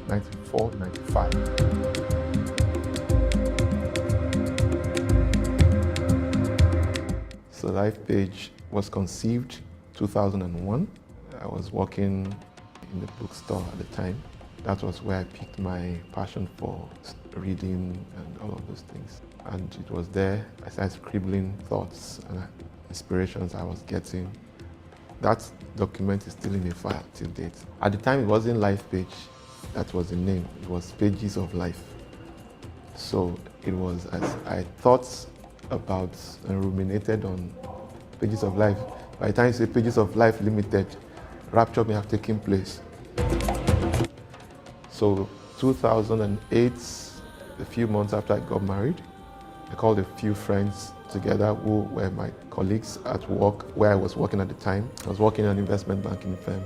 94, 95. So LifePage was conceived 2001. I was working in the bookstore at the time. That was where I picked my passion for reading and all of those things. And it was there I started scribbling thoughts and inspirations I was getting. That document is still in a file till date. At the time, it wasn't LifePage, that was the name. It was Pages of Life. So it was, as I thought about and ruminated on Pages of Life. By the time you say Pages of Life Limited, rapture may have taken place. So 2008, a few months after I got married, I called a few friends together who were my colleagues at work where I was working at the time. I was working in an investment banking firm.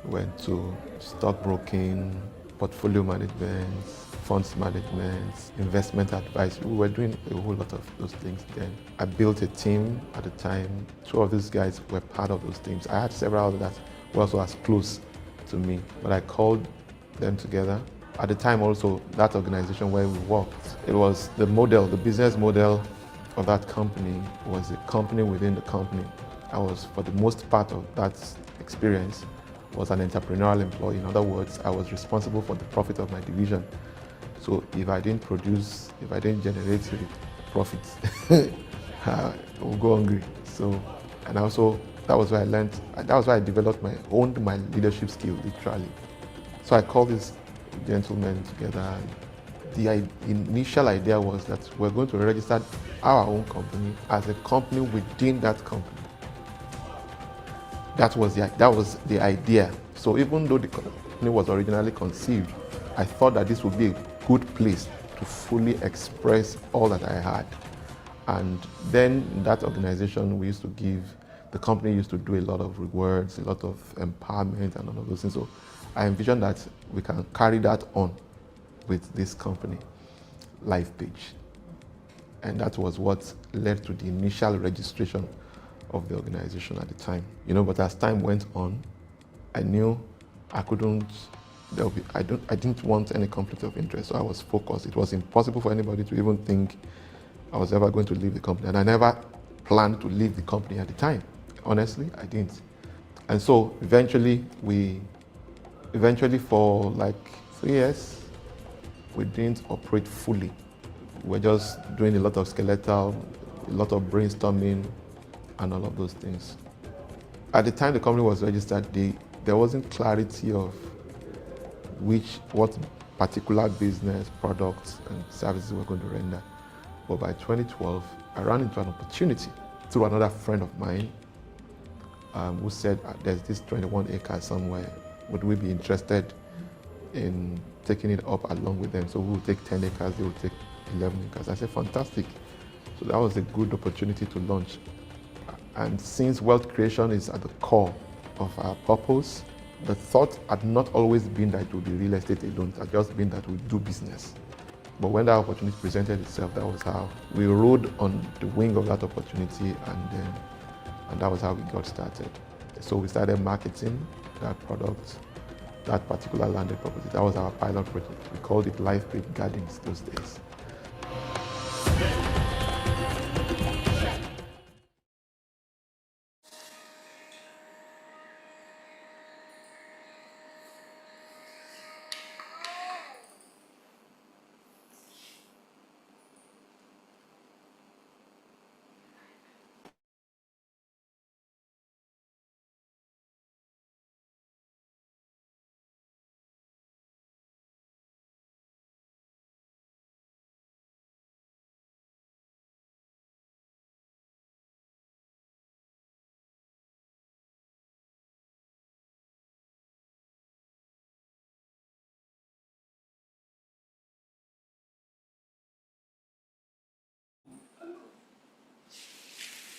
We went to stockbroking, portfolio management, funds management, investment advice. We were doing a whole lot of those things then. I built a team at the time. Two of those guys were part of those teams. I had several others that were also as close to me, but I called them together. At the time also, that organization where we worked, it was the model, the business model of that company was a company within the company. I was, for the most part of that experience, was an entrepreneurial employee. In other words, I was responsible for the profit of my division. So if I didn't produce, if I didn't generate profits, I would go hungry. So, and also, that was where I learned, that was where I developed owned my leadership skill, literally. So I called these gentlemen together. The initial idea was that we're going to register our own company as a company within that company. That was the idea. So even though the company was originally conceived, I thought that this would be a good place to fully express all that I had. And then in that organization, the company used to do a lot of rewards, a lot of empowerment and all of those things. So I envisioned that we can carry that on with this company, LifePage. And that was what led to the initial registration of the organization at the time. But as time went on, I knew I didn't want any conflict of interest, so I was focused. It was impossible for anybody to even think I was ever going to leave the company. And I never planned to leave the company at the time. Honestly, I didn't. And so eventually for like 3 years, we didn't operate fully. We're just doing a lot of skeletal, a lot of brainstorming, and all of those things. At the time the company was registered, there wasn't clarity of what particular business, products, and services we're going to render. But by 2012, I ran into an opportunity through another friend of mine who said, there's this 21 acres somewhere. Would we be interested in taking it up along with them? So we will take 10 acres, they will take 11 acres. I said, fantastic. So that was a good opportunity to launch. And since wealth creation is at the core of our purpose, the thought had not always been that it would be real estate alone. It had just been that we do business. But when that opportunity presented itself, that was how we rode on the wing of that opportunity, and that was how we got started. So we started marketing that product, that particular landed property. That was our pilot project. We called it LifePage Gardens those days.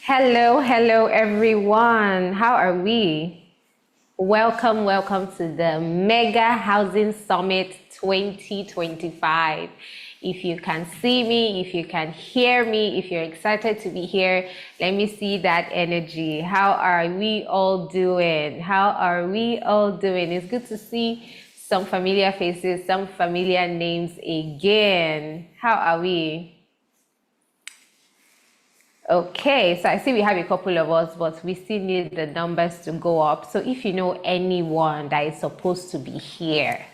Hello everyone. How are we? Welcome, welcome to the Mega Housing Summit 2025. If you can see me, if you can hear me, if you're excited to be here, let me see that energy. How are we all doing? How are we all doing? It's good to see some familiar faces, some familiar names again. How are we? Okay, so I see we have a couple of us, but we still need the numbers to go up. So if you know anyone that is supposed to be here,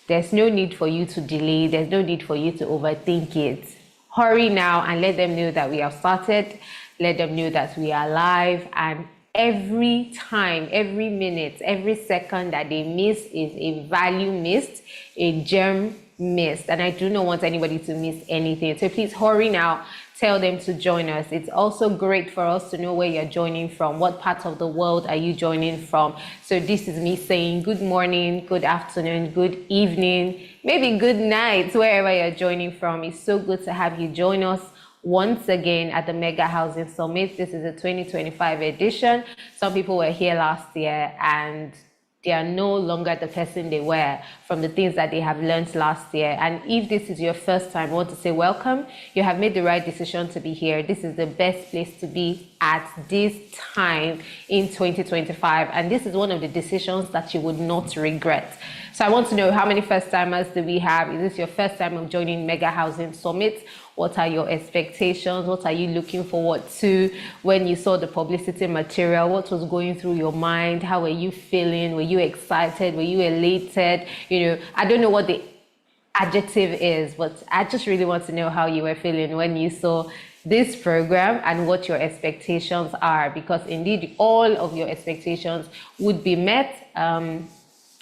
there's no need for you to delay. There's no need for you to overthink it. Hurry now and let them know that we have started. Let them know that we are live. And every time, every minute, every second that they miss is a value missed, a gem missed. And I do not want anybody to miss anything. So please hurry now. Tell them to join us. It's also great for us to know where you're joining from. What part of the world are you joining from? So this is me saying good morning, good afternoon, good evening, maybe good night, wherever you're joining from. It's so good to have you join us once again at the Mega Housing Summit. This is the 2025 edition. Some people were here last year and they are no longer the person they were from the things that they have learned last year. And if this is your first time, I want to say welcome. You have made the right decision to be here. This is the best place to be at this time in 2025. And this is one of the decisions that you would not regret. So I want to know, how many first timers do we have? Is this your first time of joining Mega Housing Summit? What are your expectations? What are you looking forward to when you saw the publicity material? What was going through your mind? How were you feeling? Were you excited? Were you elated? You know, I don't know what the adjective is, but I just really want to know how you were feeling when you saw this program and what your expectations are, because indeed all of your expectations would be met.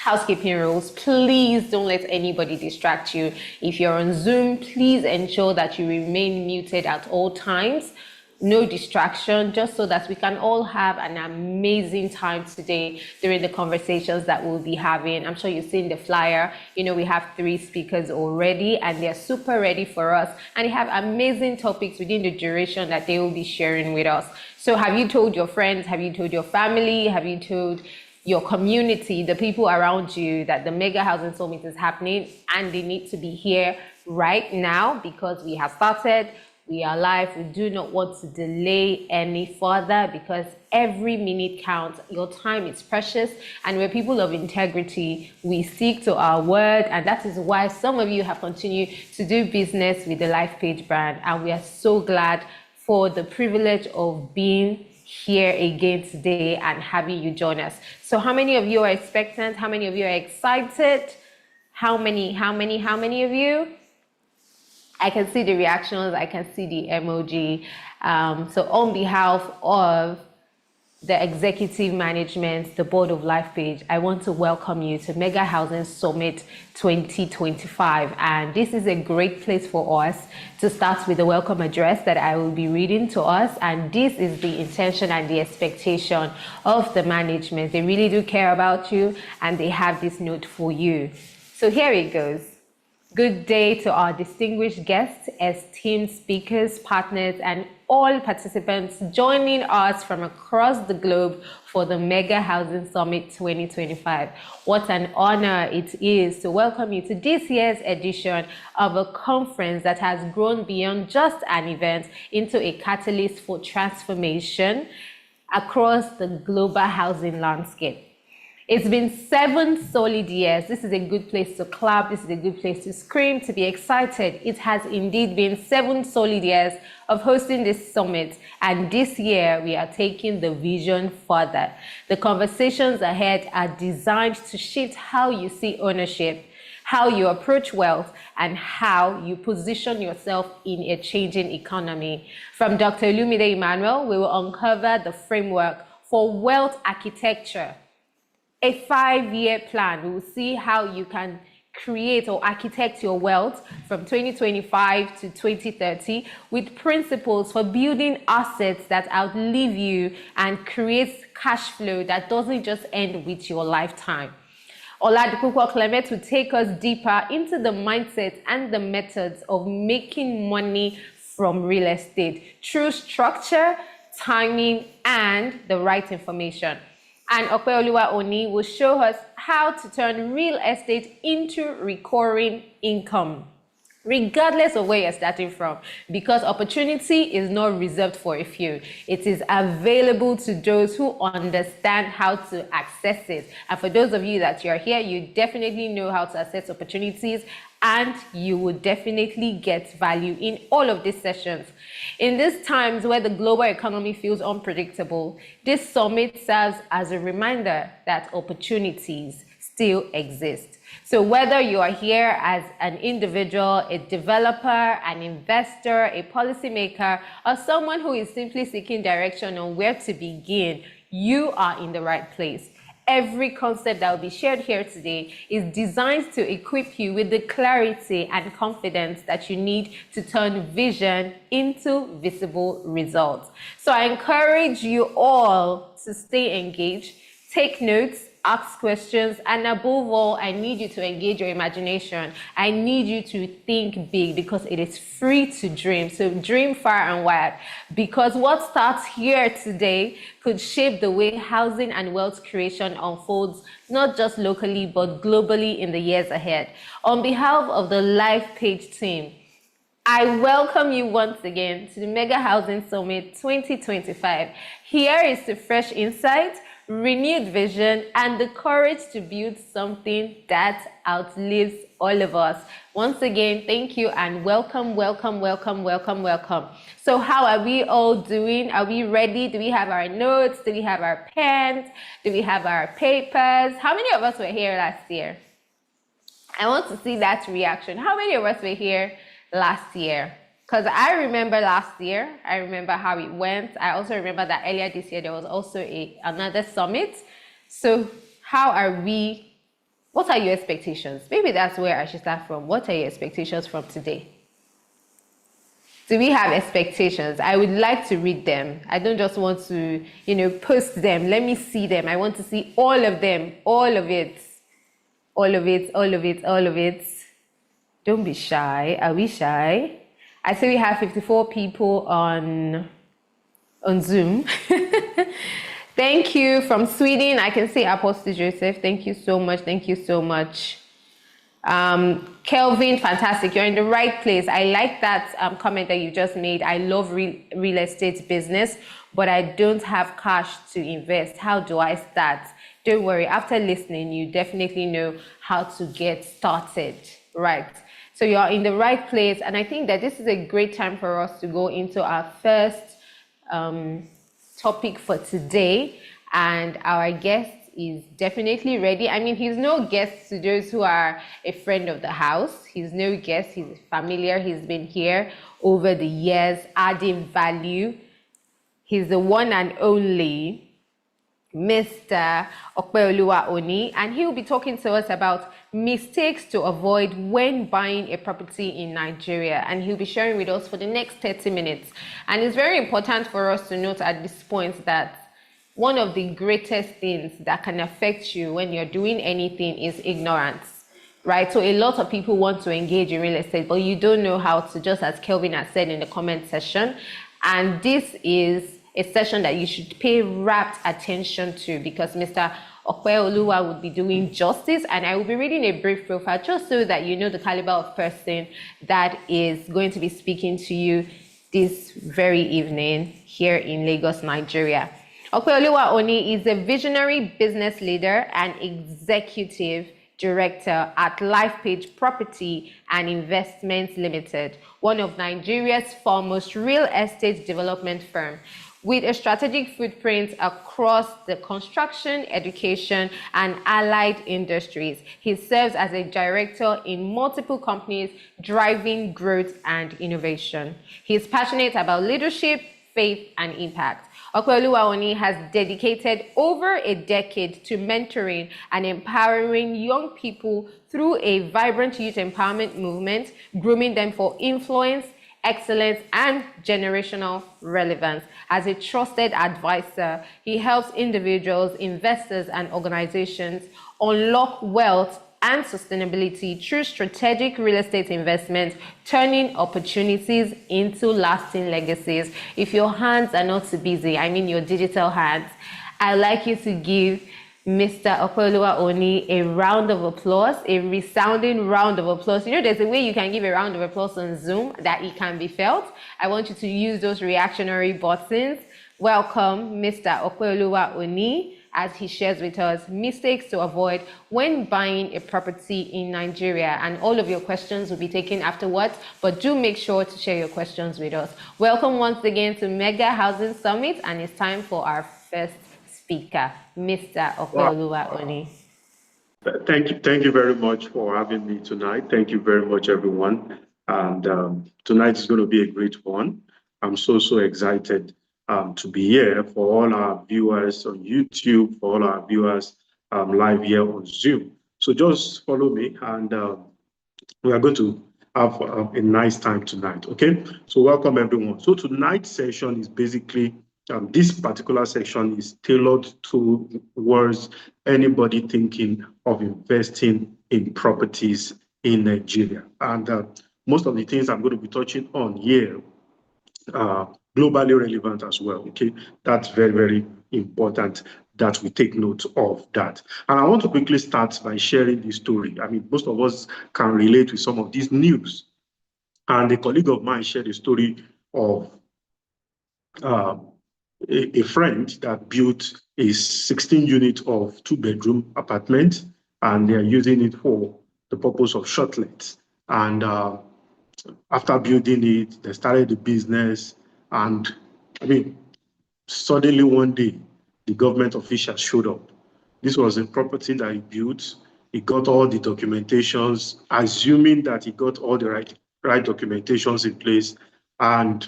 Housekeeping rules, please don't let anybody distract you. If you're on Zoom, please ensure that you remain muted at all times. No distraction, just so that we can all have an amazing time today during the conversations that we'll be having. I'm sure you've seen the flyer. You know, we have 3 speakers already and they're super ready for us. And they have amazing topics within the duration that they will be sharing with us. So have you told your friends? Have you told your family? Have you told your community, the people around you, that the Mega Housing Summit is happening and they need to be here right now because we have started, we are live. We do not want to delay any further because every minute counts. Your time is precious and we're people of integrity. We stick to our word, and that is why some of you have continued to do business with the LIFEPAGE brand, and we are so glad for the privilege of being here again today and having you join us. So how many of you are expectant? How many of you are excited? How many of you? I can see the reactions. I can see the emoji. So on behalf of the executive management, the board of LIFEPAGE, I want to welcome you to Mega Housing Summit 2025. And this is a great place for us to start with the welcome address that I will be reading to us. And this is the intention and the expectation of the management. They really do care about you and they have this note for you. So here it goes. Good day to our distinguished guests, esteemed speakers, partners, and all participants joining us from across the globe for the Mega Housing Summit 2025. What an honor it is to welcome you to this year's edition of a conference that has grown beyond just an event into a catalyst for transformation across the global housing landscape. It's been 7 solid years. This is a good place to clap. This is a good place to scream, to be excited. It has indeed been 7 solid years of hosting this summit. And this year, we are taking the vision further. The conversations ahead are designed to shift how you see ownership, how you approach wealth, and how you position yourself in a changing economy. From Dr. Olumide Emmanuel, we will uncover the framework for wealth architecture, a 5-year plan. We will see how you can create or architect your wealth from 2025 to 2030 with principles for building assets that outlive you and creates cash flow that doesn't just end with your lifetime. Oladipupo Clement will take us deeper into the mindset and the methods of making money from real estate through structure, timing, and the right information. And Opeoluwa Oni will show us how to turn real estate into recurring income, regardless of where you're starting from, because opportunity is not reserved for a few. It is available to those who understand how to access it. And for those of you that you're here, you definitely know how to access opportunities, and you will definitely get value in all of these sessions. In these times where the global economy feels unpredictable, this summit serves as a reminder that opportunities still exist. So whether you are here as an individual, a developer, an investor, a policymaker, or someone who is simply seeking direction on where to begin, you are in the right place. Every concept that will be shared here today is designed to equip you with the clarity and confidence that you need to turn vision into visible results. So I encourage you all to stay engaged, take notes, ask questions, and above all, I need you to engage your imagination. I need you to think big, because it is free to dream. So dream far and wide, because what starts here today could shape the way housing and wealth creation unfolds, not just locally, but globally in the years ahead. On behalf of the LIFEPAGE team, I welcome you once again to the Mega Housing Summit 2025. Here is the fresh insight, renewed vision, and the courage to build something that outlives all of us. Once again, thank you and welcome, welcome, welcome, welcome, welcome. So how are we all doing? Are we ready? Do we have our notes? Do we have our pens? Do we have our papers? How many of us were here last year? I want to see that reaction. How many of us were here last year? Because I remember last year, I remember how it went. I also remember that earlier this year, there was also another summit. So how are we? What are your expectations? Maybe that's where I should start from. What are your expectations from today? Do we have expectations? I would like to read them. I don't just want to, post them. Let me see them. I want to see all of them, all of it, all of it, all of it, all of it. Don't be shy. Are we shy? I see we have 54 people on Zoom. Thank you. From Sweden, I can see Apostle Joseph. Thank you so much. Thank you so much. Kelvin, fantastic. You're in the right place. I like that comment that you just made. I love real estate business, but I don't have cash to invest. How do I start? Don't worry. After listening, you definitely know how to get started, right? So you're in the right place, and I think that this is a great time for us to go into our first topic for today, and our guest is definitely ready. I mean, he's no guest to those who are a friend of the house. He's no guest, he's familiar, he's been here over the years, adding value. He's the one and only Mr. Opeoluwa Oni, and he will be talking to us about mistakes to avoid when buying a property in Nigeria, and he'll be sharing with us for the next 30 minutes. And it's very important for us to note at this point that one of the greatest things that can affect you when you're doing anything is ignorance, right? So a lot of people want to engage in real estate, but you don't know how to, just as Kelvin has said in the comment section. And this is a session that you should pay rapt attention to, because Mr. Opeoluwa would be doing justice, and I will be reading a brief profile just so that you know the caliber of person that is going to be speaking to you this very evening here in Lagos, Nigeria. Opeoluwa Oni is a visionary business leader and executive director at LIFEPAGE Property and Investments Limited, one of Nigeria's foremost real estate development firm, with a strategic footprint across the construction, education, and allied industries. He serves as a director in multiple companies, driving growth and innovation. He is passionate about leadership, faith, and impact. Opeoluwa Oni has dedicated over a decade to mentoring and empowering young people through a vibrant youth empowerment movement, grooming them for influence, excellence, and generational relevance. As a trusted advisor, he helps individuals, investors, and organizations unlock wealth and sustainability through strategic real estate investment, turning opportunities into lasting legacies. If your hands are not too busy, I mean your digital hands, I'd like you to give Mr. Opeoluwa Oni a round of applause, a resounding round of applause. You know, there's a way you can give a round of applause on Zoom that it can be felt. I want you to use those reactionary buttons. Welcome, Mr. Opeoluwa Oni, as he shares with us mistakes to avoid when buying a property in Nigeria. And all of your questions will be taken afterwards, but do make sure to share your questions with us. Welcome once again to Mega Housing Summit, and it's time for our first speaker, Mr. Opeoluwa Oni. Thank you very much for having me tonight. Thank you very much, everyone. And tonight is going to be a great one. I'm so excited to be here for all our viewers on YouTube, for all our viewers live here on Zoom. So just follow me, and we are going to have a nice time tonight, okay? So welcome, everyone. So tonight's session is basically this particular section is tailored towards anybody thinking of investing in properties in Nigeria. And most of the things I'm going to be touching on here are globally relevant as well, okay? That's very important that we take note of that. And I want to quickly start by sharing this story. I mean, most of us can relate with some of these news. And a colleague of mine shared a story of a friend that built a 16-unit of 2-bedroom apartment, and they're using it for the purpose of shortlets. And after building it, they started the business, and I mean, suddenly one day, the government officials showed up. This was a property that he built. He got all the documentations, assuming that he got all the right documentations in place, and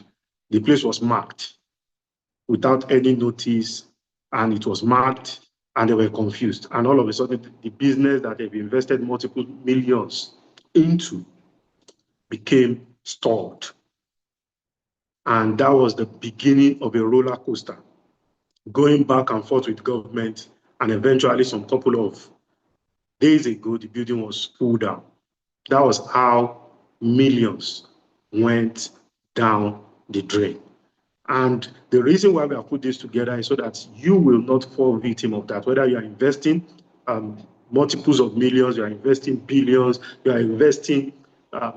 the place was marked without any notice, and it was marked, and they were confused. And all of a sudden, the business that they've invested multiple millions into became stalled. And that was the beginning of a roller coaster, going back and forth with government, and eventually some couple of days ago, the building was pulled down. That was how millions went down the drain. And the reason why we have put this together is so that you will not fall victim of that, whether you are investing multiples of millions, you are investing billions, you are investing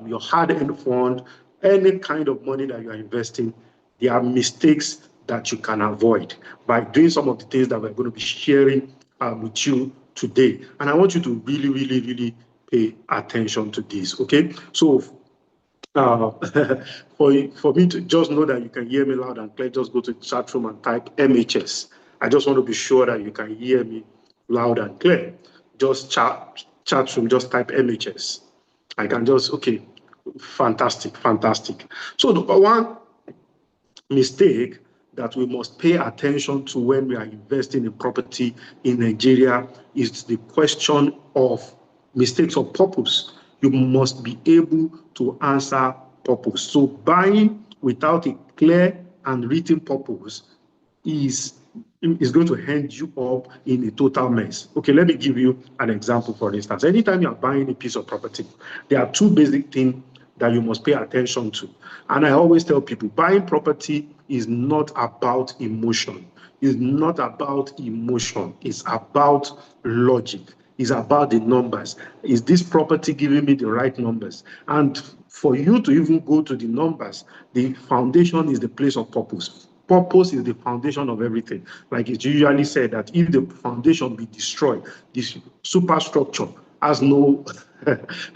your hard-earned fund, any kind of money that you are investing, there are mistakes that you can avoid by doing some of the things that we're going to be sharing with you today. And I want you to really pay attention to this, okay? So for me to just know that you can hear me loud and clear, just go to the chat room and type MHS. I just want to be sure that you can hear me loud and clear. Just chat room, just type MHS. I can just, okay, fantastic. So the one mistake that we must pay attention to when we are investing in property in Nigeria is the question of mistakes of purpose. You must be able to answer purpose. So buying without a clear and written purpose is going to end you up in a total mess. Okay, let me give you an example, for instance. Anytime you are buying a piece of property, there are two basic things that you must pay attention to. And I always tell people, buying property is not about emotion. It's not about emotion. It's about logic. It's about the numbers. Is this property giving me the right numbers? And for you to even go to the numbers, the foundation is the place of purpose. Purpose is the foundation of everything. Like it's usually said that if the foundation be destroyed, this superstructure has no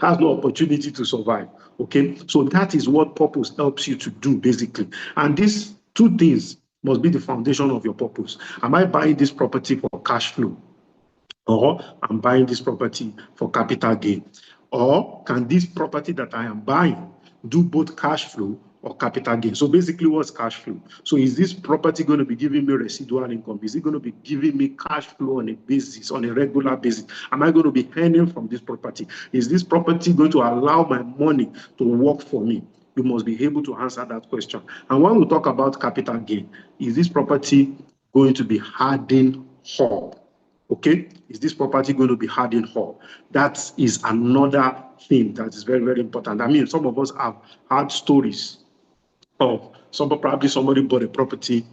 opportunity to survive. Okay, so that is what purpose helps you to do, basically. And these two things must be the foundation of your purpose. Am I buying this property for cash flow? Or I'm buying this property for capital gain? Or can this property that I am buying do both cash flow or capital gain? So basically, what's cash flow? So is this property going to be giving me residual income? Is it going to be giving me cash flow on a basis, on a regular basis? Am I going to be earning from this property? Is this property going to allow my money to work for me? You must be able to answer that question. And when we talk about capital gain, is this property going to be hardened hub? Okay, is this property going to be hardened hub? That is another thing that is very important. I mean, some of us have heard stories of probably somebody bought a property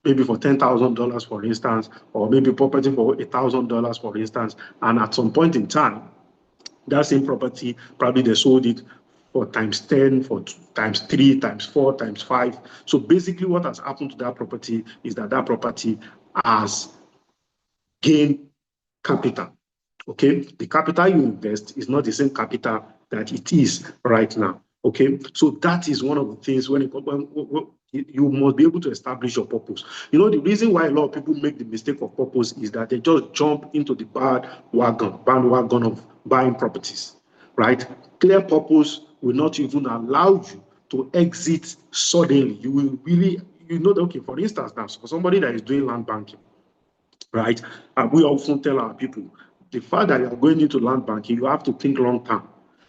maybe for $10,000, for instance, or maybe property for $1,000, for instance, and at some point in time, that same property, probably they sold it for times 10, for times 3, times 4, times 5. So basically what has happened to that property is that that property has gained capital. Okay, the capital you invest is not the same capital that it is right now. Okay, so that is one of the things when you must be able to establish your purpose. You know, the reason why a lot of people make the mistake of purpose is that they just jump into the bandwagon of buying properties, right? Clear purpose will not even allow you to exit suddenly. You will really, you know, okay, for instance, now, for somebody that is doing land banking, right? And we often tell our people, the fact that you are going into land banking, you have to think long term,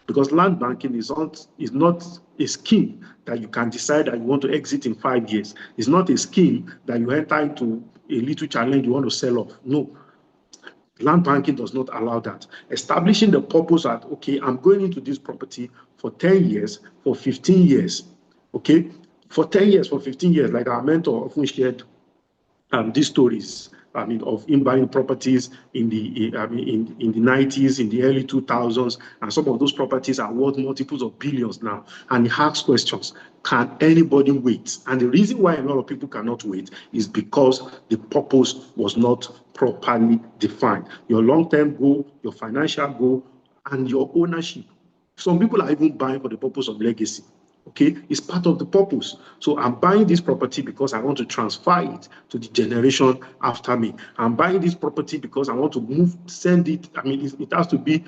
because land banking is not a scheme that you can decide that you want to exit in 5 years. It's not a scheme that you enter into a little challenge you want to sell off. No. Land banking does not allow that. Establishing the purpose that, okay, I'm going into this property for 10 years, for 15 years, okay? For 10 years, for 15 years, like our mentor often shared these stories, I mean, of him buying properties in the 90s, in the early 2000s, and some of those properties are worth multiples of billions now. And he asks questions: can anybody wait? And the reason why a lot of people cannot wait is because the purpose was not properly defined. Your long-term goal, your financial goal, and your ownership. Some people are even buying for the purpose of legacy. Okay, it's part of the purpose. So I'm buying this property because I want to transfer it to the generation after me. I'm buying this property because I want to send it. I mean, it has to be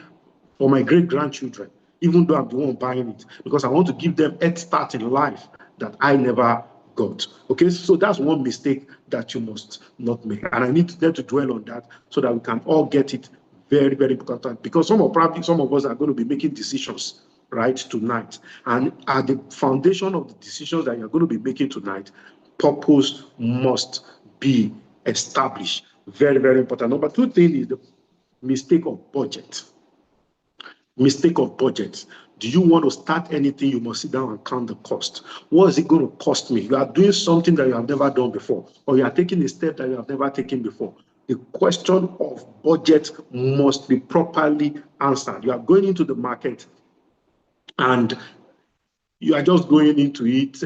for my great-grandchildren, even though I'm the one buying it, because I want to give them a head start in life that I never got. Okay, so that's one mistake that you must not make. And I need them to dwell on that so that we can all get it very, very important, because some of us are going to be making decisions right tonight, and at the foundation of the decisions that you're going to be making tonight, purpose must be established. Very, very important. Number 2 thing is the mistake of budget. Mistake of budget. Do you want to start anything? You must sit down and count the cost. What is it going to cost me? You are doing something that you have never done before, or you are taking a step that you have never taken before. The question of budget must be properly answered. You are going into the market and you are just going into it.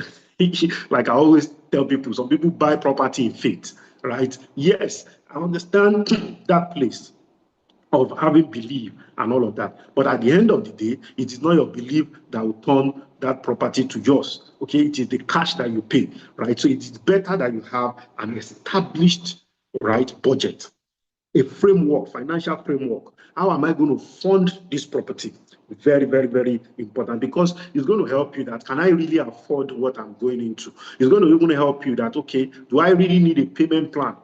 Like I always tell people, some people buy property in faith, right? Yes, I understand that place of having belief and all of that. But at the end of the day, it is not your belief that will turn that property to yours. Okay, it is the cash that you pay, right? So it is better that you have an established, right, budget, a framework, financial framework. How am I going to fund this property? Very, very, very important, because it's going to help you that, can I really afford what I'm going into? It's going to even help you that, okay, do I really need a payment plan,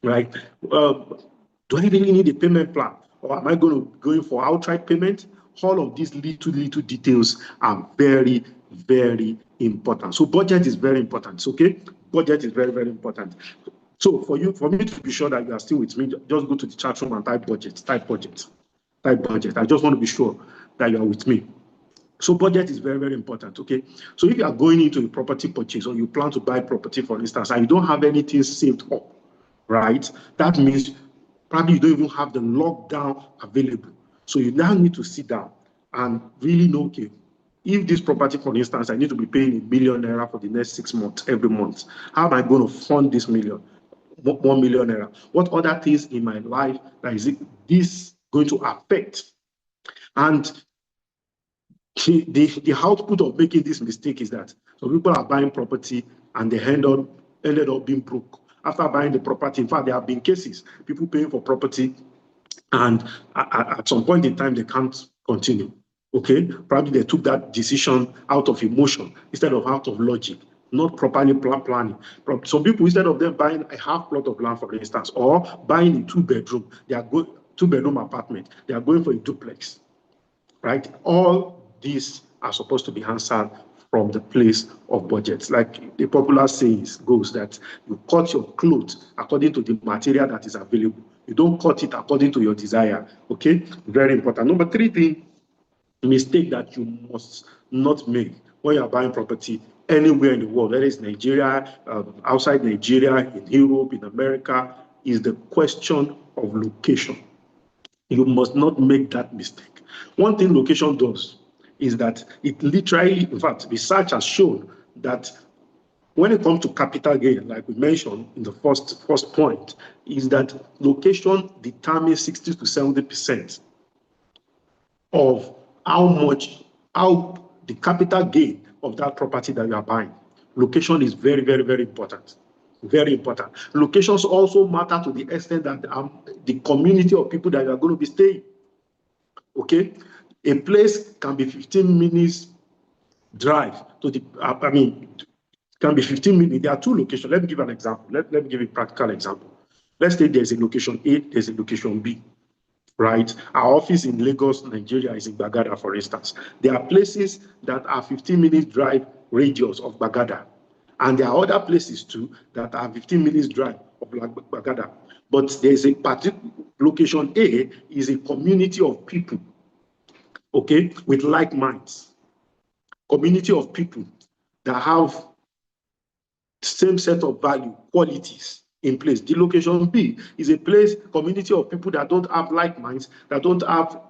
right? Do I really need a payment plan, or am I going for outright payment? All of these little details are very, very important. So budget is very important. Okay, budget is very, very important. So for me to be sure that you are still with me, just go to the chat room and type budget. I just want to be sure that you are with me. So budget is very, very important. Okay, so if you are going into a property purchase, or you plan to buy property, for instance, and you don't have anything saved up, right? That means probably you don't even have the lockdown available. So you now need to sit down and really know, okay, if this property, for instance, I need to be paying ₦1 million for the next 6 months, every month, how am I going to fund this #1 million? What other things in my life that is this going to affect? And the output of making this mistake is that some people are buying property and they ended up being broke after buying the property. In fact, there have been cases, people paying for property, and at some point in time, they can't continue. Okay, probably they took that decision out of emotion instead of out of logic, not properly planning. Some people, instead of them buying a half plot of land, for instance, or buying a 2-bedroom, they are going 2-bedroom apartment, they are going for a duplex, right? All these are supposed to be answered from the place of budget. Like the popular saying goes, that you cut your clothes according to the material that is available. You don't cut it according to your desire. Okay, very important. Number 3 thing, mistake that you must not make when you are buying property anywhere in the world, whether it's Nigeria, outside Nigeria, in Europe, in America, is the question of location. You must not make that mistake. One thing location does is that it literally, in fact, research has shown that when it comes to capital gain, like we mentioned in the first point, is that location determines 60 to 70% of how the capital gain of that property that you are buying. Location is very, very, very important. Very important. Locations also matter to the extent that the community of people that you are going to be staying. Okay? A place can be 15 minutes drive to the, can be 15 minutes. There are two locations. Let me give an example. Let me give a practical example. Let's say there's a location A, there's a location B, right? Our office in Lagos, Nigeria is in Bagada, for instance. There are places that are 15 minutes drive radius of Bagada. And there are other places too that are 15 minutes drive of Bagada. But there's a particular location A is a community of people, okay, with like minds. Community of people that have same set of value, qualities in place. The location B is a place, community of people that don't have like minds, that don't have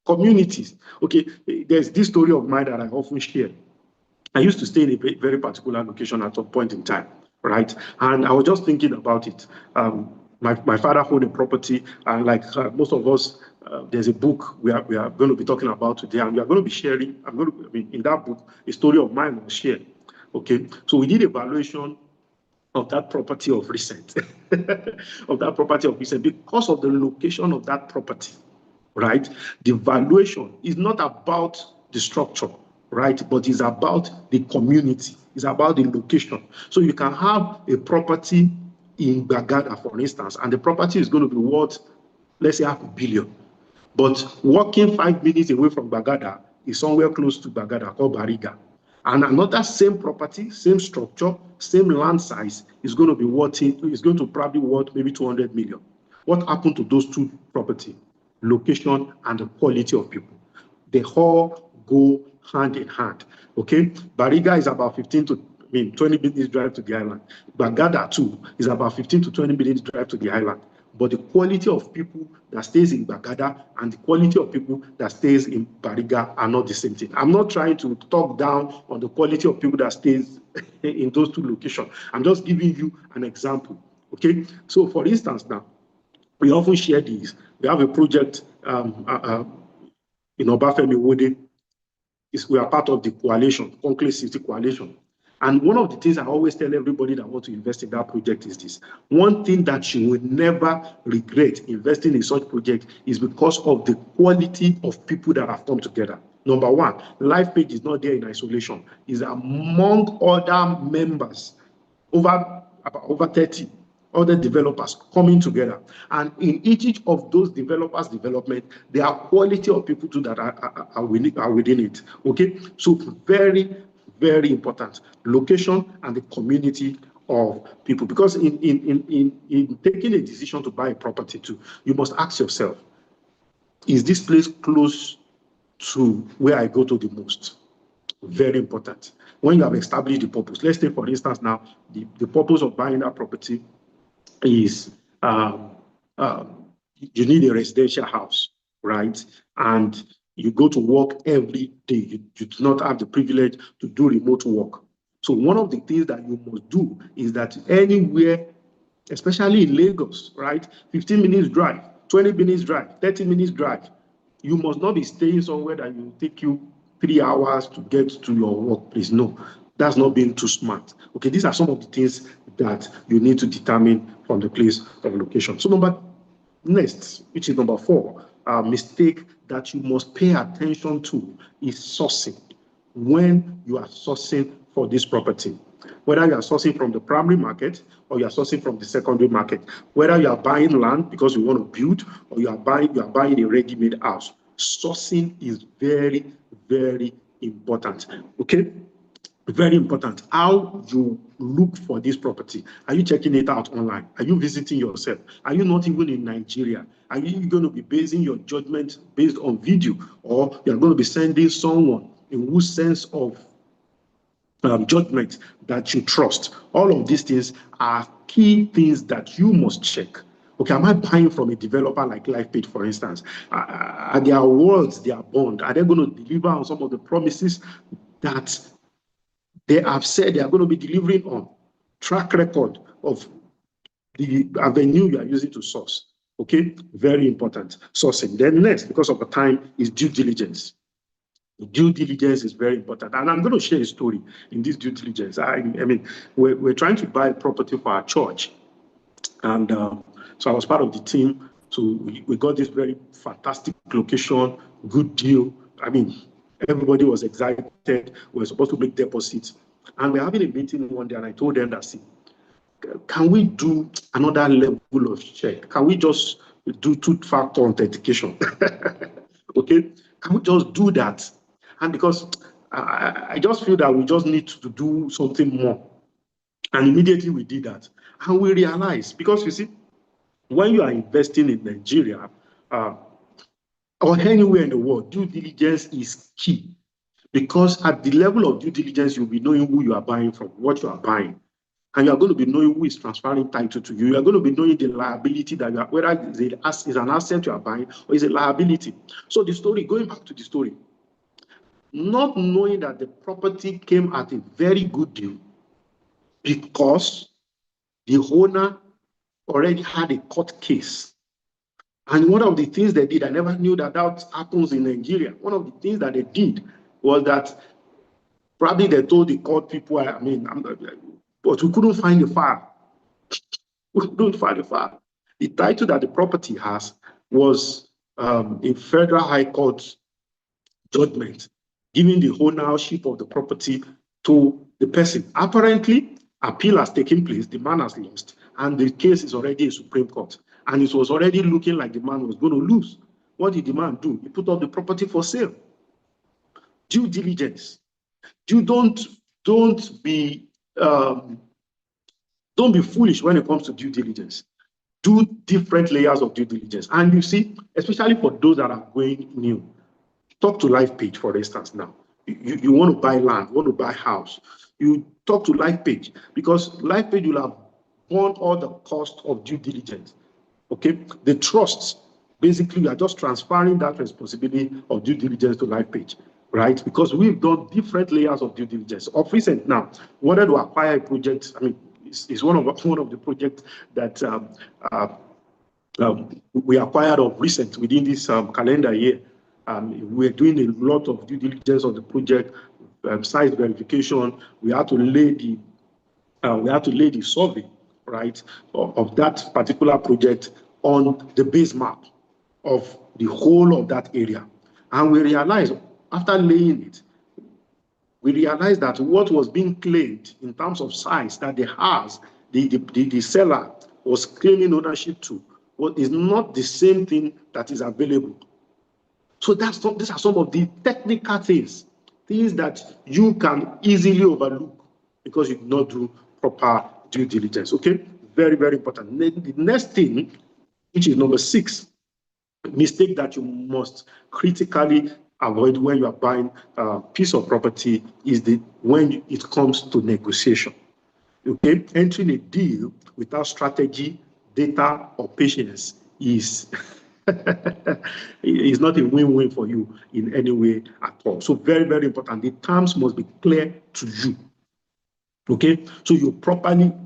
communities. Okay, there's this story of mine that I often share. I used to stay in a very particular location at a point in time, right? And I was just thinking about it. My father owned a property, and like most of us, there's a book we are going to be talking about today, and we are going to be sharing. In that book, a story of mine was shared. Okay, so we did a valuation of that property of recent, because of the location of that property, right? The valuation is not about the structure, right? But it's about the community. It's about the location. So you can have a property in Bagada, for instance, and the property is going to be worth, let's say, $500 million. But walking 5 minutes away from Bagada is somewhere close to Bagada called Bariga. And another same property, same structure, same land size is going to probably worth maybe 200 million. What happened to those two properties? Location and the quality of people. They all go hand in hand. Okay, Bariga is about 20 minutes drive to the island. Bagada too is about 15 to 20 minutes drive to the island. But the quality of people that stays in Bagada and the quality of people that stays in Bariga are not the same thing. I'm not trying to talk down on the quality of people that stays in those two locations. I'm just giving you an example. Okay, so for instance, now we often share these. We have a project in Obafemi Wode. We are part of the coalition, Conclave City Coalition. And one of the things I always tell everybody that wants to invest in that project is this. One thing that you will never regret investing in such project is because of the quality of people that have come together. Number one, LifePage is not there in isolation. It's among other members, over 30 other developers coming together. And in each of those developers' development, there are quality of people too that are within it. Okay, so very, very important. Location and the community of people. Because in taking a decision to buy a property too, you must ask yourself, is this place close to where I go to the most? Very important. When you have established the purpose, let's say for instance now, the purpose of buying that property is you need a residential house, right? And you go to work every day. You do not have the privilege to do remote work. So one of the things that you must do is that anywhere, especially in Lagos, right? 15 minutes drive, 20 minutes drive, 30 minutes drive. You must not be staying somewhere that will take you 3 hours to get to your workplace. No, that's not being too smart. Okay, these are some of the things that you need to determine from the place of location. So next, which is number 4, mistake that you must pay attention to is sourcing. When you are sourcing for this property, whether you are sourcing from the primary market or you are sourcing from the secondary market, whether you are buying land because you want to build or you are buying a ready-made house, sourcing is very, very important. Okay, very important. How you look for this property. Are you checking it out online? Are you visiting yourself? Are you not even in Nigeria? Are you going to be basing your judgment based on video, or you're going to be sending someone in whose sense of judgment that you trust. All of these things are key things that you must check. Okay, am I buying from a developer like LifePage, for instance? Are their words, their bond, are they going to deliver on some of the promises that they have said they are going to be delivering on? Track record of the avenue you are using to source. Okay, very important. Sourcing. Then next, because of the time, is due diligence. Due diligence is very important. And I'm going to share a story in this due diligence. I mean, we're trying to buy property for our church. And so I was part of the team. So we got this very fantastic location, good deal. I mean, everybody was excited. We were supposed to make deposits. And we're having a meeting one day, and I told them that, see, can we do another level of check? Can we just do two-factor authentication? Okay? Can we just do that? And because I just feel that we just need to do something more. And immediately we did that. And we realized, because you see, when you are investing in Nigeria or anywhere in the world, due diligence is key. Because at the level of due diligence, you'll be knowing who you are buying from, what you are buying. And you are going to be knowing who is transferring title to you. You are going to be knowing the liability that you are, whether it's an asset you are buying or is a liability. So the story, going back to the story, not knowing that the property came at a very good deal because the owner already had a court case. And one of the things they did, I never knew that that happens in Nigeria. One of the things that they did was that probably they told the court people, but we couldn't find the file. We couldn't find the file. The title that the property has was a federal high court judgment giving the ownership of the property to the person. Apparently, appeal has taken place, the man has lost, and the case is already in Supreme Court. And it was already looking like the man was going to lose. What did the man do? He put up the property for sale. Due diligence. You don't be foolish when it comes to due diligence. Do different layers of due diligence. And you see, especially for those that are going new, talk to LifePage, for instance, now. You want to buy land, want to buy house. You talk to LifePage because LifePage will have borne all the cost of due diligence. Okay? The trusts, basically, you are just transferring that responsibility of due diligence to LifePage, right? Because we've done different layers of due diligence. Of recent now, wanted to acquire a project, I mean, it's one of the projects that we acquired of recent within this calendar year. We're doing a lot of due diligence on the project, size verification. We had to lay the survey, right, of that particular project on the base map of the whole of that area. And we realized, after laying it, we realized that what was being claimed in terms of size that the seller was claiming ownership to, is not the same thing that is available. So these are some of the technical things that you can easily overlook because you did not do proper due diligence. Okay, very, very important. The next thing, which is number 6, mistake that you must critically avoid when you are buying a piece of property is when it comes to negotiation. Okay, entering a deal without strategy, data, or patience is is not a win-win for you in any way at all. So very, very important. The terms must be clear to you. Okay, so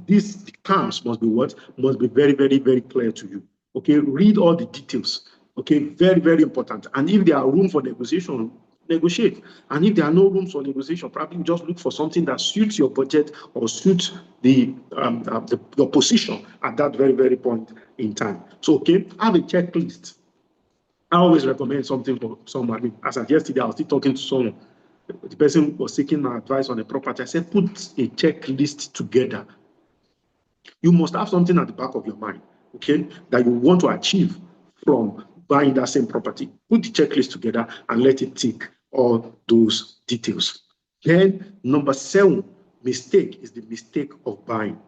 these terms must be what? Must be very, very, very clear to you. Okay, read all the details. Okay, very, very important. And if there are room for negotiation, negotiate. And if there are no rooms for negotiation, probably just look for something that suits your budget or suits your position at that very, very point in time. So, okay, have a checklist. I always recommend something for someone. As of yesterday, I was still talking to someone. The person was seeking my advice on a property. I said, put a checklist together. You must have something at the back of your mind, okay, that you want to achieve from buying that same property. Put the checklist together and let it tick all those details. Then number 7 mistake is the mistake of buying.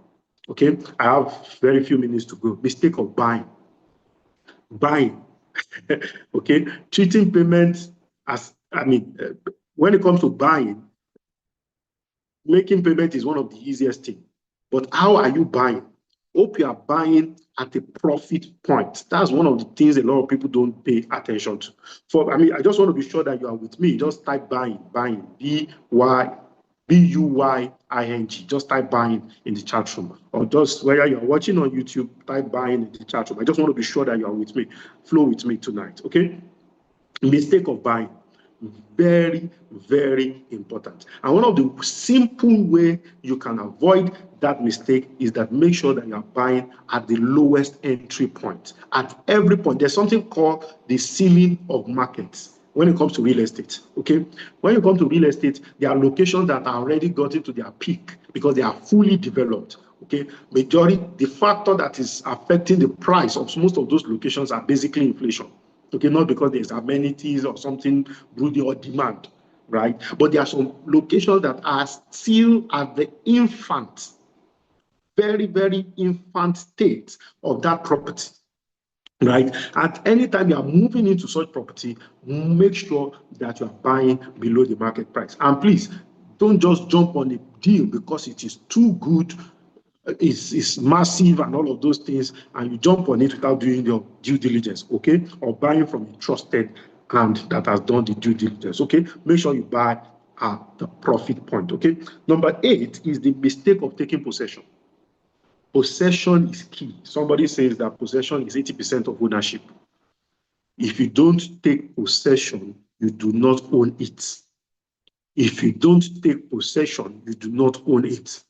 Okay, I have very few minutes to go. Mistake of buying. Okay, treating payments as, when it comes to buying, making payment is one of the easiest things. But how are you buying? Hope you are buying at a profit point. That's one of the things a lot of people don't pay attention to. I just want to be sure that you are with me. Just type buying, B-U-Y-I-N-G. Just type buying in the chat room. Or just whether you're watching on YouTube, type buying in the chat room. I just want to be sure that you are with me. Flow with me tonight, okay? Mistake of buying. Very, very important. And one of the simple way you can avoid that mistake is that make sure that you are buying at the lowest entry point. At every point, there's something called the ceiling of markets when it comes to real estate, okay? When you come to real estate, there are locations that are already gotten to their peak because they are fully developed, okay? The factor that is affecting the price of most of those locations are basically inflation. Okay, not because there's amenities or something broody or demand, right? But there are some locations that are still at the infant, very, very infant state of that property, right? At any time you are moving into such property, make sure that you are buying below the market price. And please, don't just jump on a deal because it is too good, it's massive and all of those things, and you jump on it without doing your due diligence, okay? Or buying from a trusted hand that has done the due diligence, okay? Make sure you buy at the profit point, okay? Number 8 is the mistake of taking possession. Possession is key. Somebody says that possession is 80% of ownership. If you don't take possession, you do not own it. If you don't take possession, you do not own it.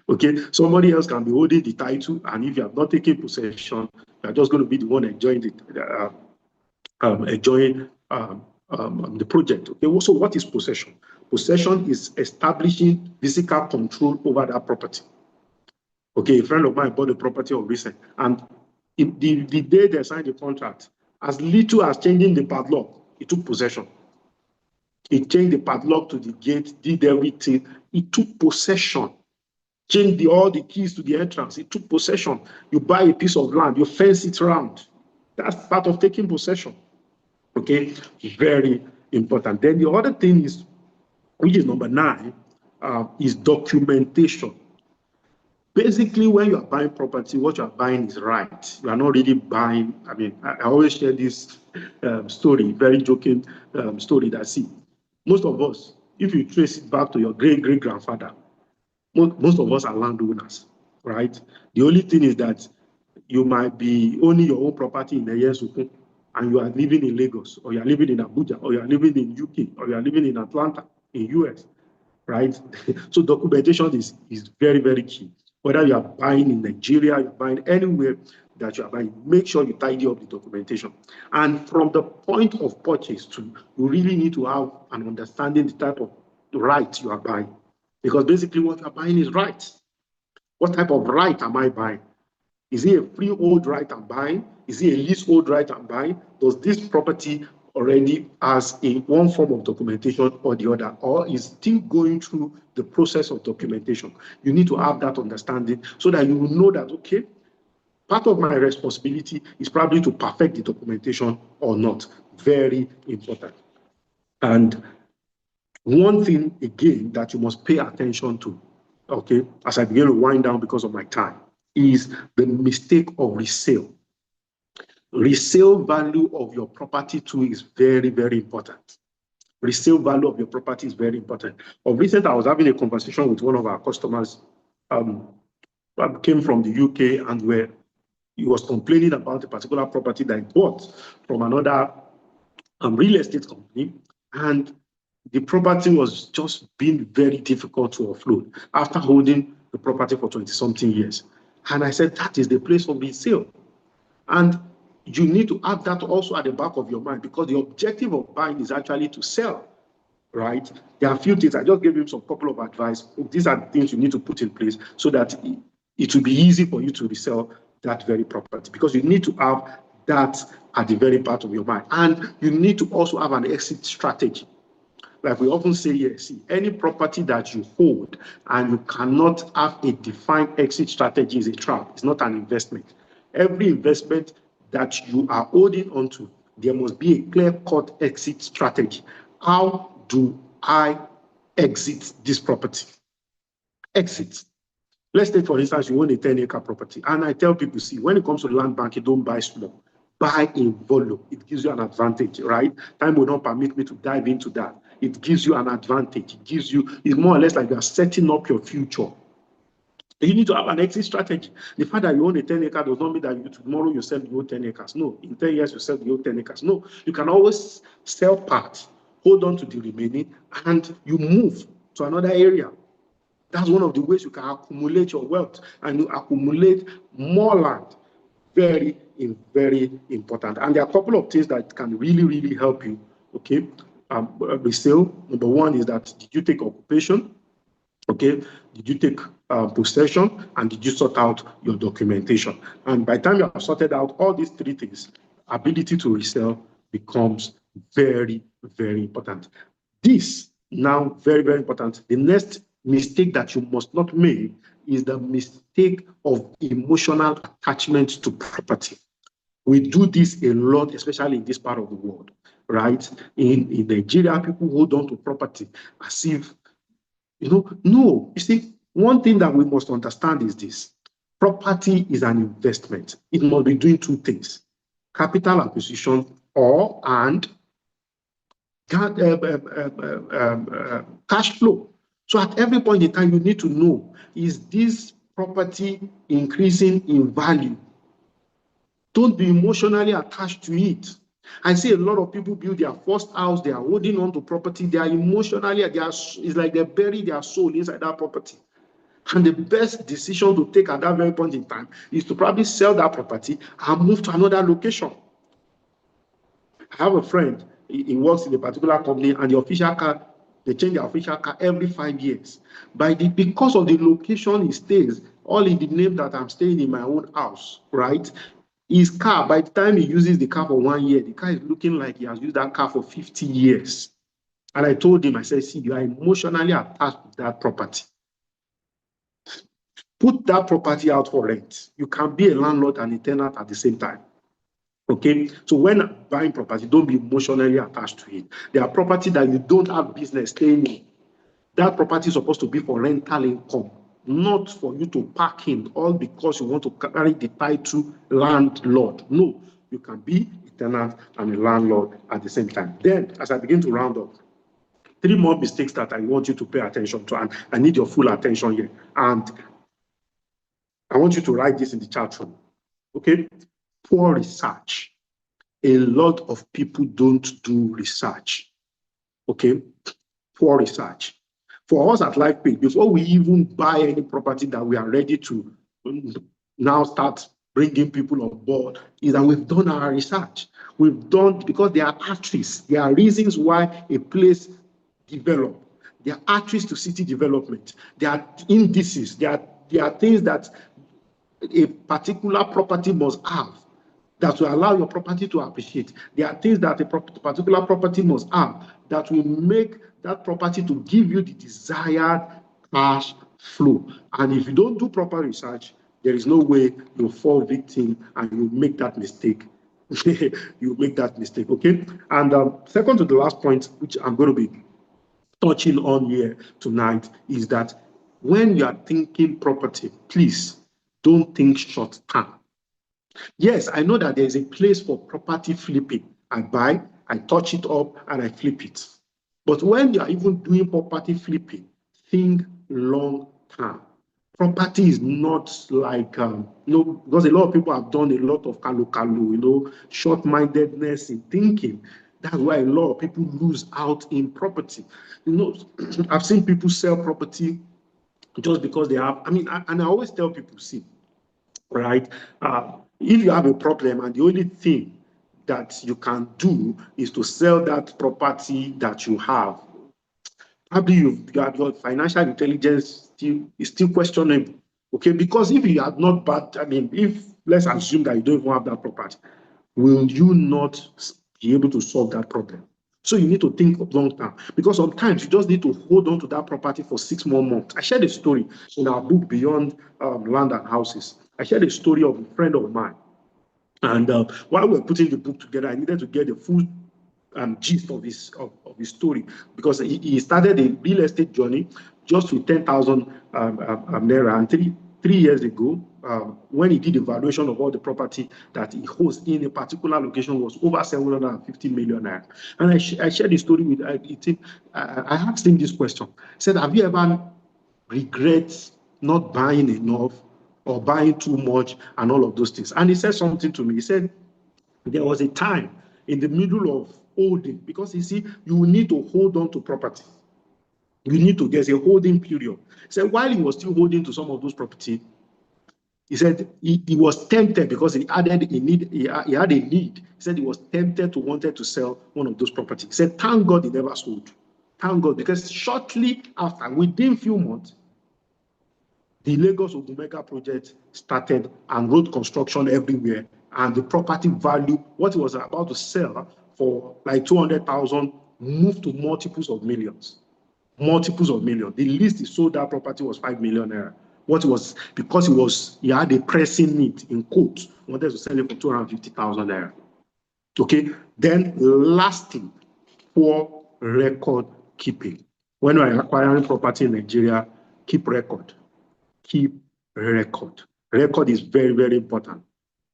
Okay, somebody else can be holding the title, and if you have not taken possession, you are just going to be the one enjoying the project. Okay, so what is possession? Possession is establishing physical control over that property. Okay, a friend of mine bought a property of recent, and the day they signed the contract, as little as changing the padlock, he took possession. He changed the padlock to the gate, did everything. He took possession. Changed all the keys to the entrance. He took possession. You buy a piece of land, you fence it around. That's part of taking possession. Okay, very important. Then the other thing is, which is number 9, is documentation. Basically, when you are buying property, what you are buying is right. You are not really buying. I always share this story, very joking story that, see, most of us, if you trace it back to your great-great-grandfather, most of us are landowners, right? The only thing is that you might be owning your own property in Eyesuku, and you are living in Lagos, or you are living in Abuja, or you are living in UK, or you are living in Atlanta, in US, right? So documentation is very, very key. Whether you are buying in Nigeria, you're buying anywhere that you are buying, make sure you tidy up the documentation. And from the point of purchase too, you really need to have an understanding the type of right you are buying. Because basically what you're buying is right. What type of right am I buying? Is it a freehold right I'm buying? Is it a leasehold right I'm buying? Does this property already has one form of documentation or the other, or is still going through the process of documentation? You need to have that understanding so that you will know that, okay, part of my responsibility is probably to perfect the documentation or not. Very important. And one thing, again, that you must pay attention to, okay, as I begin to wind down because of my time, is the mistake of resale. Resale value of your property too is very, very important. Resale value of your property is very important. Of recent, I was having a conversation with one of our customers that came from the UK, and where he was complaining about a particular property that he bought from another real estate company, and the property was just being very difficult to offload after holding the property for 20-something years. And I said, that is the place for resale. And you need to have that also at the back of your mind, because the objective of buying is actually to sell, right? There are a few things. I just gave him some couple of advice. These are the things you need to put in place so that it will be easy for you to resell that very property, because you need to have that at the very part of your mind. And you need to also have an exit strategy. Like we often say here, see, any property that you hold and you cannot have a defined exit strategy is a trap. It's not an investment. Every investment that you are holding onto, there must be a clear-cut exit strategy. How do I exit this property. Exit. Let's take, for instance, you own a 10-acre property. And I tell people, see, when it comes to land bank, you don't buy small. Buy in volume. It gives you an advantage, right? Time will not permit me to dive into that. It gives you an advantage. It gives you, it's more or less like you are setting up your future. You need to have an exit strategy. The fact that you own a 10-acre does not mean that tomorrow you sell the whole 10 acres. No, in 10 years you sell the whole 10 acres. No, you can always sell parts, hold on to the remaining, and you move to another area. That's one of the ways you can accumulate your wealth and you accumulate more land. Very, very important. And there are a couple of things that can really, really help you. Okay, resale. Number one is that, did you take occupation? Okay, did you take possession, and did you sort out your documentation? And by the time you have sorted out all these three things, ability to resell becomes very, very important. This now very, very important. The next mistake that you must not make is the mistake of emotional attachment to property. We do this a lot, especially in this part of the world, right? In Nigeria, people hold on to property as if, no. You see, one thing that we must understand is this. Property is an investment. It must be doing two things: capital acquisition and cash flow. So at every point in time, you need to know, is this property increasing in value? Don't be emotionally attached to it. I see a lot of people build their first house, they are holding on to property, they are emotionally, it's like they bury their soul inside that property. And the best decision to take at that very point in time is to probably sell that property and move to another location. I have a friend, he works in a particular company, and the official car, they change the official car every 5 years. Because of the location he stays, all in the name that I'm staying in my own house, right? His car, by the time he uses the car for 1 year, the car is looking like he has used that car for 50 years. And I told him, I said, see, you are emotionally attached to that property. Put that property out for rent. You can be a landlord and a tenant at the same time. Okay, so when buying property, don't be emotionally attached to it. There are property that you don't have business staying in. That property is supposed to be for rental income, not for you to park in, all because you want to carry the title landlord. No, you can be a tenant and a landlord at the same time. Then, as I begin to round up, 3 more mistakes that I want you to pay attention to, and I need your full attention here. And I want you to write this in the chat room. Okay? Poor research. A lot of people don't do research. Okay? Poor research. For us at LifePage, before we even buy any property that we are ready to now start bringing people on board, is that we've done our research. We've done, because there are arteries, there are reasons why a place develops. There are arteries to city development. There are indices. There are things that a particular property must have that will allow your property to appreciate. There are things that a particular property must have that will make that property to give you the desired cash flow. And if you don't do proper research, there is no way you'll fall victim and you'll make that mistake. You'll make that mistake, okay? And second to the last point, which I'm going to be touching on here tonight, is that when you are thinking property, please don't think short term. Yes, I know that there is a place for property flipping. I buy, I touch it up, and I flip it. But when you are even doing property flipping, think long term. Property is not like, because a lot of people have done a lot of kalu, short-mindedness in thinking. That's why a lot of people lose out in property. I've seen people sell property just because they have, and I always tell people, see, right? If you have a problem and the only thing that you can do is to sell that property that you have, probably your financial intelligence is still questionable, okay? Because if you are not bad, if let's assume that you don't even have that property, will you not be able to solve that problem? So you need to think long term, because sometimes you just need to hold on to that property for 6 more months. I shared a story in our book, Beyond Land and Houses. I shared a story of a friend of mine. And while we were putting the book together, I needed to get the full gist of his story, because he started a real estate journey just with 10,000 naira, and three years ago, when he did the valuation of all the property that he holds in a particular location, was over 750 million naira. And I shared the story with him. I asked him this question. I said, have you ever regret not buying enough or buying too much and all of those things? And he said something to me. He said, there was a time in the middle of holding, because you see, you need to hold on to property. You need to get a holding period. He said while he was still holding to some of those property, he said he was tempted, because he added a need. He had a need. He said he was tempted to wanted to sell one of those properties. He said, thank God he never sold. Thank God, because shortly after, within few months, the Lagos Ogumeka project started and road construction everywhere. And the property value, what he was about to sell for like 200,000, moved to multiples of millions. Multiples of millions. The least he sold that property was 5 million naira. What was, because he had a pressing need, in quotes, wanted to sell it for 250,000 naira. Okay. Then last thing, poor record keeping. When you are acquiring property in Nigeria, keep record. Keep record. Record is very, very important.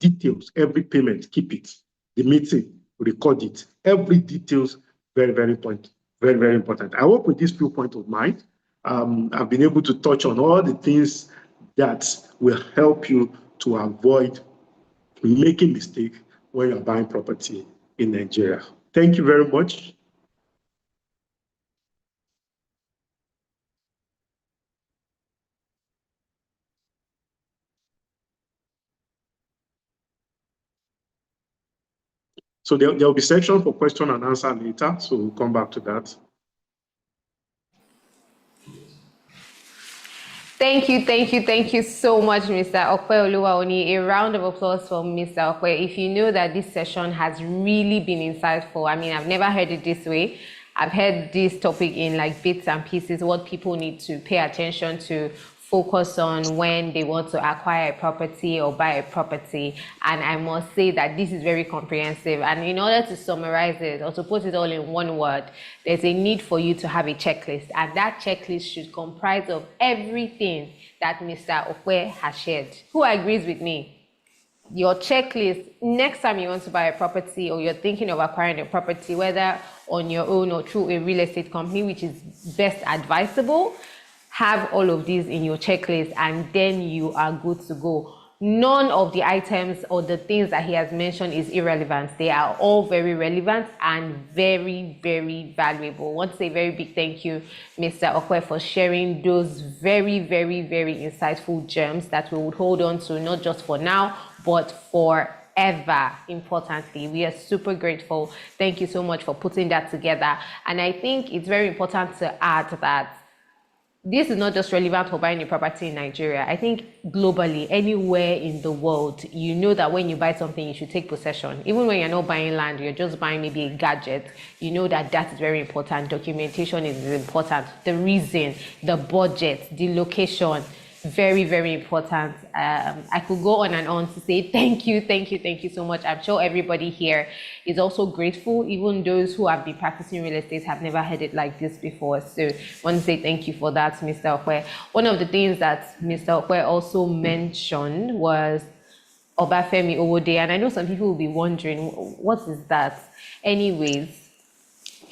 Details, every payment, keep it. The meeting, record it. Every details, very, very important. Very, very important. I hope with this few points of mine, I've been able to touch on all the things that will help you to avoid making mistakes when you're buying property in Nigeria. Thank you very much. So there will be section for question and answer later, so we'll come back to that. Thank you so much, Mr. Opeoluwa Oni. A round of applause for Mr. Ope. If you know that this session has really been insightful, I mean, I've never heard it this way. I've heard this topic in like bits and pieces, what people need to pay attention to, focus on when they want to acquire a property or buy a property. And I must say that this is very comprehensive. And in order to summarize it, or to put it all in one word, there's a need for you to have a checklist. And that checklist should comprise of everything that Mr. Okwe has shared. Who agrees with me? Your checklist, next time you want to buy a property or you're thinking of acquiring a property, whether on your own or through a real estate company, which is best advisable, have all of these in your checklist, and then you are good to go. None of the items or the things that he has mentioned is irrelevant. They are all very relevant and very, very valuable. I want to say a very big thank you, Mr. Okwe, for sharing those very, very, very insightful gems that we would hold on to, not just for now, but forever. Importantly, we are super grateful. Thank you so much for putting that together. And I think it's very important to add that this is not just relevant for buying a property in Nigeria. I think globally, anywhere in the world, you know that when you buy something, you should take possession. Even when you're not buying land, you're just buying maybe a gadget, you know that that is very important. Documentation is important. The reason, the budget, the location, very, very important. I could go on and on to say thank you so much. I'm sure everybody here is also grateful. Even those who have been practicing real estate have never heard it like this before. So I want to say thank you for that, Mr. Okwe. One of the things that Mr. Okwe also mentioned was Obafemi Owode, and I know some people will be wondering, what is that? Anyways,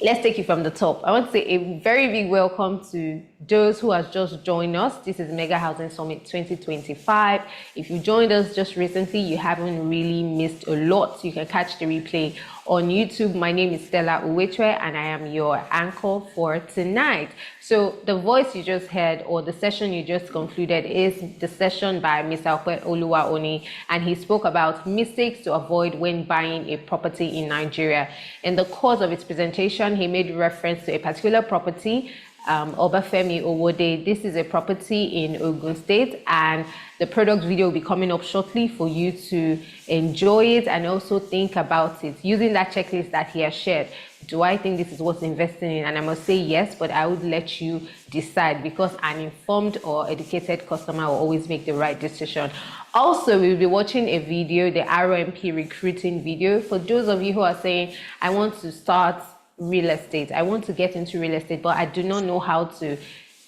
let's take it from the top. I want to say a very big welcome to those who have just joined us. This is Mega Housing Summit 2025. If you joined us just recently, you haven't really missed a lot. You can catch the replay on YouTube. My name is Stella Uwetwe, and I am your anchor for tonight. So the voice you just heard, or the session you just concluded, is the session by Mr. Opeoluwa Oni, and he spoke about mistakes to avoid when buying a property in Nigeria. In the course of his presentation, he made reference to a particular property Obafemi Owode. This is a property in Ogun State, and the product video will be coming up shortly for you to enjoy it and also think about it using that checklist that he has shared. Do I think this is worth investing in? And I must say yes, but I would let you decide, because an informed or educated customer will always make the right decision. Also, we'll be watching a video, the RMP recruiting video. For those of you who are saying, I want to start real estate, I want to get into real estate, but I do not know how to.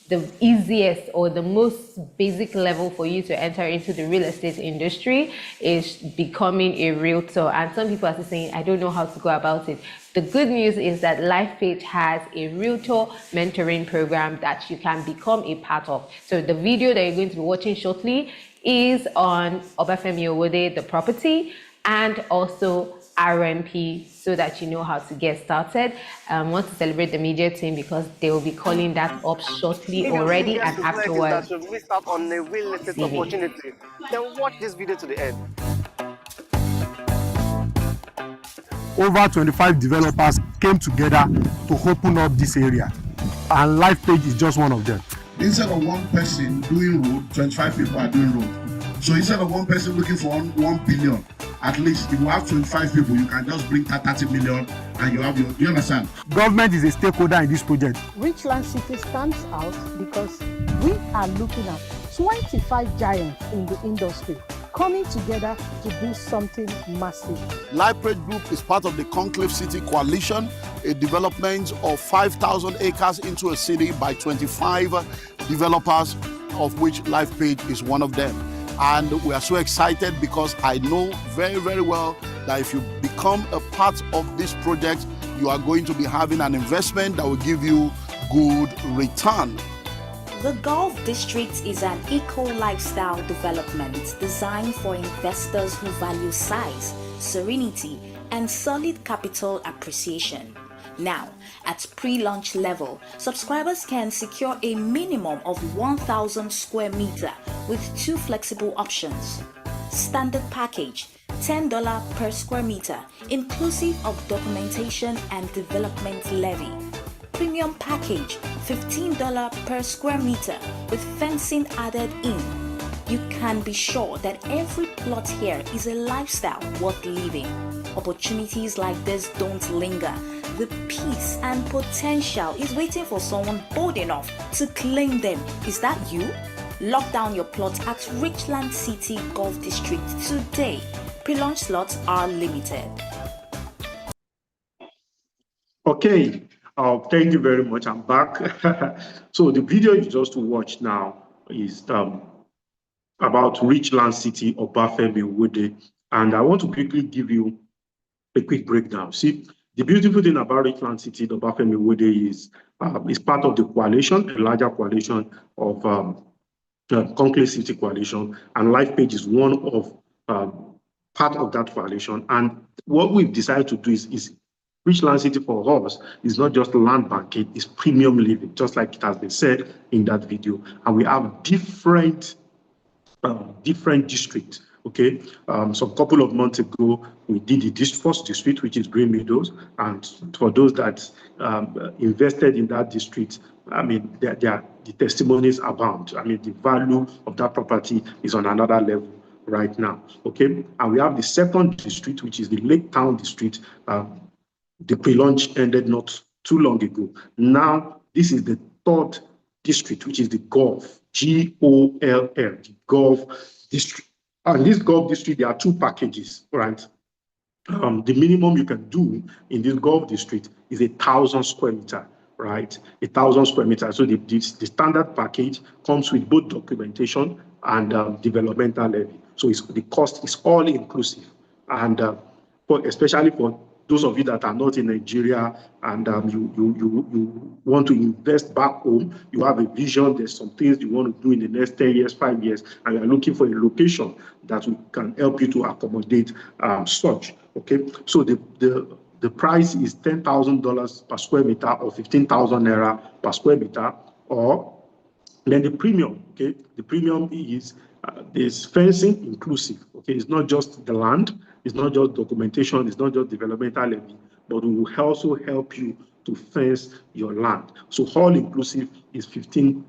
The easiest or the most basic level for you to enter into the real estate industry is becoming a realtor. And some people are still saying, I don't know how to go about it. The good news is that LifePage has a realtor mentoring program that you can become a part of. So the video that you're going to be watching shortly is on Obafemi Owode, the property, and also RMP, so that you know how to get started. I want to celebrate the media team because they will be calling that up shortly already, and afterwards. That missed out on a real estate opportunity. Then watch this video to the end. Over 25 developers came together to open up this area, and LifePage is just one of them. Instead of one person doing road, 25 people are doing road. So instead of one person looking for 1 billion, at least if you have 25 people, you can just bring 30 million and you have your, do you understand? Government is a stakeholder in this project. Richland City stands out because we are looking at 25 giants in the industry coming together to do something massive. LIFEPAGE Group is part of the Conclave City Coalition, a development of 5,000 acres into a city by 25 developers, of which LifePage is one of them. And we are so excited because I know very, very well that if you become a part of this project, you are going to be having an investment that will give you good return. The Golf District is an eco-lifestyle development designed for investors who value size, serenity, and solid capital appreciation. Now, at pre-launch level, subscribers can secure a minimum of 1,000 square meter with 2 flexible options. Standard package, $10 per square meter, inclusive of documentation and development levy. Premium package, $15 per square meter with fencing added in. You can be sure that every plot here is a lifestyle worth living. Opportunities like this don't linger. The peace and potential is waiting for someone bold enough to claim them. Is that you? Lock down your plot at Richland City Golf District today. Pre-launch slots are limited. Okay, thank you very much. I'm back. So the video you just watched now is about Richland City, Obafemi Owode, and I want to quickly give you a quick breakdown. See, the beautiful thing about Richland City, the Obafemi Owode, is part of the coalition, a larger coalition of Conclave City Coalition, and LifePage is one of part of that coalition. And what we've decided to do is Richland City for us is not just land banking, it's premium living, just like it has been said in that video. And we have different districts. Okay, so a couple of months ago, we did the first district, which is Green Meadows. And for those that invested in that district, I mean, the testimonies abound. I mean, the value of that property is on another level right now. Okay, and we have the second district, which is the Lake Town district. The pre-launch ended not too long ago. Now, this is the third district, which is the Golf, GOLL, the Golf district. And this Golf district, there are 2 packages, right? The minimum you can do in this Golf district is 1,000 square meter, right? 1,000 square meter. So the standard package comes with both documentation and developmental levy. So the cost is all inclusive. And especially for those of you that are not in Nigeria and you want to invest back home, you have a vision, there's some things you want to do in the next 10 years, 5 years, and you're looking for a location that can help you to accommodate such, okay? So the price is $10,000 per square meter or 15,000 naira per square meter, or then the premium, okay? The premium is there's fencing inclusive, okay? It's not just the land, it's not just documentation, it's not just developmental levy, but we will also help you to fence your land. So all inclusive is $15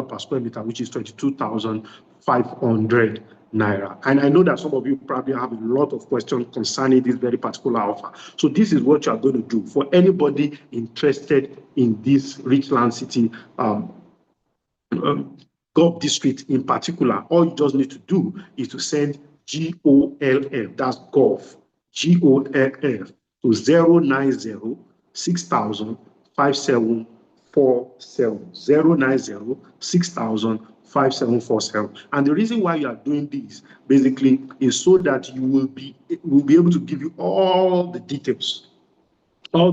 per square meter, which is 22,500 naira. And I know that some of you probably have a lot of questions concerning this very particular offer. So this is what you are going to do for anybody interested in this Richland City Gulf District in particular. All you just need to do is to send GOLF, that's Gulf, GOLF to 090 6000 5747, 090 6000 5747. And the reason why you are doing this basically is so that you will be able to give you all the details, how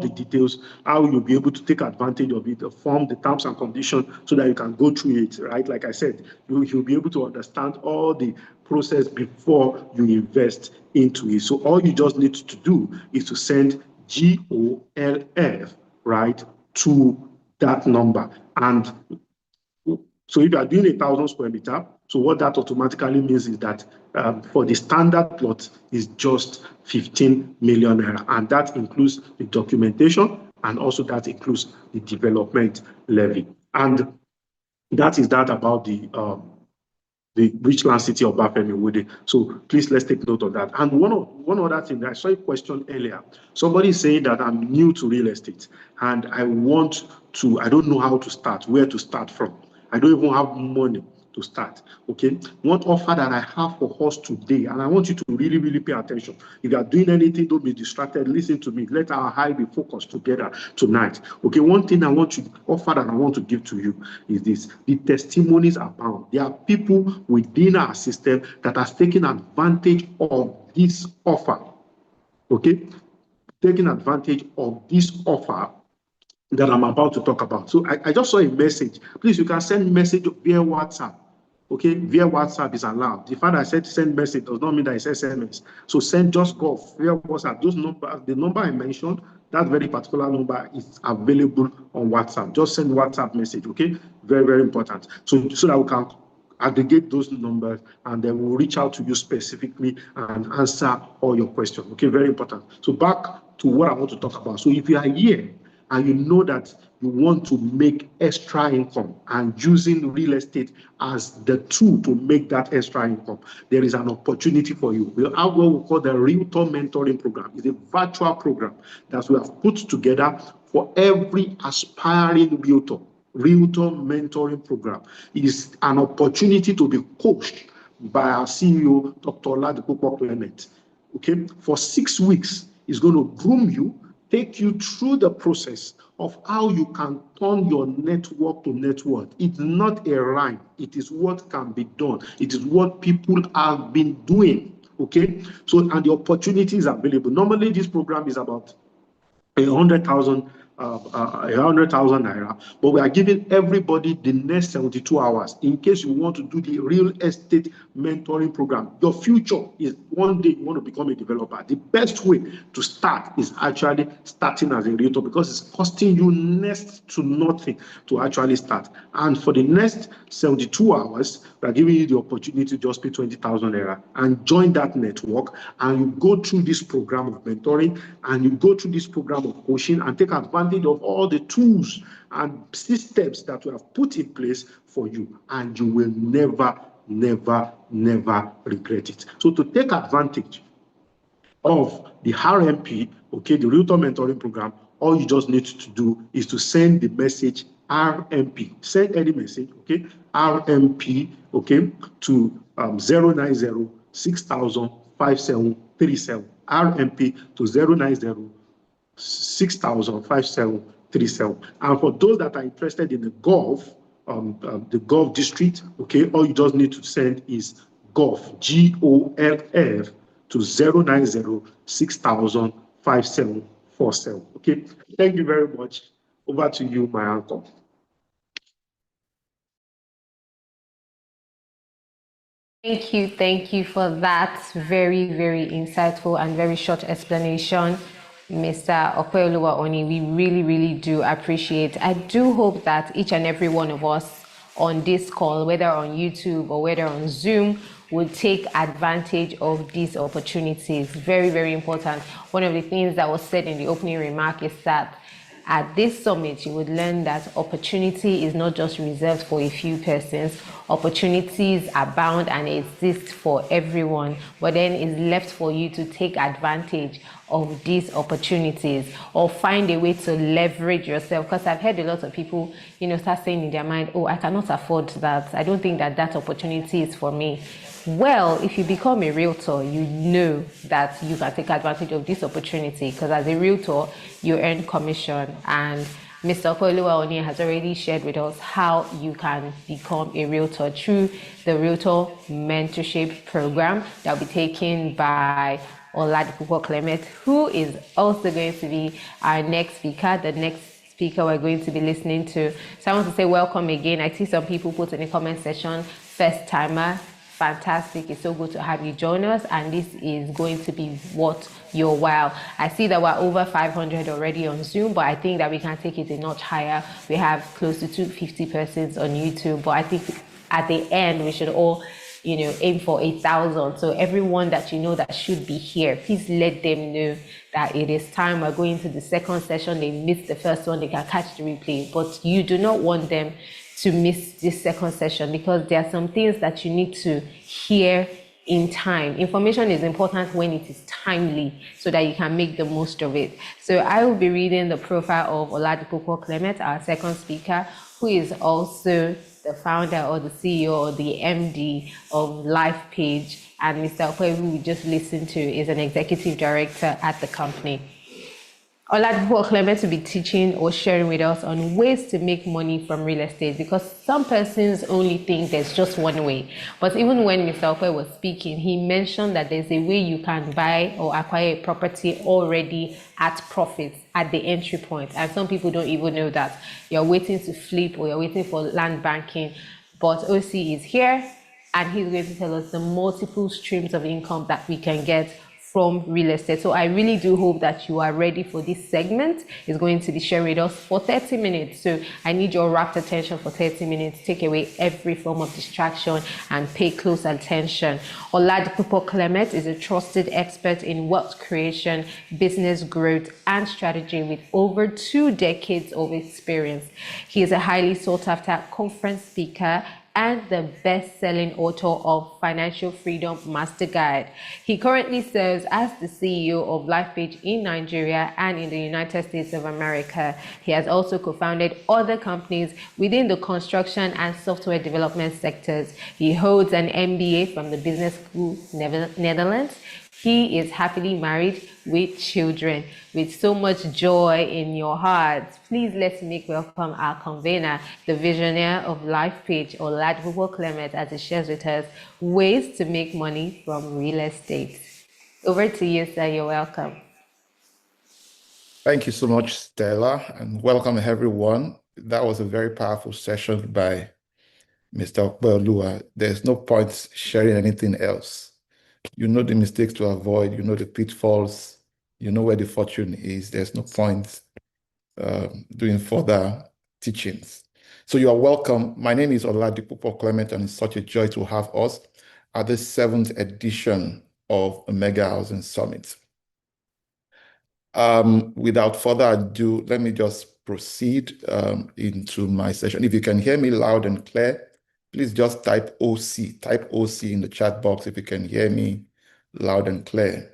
you'll be able to take advantage of it, the form, the terms and conditions, so that you can go through it, right? Like I said, you'll be able to understand all the process before you invest into it. So all you just need to do is to send GOLF, right, to that number. And so if you are doing 1,000 square meter, so what that automatically means is that for the standard plot is just 15 million naira, and that includes the documentation, and also that includes the development levy. And that is that about the Richland City of Bafemi. So please, let's take note of that. And one other thing, I saw a question earlier. Somebody saying that I'm new to real estate and I don't know how to start, where to start from. I don't even have money to start. Okay, one offer that I have for us today, and I want you to really, really pay attention. If you are doing anything, don't be distracted. Listen to me. Let our eye be focused together tonight. Okay, one thing I want to offer that I want to give to you is this: the testimonies abound. There are people within our system that are taking advantage of this offer. Okay, taking advantage of this offer that I'm about to talk about. So I just saw a message. Please, you can send message via WhatsApp. Okay, via WhatsApp is allowed. The fact I said send message does not mean that it's SMS. So send just go via WhatsApp. Those numbers, the number I mentioned, that very particular number is available on WhatsApp. Just send WhatsApp message. Okay, very, very important. So that we can aggregate those numbers and then we'll reach out to you specifically and answer all your questions. Okay, very important. So back to what I want to talk about. So if you are here and you know that you want to make extra income and using real estate as the tool to make that extra income, there is an opportunity for you. We have what we call the Realtor Mentoring Program. It's a virtual program that we have put together for every aspiring realtor. Realtor Mentoring Program is an opportunity to be coached by our CEO, Dr. Oladipupo Clement. Okay, for 6 weeks, he's going to groom you, take you through the process of how you can turn your network to net worth. It's not a rhyme. It is what can be done. It is what people have been doing. Okay, so and the opportunity is available. Normally, this program is about 100,000 naira, but we are giving everybody the next 72 hours in case you want to do the real estate mentoring program. Your future is one day you want to become a developer. The best way to start is actually starting as a realtor, because it's costing you next to nothing to actually start. And for the next 72 hours, we are giving you the opportunity to just pay 20,000 naira and join that network, and you go through this program of mentoring and you go through this program of coaching and take advantage of all the tools and systems that we have put in place for you, and you will never regret it. So to take advantage of the RMP, okay, the Realtor Mentoring Program, all you just need to do is to send the message RMP. Send any message, okay, RMP, okay, to 090 6000 5737. RMP to 090 6000 5737. And for those that are interested in the Gulf District, okay, all you just need to send is Gulf, GOLF, to 090 6000 5747. Okay, thank you very much. Over to you, my uncle. Thank you for that very, very insightful and very short explanation, Mr. Opeoluwa Oni. We really, really do appreciate. I do hope that each and every one of us on this call, whether on YouTube or whether on Zoom, would take advantage of these opportunities. Very, very important. One of the things that was said in the opening remark is that at this summit, you would learn that opportunity is not just reserved for a few persons. Opportunities abound and exist for everyone, but then it's left for you to take advantage of these opportunities or find a way to leverage yourself. Because I've heard a lot of people, start saying in their mind, oh, I cannot afford that. I don't think that opportunity is for me. Well, if you become a realtor, you know that you can take advantage of this opportunity, because as a realtor, you earn commission. And Mr. Opeoluwa Oni has already shared with us how you can become a realtor through the Realtor Mentorship Program that will be taken by Oladipupo Clement, who is also going to be our next speaker, the next speaker we're going to be listening to. So I want to say welcome again. I see some people put in the comment section, first timer. Fantastic. It's so good to have you join us, and this is going to be worth your while. I see that we're over 500 already on Zoom, but I think that we can take it a notch higher. We have close to 250 persons on YouTube, but I think at the end we should all aim for 1,000. So everyone that that should be here, please let them know that it is time. We're going to the second session. They missed the first one, they can catch the replay, but you do not want them to miss this second session, because there are some things that you need to hear in time. Information is important when it is timely, so that you can make the most of it. So I will be reading the profile of Oladipupo Clement, our second speaker, who is also the founder or the CEO or the MD of LifePage, and Mr. Ope, who we just listened to, is an executive director at the company. Oladipupo Clement will be teaching or sharing with us on ways to make money from real estate, because some persons only think there's just one way. But even when Mr. Ope was speaking, he mentioned that there's a way you can buy or acquire a property already at profits at the entry point. And some people don't even know that. You're waiting to flip or you're waiting for land banking. But OC is here, and he's going to tell us the multiple streams of income that we can get from real estate. So I really do hope that you are ready for this segment. It's going to be shared with us for 30 minutes. So I need your rapt attention for 30 minutes. Take away every form of distraction and pay close attention. Oladipupo Clement is a trusted expert in wealth creation, business growth, and strategy with over 2 decades of experience. He is a highly sought after conference speaker and the best-selling author of Financial Freedom Master Guide. He currently serves as the CEO of LifePage in Nigeria and in the United States of America. He has also co-founded other companies within the construction and software development sectors. He holds an MBA from the Business School Netherlands. He is happily married with children. With so much joy in your hearts, please let's make welcome our convener, the visionary of LifePage, Oladipupo Clement, as he shares with us ways to make money from real estate. Over to you, sir. You're welcome. Thank you so much, Stella, and welcome everyone. That was a very powerful session by Mr. Opeoluwa. There's no point sharing anything else. You know the mistakes to avoid, you know the pitfalls, you know where the fortune is. There's no point doing further teachings. So you are welcome. My name is Oladipupo Clement, and it's such a joy to have us at the 7th edition of a Mega Housing Summit. Without further ado, let me just proceed into my session. If you can hear me loud and clear, please just type OC. Type OC in the chat box if you can hear me loud and clear.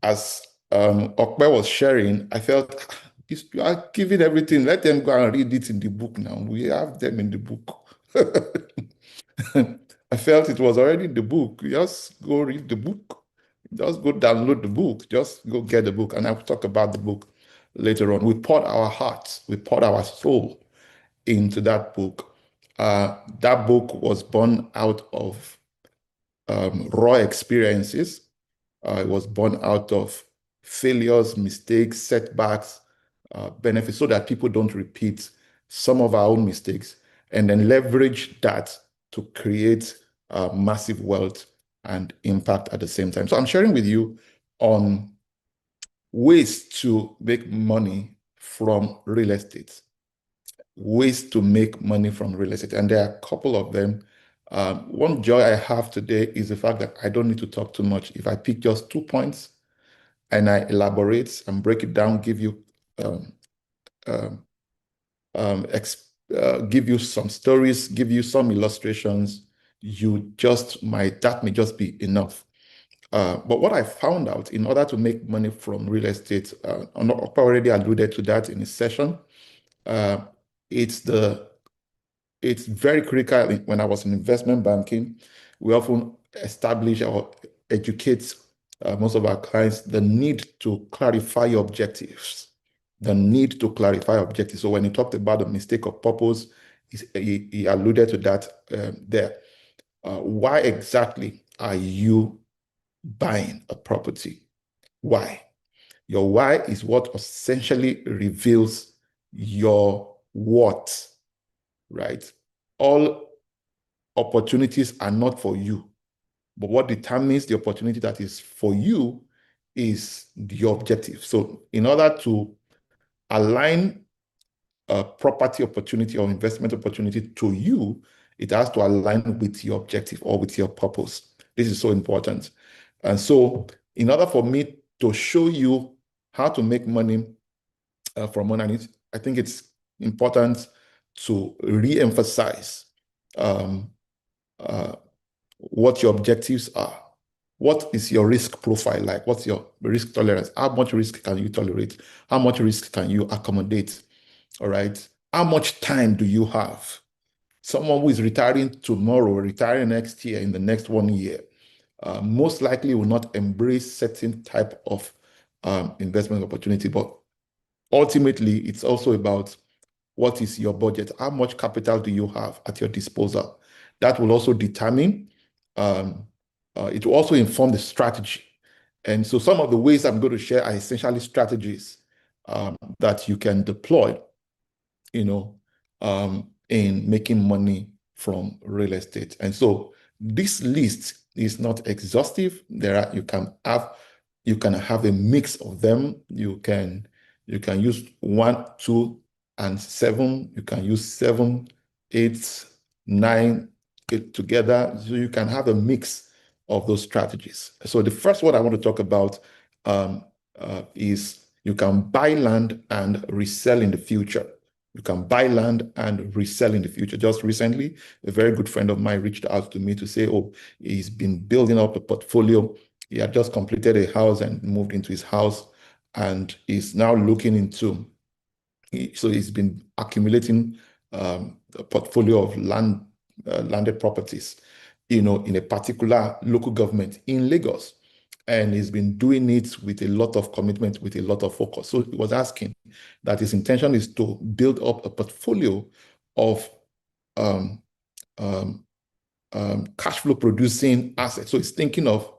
As Okpe was sharing, I felt you are giving everything. Let them go and read it in the book now. We have them in the book. I felt it was already in the book. Just go read the book. Just go download the book. Just go get the book. And I'll talk about the book later on. We poured our hearts, we poured our soul into that book. That book was born out of raw experiences. It was born out of failures, mistakes, setbacks, benefits, so that people don't repeat some of our own mistakes, and then leverage that to create massive wealth and impact at the same time. So I'm sharing with you on ways to make money from real estate. Ways to make money from real estate. And there are a couple of them. One joy I have today is the fact that I don't need to talk too much. If I pick just 2 points and I elaborate and break it down, give you give you some stories, give you some illustrations, that may just be enough. But what I found out, in order to make money from real estate, I already alluded to that in a session. It's very critical. When I was in investment banking, we often establish or educate most of our clients the need to clarify your objectives. The need to clarify objectives. So when he talked about the mistake of purpose, he alluded to that there. Why exactly are you buying a property? Why? Your why is what essentially reveals your what, right? All opportunities are not for you, but what determines the opportunity that is for you is your objective. So in order to align a property opportunity or investment opportunity to you, it has to align with your objective or with your purpose. This is so important. And so in order for me to show you how to make money from money, I think it's important to re-emphasize what your objectives are. What is your risk profile like? What's your risk tolerance? How much risk can you tolerate? How much risk can you accommodate? All right. How much time do you have? Someone who is retiring tomorrow, retiring next year, in the next 1 year, most likely will not embrace certain type of investment opportunity. But ultimately, it's also about what is your budget? How much capital do you have at your disposal? That will also determine, it will also inform the strategy. And so some of the ways I'm going to share are essentially strategies that you can deploy, in making money from real estate. And so this list is not exhaustive. You can have a mix of them. You can use 1, 2, and 7. You can use 7, 8, 9 together. So you can have a mix of those strategies. So the first one I want to talk about is you can buy land and resell in the future. You can buy land and resell in the future. Just recently, a very good friend of mine reached out to me to say, he's been building up a portfolio. He had just completed a house and moved into his house, and is now looking into, so he's been accumulating a portfolio of landed properties, in a particular local government in Lagos. And he's been doing it with a lot of commitment, with a lot of focus. So he was asking that his intention is to build up a portfolio of cash flow producing assets. So he's thinking of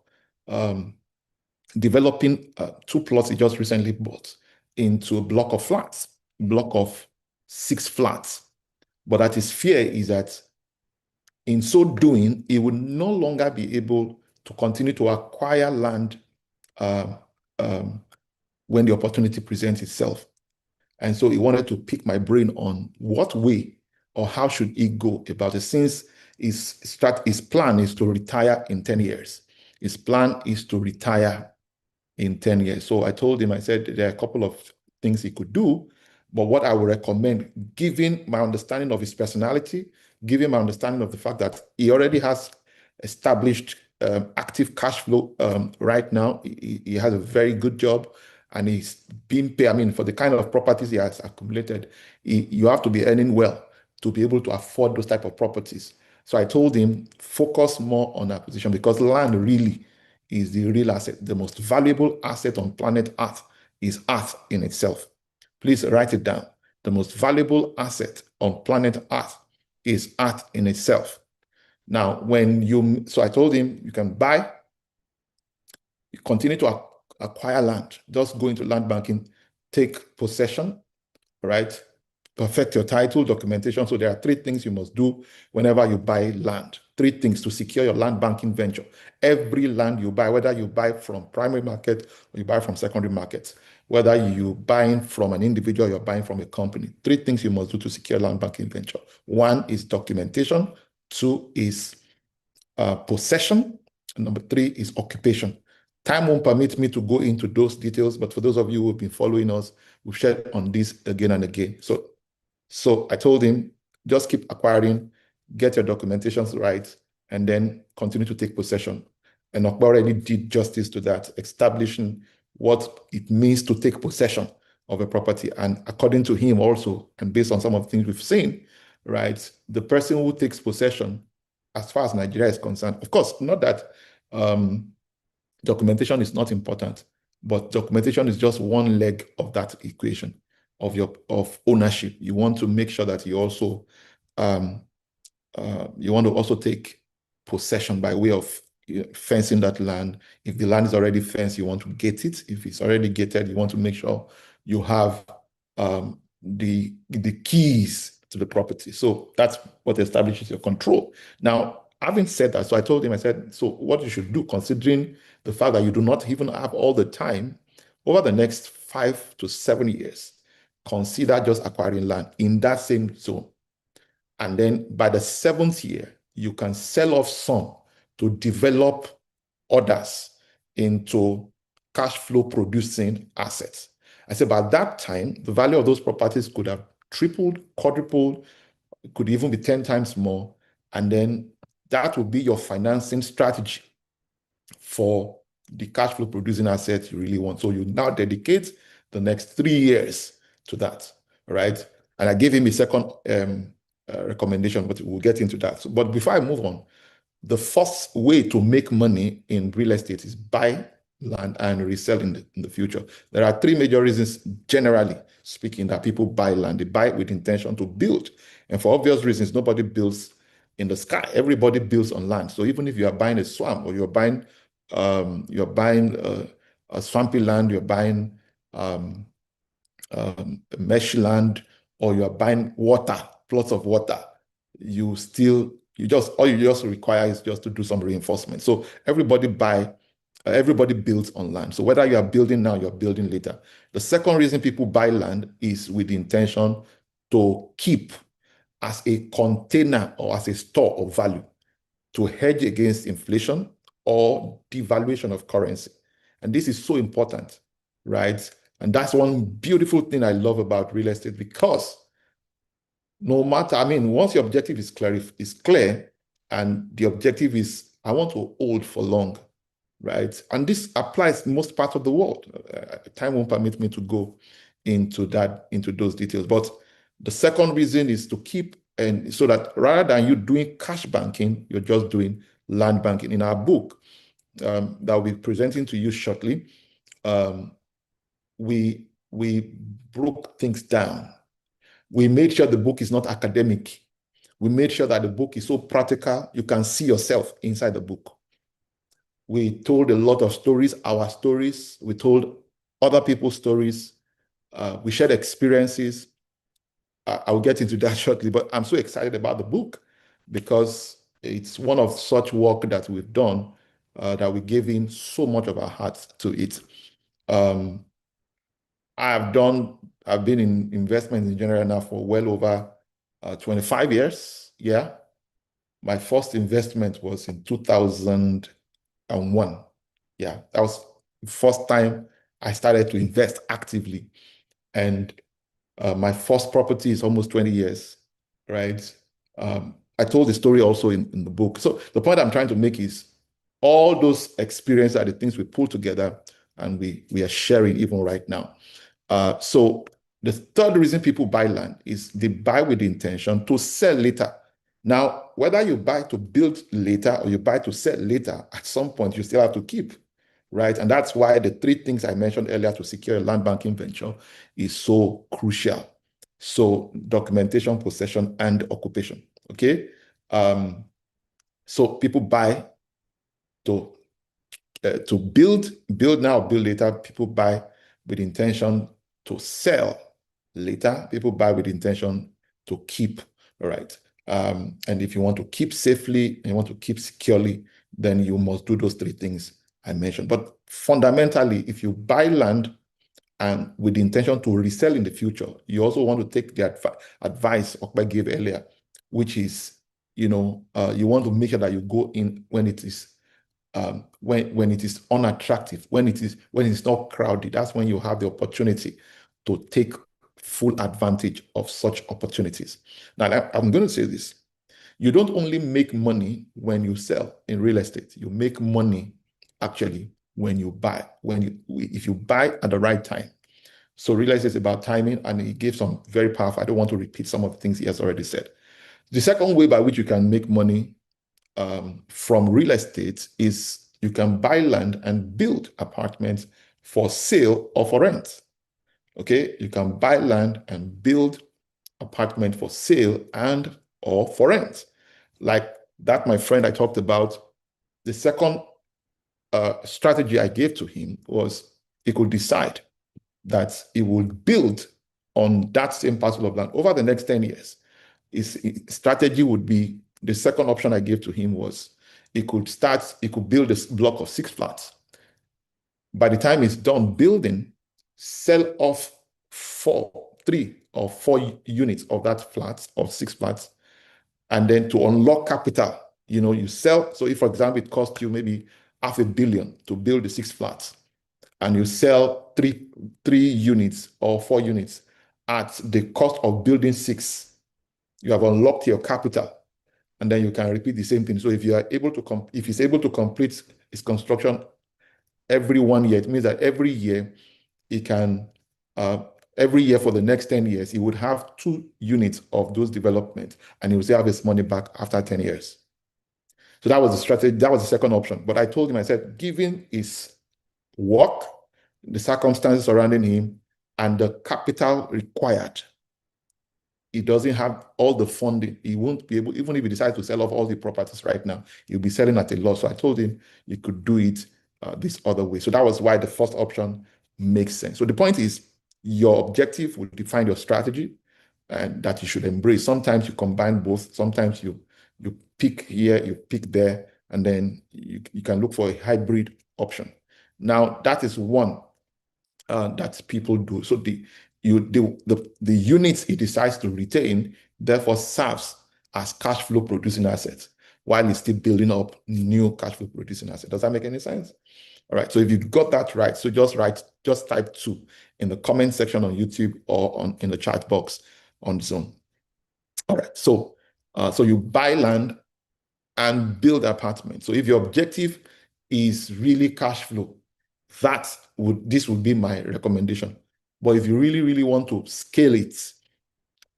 developing 2 plots he just recently bought into a block of flats, block of 6 flats. But that his fear is that in so doing, he would no longer be able to continue to acquire land when the opportunity presents itself. And so he wanted to pick my brain on what way or how should he go about it, since his plan is to retire in 10 years. His plan is to retire in 10 years. So I told him, I said, there are a couple of things he could do, but what I would recommend, given my understanding of his personality, given my understanding of the fact that he already has established active cash flow right now. He has a very good job, and he's been paid. For the kind of properties he has accumulated, you have to be earning well to be able to afford those type of properties. So I told him, focus more on acquisition, because land really is the real asset. The most valuable asset on planet Earth is Earth in itself. Please write it down. The most valuable asset on planet Earth is Earth in itself. Now, so I told him, you can buy, you continue to acquire land, just go into land banking, take possession, right? Perfect your title, documentation. So there are 3 things you must do whenever you buy land. 3 things to secure your land banking venture. Every land you buy, whether you buy from primary market or you buy from secondary markets, whether you're buying from an individual, you're buying from a company. Three things you must do to secure land banking venture. One is documentation. Two is possession. And number three is occupation. Time won't permit me to go into those details, but for those of you who have been following us, we've shared on this again and again. So I told him, just keep acquiring, get your documentations right, and then continue to take possession. And Okpa already did justice to that, establishing what it means to take possession of a property. And according to him also, and based on some of the things we've seen, right, the person who takes possession, as far as Nigeria is concerned, of course, not that documentation is not important, but documentation is just one leg of that equation of ownership. You want to make sure that you also take possession by way of fencing that land. If the land is already fenced, you want to gate it. If it's already gated, you want to make sure you have the keys to the property. So that's what establishes your control. Now, having said that, so I told him, I said, so what you should do, considering the fact that you do not even have all the time, over the next 5 to 7 years, consider just acquiring land in that same zone. And then by the 7th year, you can sell off some to develop others into cash flow producing assets. I said, by that time, the value of those properties could have tripled, quadrupled, could even be 10 times more. And then that would be your financing strategy for the cash flow producing assets you really want. So you now dedicate the next 3 years to that, right? And I gave him a second recommendation, but we'll get into that. But before I move on, the first way to make money in real estate is buy land and resell in the future. There are 3 major reasons, generally speaking, that people buy land. They buy with intention to build. And for obvious reasons, nobody builds in the sky. Everybody builds on land. So even if you are buying a swamp, or you're buying a swampy land, you're buying mesh land, or you're buying water, plots of water, all you just require is just to do some reinforcement. So everybody builds on land. So whether you are building now, you're building later. The second reason people buy land is with the intention to keep as a container or as a store of value, to hedge against inflation or devaluation of currency. And this is so important, right? And that's one beautiful thing I love about real estate, because no matter, once your objective is clear, and the objective is, I want to hold for long, right? And this applies in most parts of the world. Time won't permit me to go into those details. But the second reason is to keep, and so that rather than you doing cash banking, you're just doing land banking. In our book that I'll be presenting to you shortly, we broke things down. We made sure the book is not academic. We made sure that the book is so practical, you can see yourself inside the book. We told a lot of stories, our stories. We told other people's stories. We shared experiences. I'll get into that shortly, but I'm so excited about the book because it's one of such work that we've done that we gave in so much of our hearts to it. I've been in investments in general now for well over 25 years. Yeah. My first investment was in 2001. Yeah, that was the first time I started to invest actively. And my first property is almost 20 years, right? I told the story also in the book. So the point I'm trying to make is all those experiences are the things we pull together and we are sharing even right now. So the third reason people buy land is they buy with the intention to sell later. Now, whether you buy to build later or you buy to sell later, at some point you still have to keep, right? And that's why the 3 things I mentioned earlier to secure a land banking venture is so crucial. So documentation, possession, and occupation, okay? So people buy to build now, build later. People buy with intention to sell later. People buy with intention to keep, all right? And if you want to keep safely and you want to keep securely, then you must do those 3 things I mentioned. But fundamentally, if you buy land and with the intention to resell in the future. You also want to take the advice Okpa gave earlier, which is, you want to make sure that you go in when it is when it is unattractive, when it is not crowded. That's when you have the opportunity to take full advantage of such opportunities. Now, I'm going to say this. You don't only make money when you sell in real estate. You make money actually when you buy, if you buy at the right time. So real estate is about timing, and he gave some very powerful. I don't want to repeat some of the things he has already said. The second way by which you can make money from real estate is you can buy land and build apartments for sale or for rent. Okay, you can buy land and build apartment for sale and or for rent. Like that, my friend I talked about, the second strategy I gave to him was he could decide that he would build on that same parcel of land over the next 10 years. His strategy would be, the second option I gave to him was he could build a block of 6 flats. By the time he's done building, sell off 3 or 4 units of that flat, of 6 flats, and then to unlock capital, you sell. So if, for example, it cost you maybe $500 million to build the 6 flats, and you sell 3 units or 4 units at the cost of building 6, you have unlocked your capital, and then you can repeat the same thing. So if he's able to complete his construction every 1 year, it means that every year he can, every year for the next 10 years, he would have 2 units of those developments, and he will still have his money back after 10 years. So that was the strategy. That was the second option. But I told him, I said, given his work, the circumstances surrounding him, and the capital required, he doesn't have all the funding. He won't be able, even if he decides to sell off all the properties right now, he'll be selling at a loss. So I told him you could do it this other way. So that was why the first option makes sense. So the point is, your objective will define your strategy, and that you should embrace. Sometimes you combine both. Sometimes you pick here, you pick there, and then you can look for a hybrid option. Now, that is one that people do. So the units he decides to retain therefore serves as cash flow producing assets while he's still building up new cash flow producing assets. Does that make any sense? All right. So if you got that right, so just type 2 in the comment section on YouTube or in the chat box on Zoom. All right. So you buy land and build apartments. So if your objective is really cash flow, this would be my recommendation. But if you really, really want to scale it,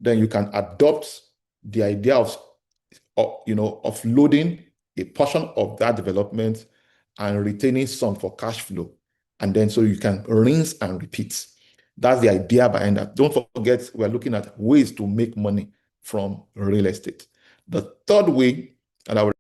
then you can adopt the idea of offloading a portion of that development and retaining some for cash flow. And then so you can rinse and repeat. That's the idea behind that. Don't forget, we're looking at ways to make money from real estate. The third way, and I will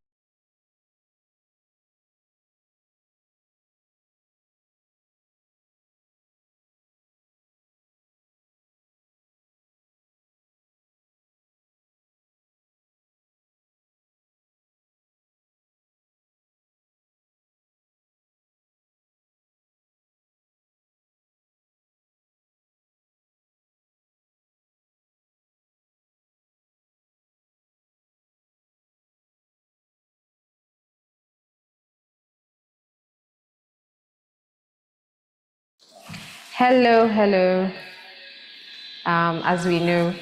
Hello. As we know,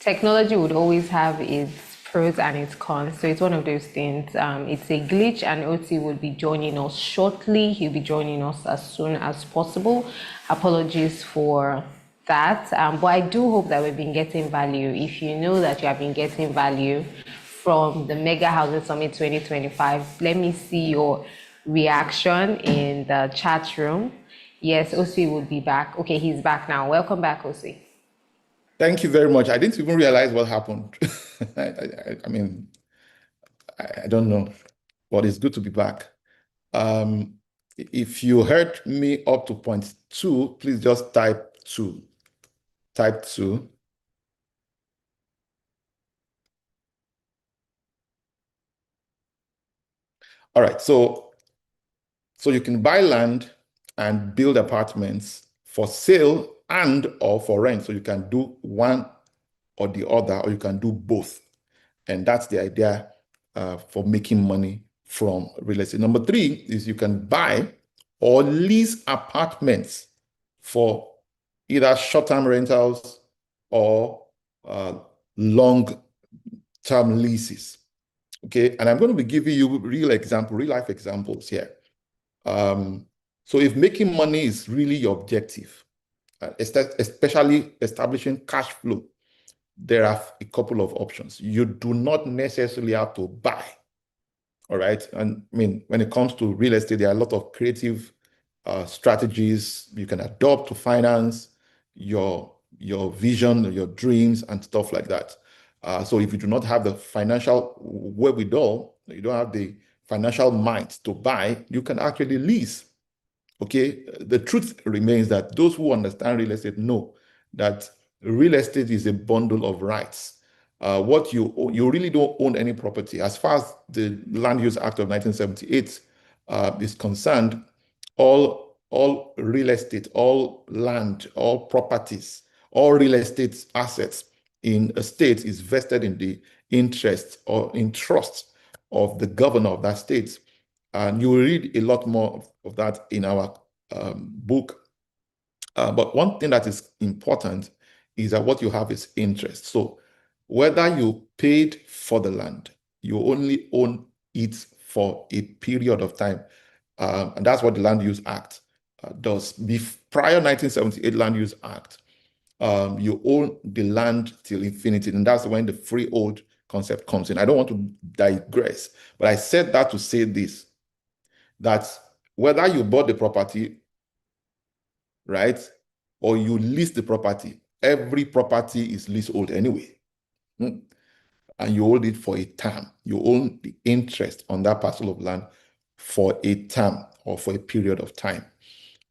technology would always have its pros and its cons. So it's one of those things. It's a glitch, and OT will be joining us shortly. He'll be joining us as soon as possible. Apologies for that. But I do hope that we've been getting value. If you know that you have been getting value from the Mega Housing Summit 2025, let me see your reaction in the chat room. Yes, Osi will be back. Okay, he's back now. Welcome back, Osi. Thank you very much. I didn't even realize what happened. I mean, I don't know, but it's good to be back. If you heard me up to point 2, please just type 2. Type 2. All right, so you can buy land and build apartments for sale and or for rent. So you can do one or the other, or you can do both. And that's the idea for making money from real estate. Number three is you can buy or lease apartments for either short-term rentals or long-term leases. Okay, and I'm going to be giving you real life examples here. So if making money is really your objective, especially establishing cash flow, there are a couple of options. You do not necessarily have to buy. All right. And I mean, when it comes to real estate, there are a lot of creative strategies you can adopt to finance your vision, your dreams, and stuff like that. So if you do not have the financial wherewithal, you don't have the financial might to buy, you can actually lease. Okay. The truth remains that those who understand real estate know that real estate is a bundle of rights. What you really don't own any property. As far as the Land Use Act of 1978 is concerned, all real estate, all land, all properties, all real estate assets in a state is vested in the interest or in trust of the governor of that state. And you will read a lot more of that in our book. But one thing that is important is that what you have is interest. So whether you paid for the land, you only own it for a period of time. And that's what the Land Use Act does. Prior 1978 Land Use Act, you own the land till infinity. And that's when the freehold concept comes in. I don't want to digress, but I said that to say this, that whether you bought the property, right, or you lease the property, every property is leasehold anyway. And you hold it for a term. You own the interest on that parcel of land for a term or for a period of time.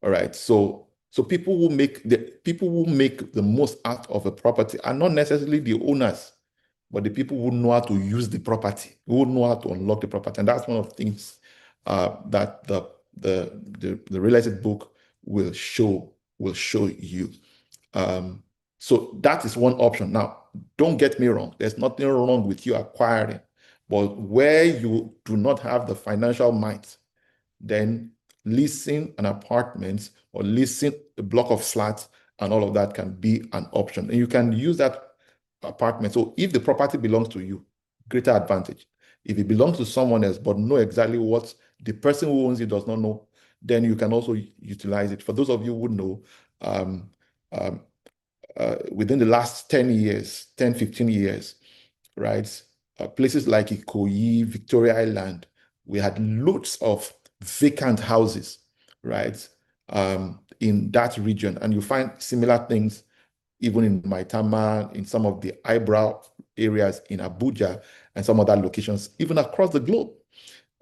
All right. So people who make the most out of a property are not necessarily the owners, but the people who know how to use the property, who know how to unlock the property. And that's one of the things that the real estate book will show you. So that is one option. Now, don't get me wrong. There's nothing wrong with you acquiring, but where you do not have the financial might, then leasing an apartment or leasing a block of flats and all of that can be an option. And you can use that apartment. So if the property belongs to you, greater advantage. If it belongs to someone else, but know exactly what the person who owns it does not know, then you can also utilize it. For those of you who know, within the last 10, 15 years, right, places like Ikoyi, Victoria Island, we had loads of vacant houses, right, in that region. And you find similar things even in Maitama, in some of the eyebrow areas in Abuja, and some other locations, even across the globe.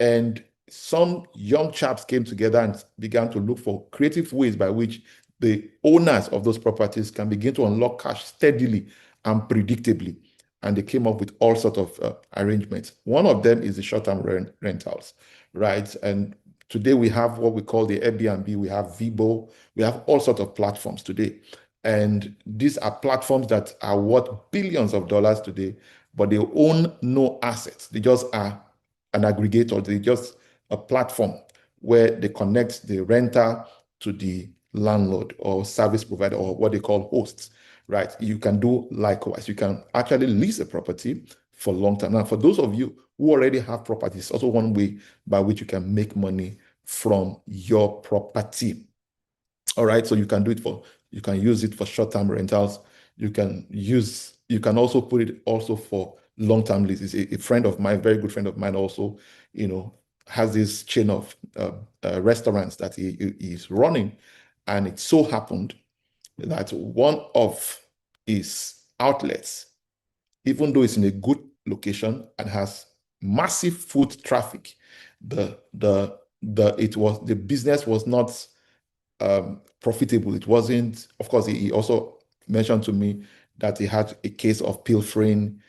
And some young chaps came together and began to look for creative ways by which the owners of those properties can begin to unlock cash steadily and predictably. And they came up with all sorts of arrangements. One of them is the short-term rentals, right? And today we have what we call the Airbnb, we have Vibo, we have all sorts of platforms today. And these are platforms that are worth billions of dollars today, but they own no assets. They just are an aggregator. They just a platform where they connect the renter to the landlord or service provider or what they call hosts, right? You can do likewise. You can actually lease a property for long term. Now, for those of you who already have properties, also one way by which you can make money from your property. All right, so you can use it for short-term rentals. You can also put it also for long-term leases. A friend of mine, very good friend of mine also, has this chain of restaurants that he is running. And it so happened that one of his outlets, even though it's in a good location and has massive foot traffic, the business was not profitable. It wasn't. Of course, he also mentioned to me that he had a case of pilfering,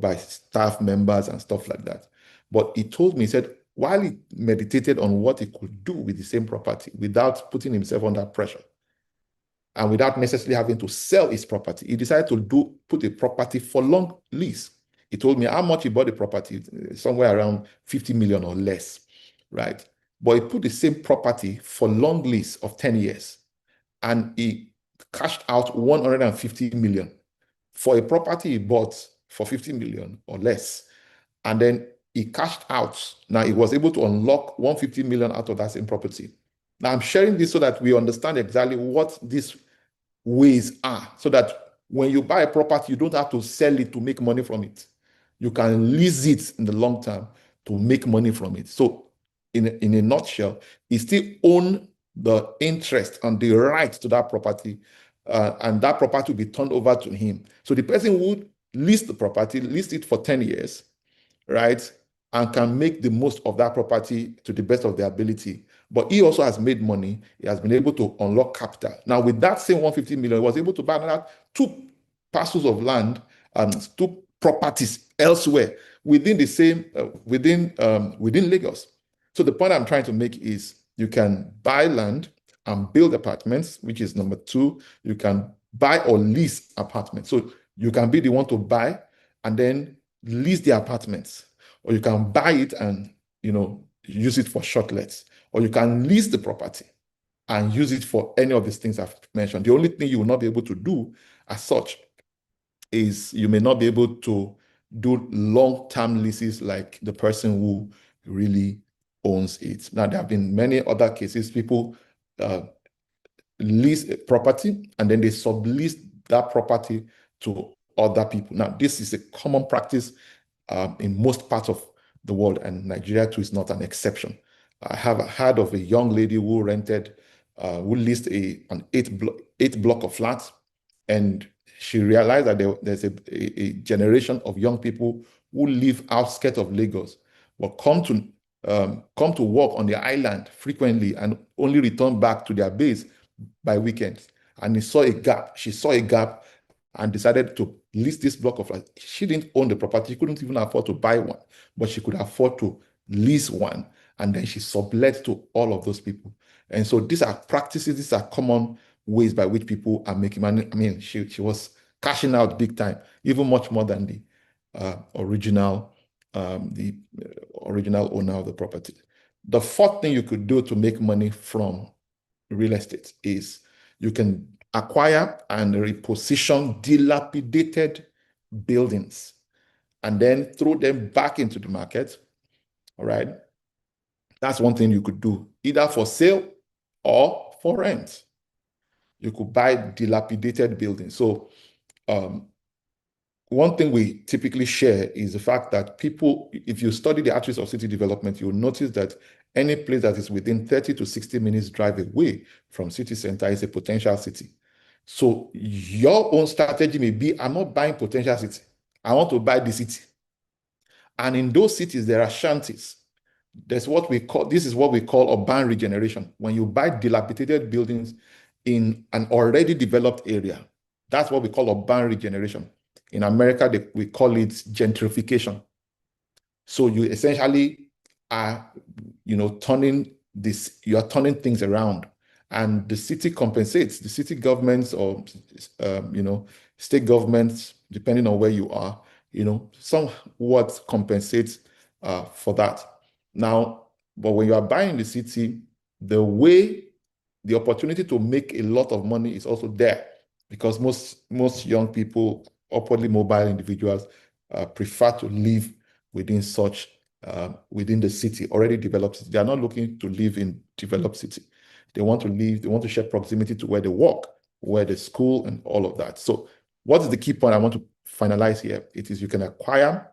by staff members and stuff like that. But he told me, he said, while he meditated on what he could do with the same property without putting himself under pressure, and without necessarily having to sell his property, he decided to put a property for long lease. He told me how much he bought the property, somewhere around 50 million or less, right? But he put the same property for long lease of 10 years, and he cashed out 150 million for a property he bought for 50 million or less. And then he cashed out. Now he was able to unlock 150 million out of that same property. Now I'm sharing this so that we understand exactly what these ways are, so that when you buy a property, you don't have to sell it to make money from it. You can lease it in the long term to make money from it. So in a nutshell, he still owns the interest and the right to that property, and that property will be turned over to him. So the person would lease the property, lease it for 10 years, right? And can make the most of that property to the best of their ability. But he also has made money. He has been able to unlock capital. Now, with that same 150 million, he was able to buy another 2 parcels of land and 2 properties elsewhere within the same, within Lagos. So the point I'm trying to make is you can buy land and build apartments, which is number 2. You can buy or lease apartments. So you can be the one to buy and then lease the apartments, or you can buy it and use it for short lets, or you can lease the property and use it for any of these things I've mentioned. The only thing you will not be able to do as such is you may not be able to do long-term leases like the person who really owns it. Now, there have been many other cases. People lease a property and then they sublease that property to other people. Now, this is a common practice in most parts of the world, and Nigeria too is not an exception. I have heard of a young lady who leased an 8 block of flats, and she realized that there's a generation of young people who live outskirts of Lagos, but come to work on the island frequently and only return back to their base by weekends. And she saw a gap and decided to lease this block of flats. She didn't own the property. She couldn't even afford to buy one, but she could afford to lease one. And then she sublet to all of those people. And so these are practices, these are common ways by which people are making money. I mean, she was cashing out big time, even much more than the original owner of the property. The 4th thing you could do to make money from real estate is you can acquire and reposition dilapidated buildings and then throw them back into the market. All right. That's one thing you could do, either for sale or for rent. You could buy dilapidated buildings. So one thing we typically share is the fact that people, if you study the attributes of city development, you'll notice that any place that is within 30 to 60 minutes drive away from city center is a potential city. So your own strategy may be, I'm not buying potential city. I want to buy the city. And in those cities, there are shanties. This is what we call urban regeneration. When you buy dilapidated buildings in an already developed area, that's what we call urban regeneration. In America, we call it gentrification. So you essentially are, turning things around, and the city compensates. The city governments or, state governments, depending on where you are, somewhat compensates for that. Now, but when you are buying the city, the opportunity to make a lot of money is also there, because most young people, upwardly mobile individuals, prefer to live within the city, already developed city. They are not looking to live in developed city. They want to share proximity to where they work, where they school, and all of that. So what is the key point I want to finalize here? It is you can acquire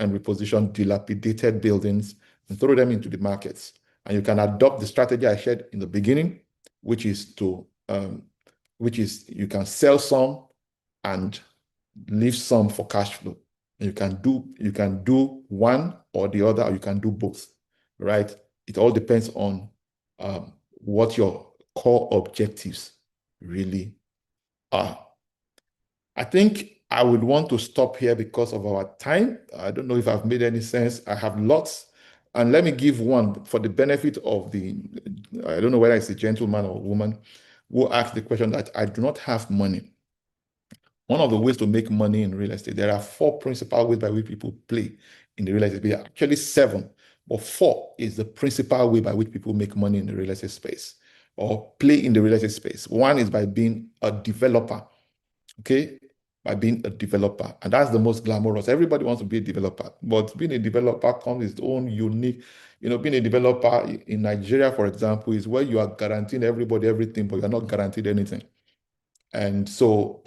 and reposition dilapidated buildings and throw them into the markets. And you can adopt the strategy I shared in the beginning, which is you can sell some and leave some for cash flow. You can do one or the other, or you can do both, right? It all depends on what your core objectives really are. I think I would want to stop here because of our time. I don't know if I've made any sense. I have lots. And let me give one for the benefit of I don't know whether it's a gentleman or woman. who asked the question that I do not have money. One of the ways to make money in real estate, there are 4 principal ways by which people play in the real estate. There are actually 7, but 4 is the principal way by which people make money in the real estate space or play in the real estate space. One is by being a developer, okay? By being a developer, and that's the most glamorous. Everybody wants to be a developer, but being a developer comes with its own unique, being a developer in Nigeria, for example, is where you are guaranteeing everybody everything, but you're not guaranteed anything. And so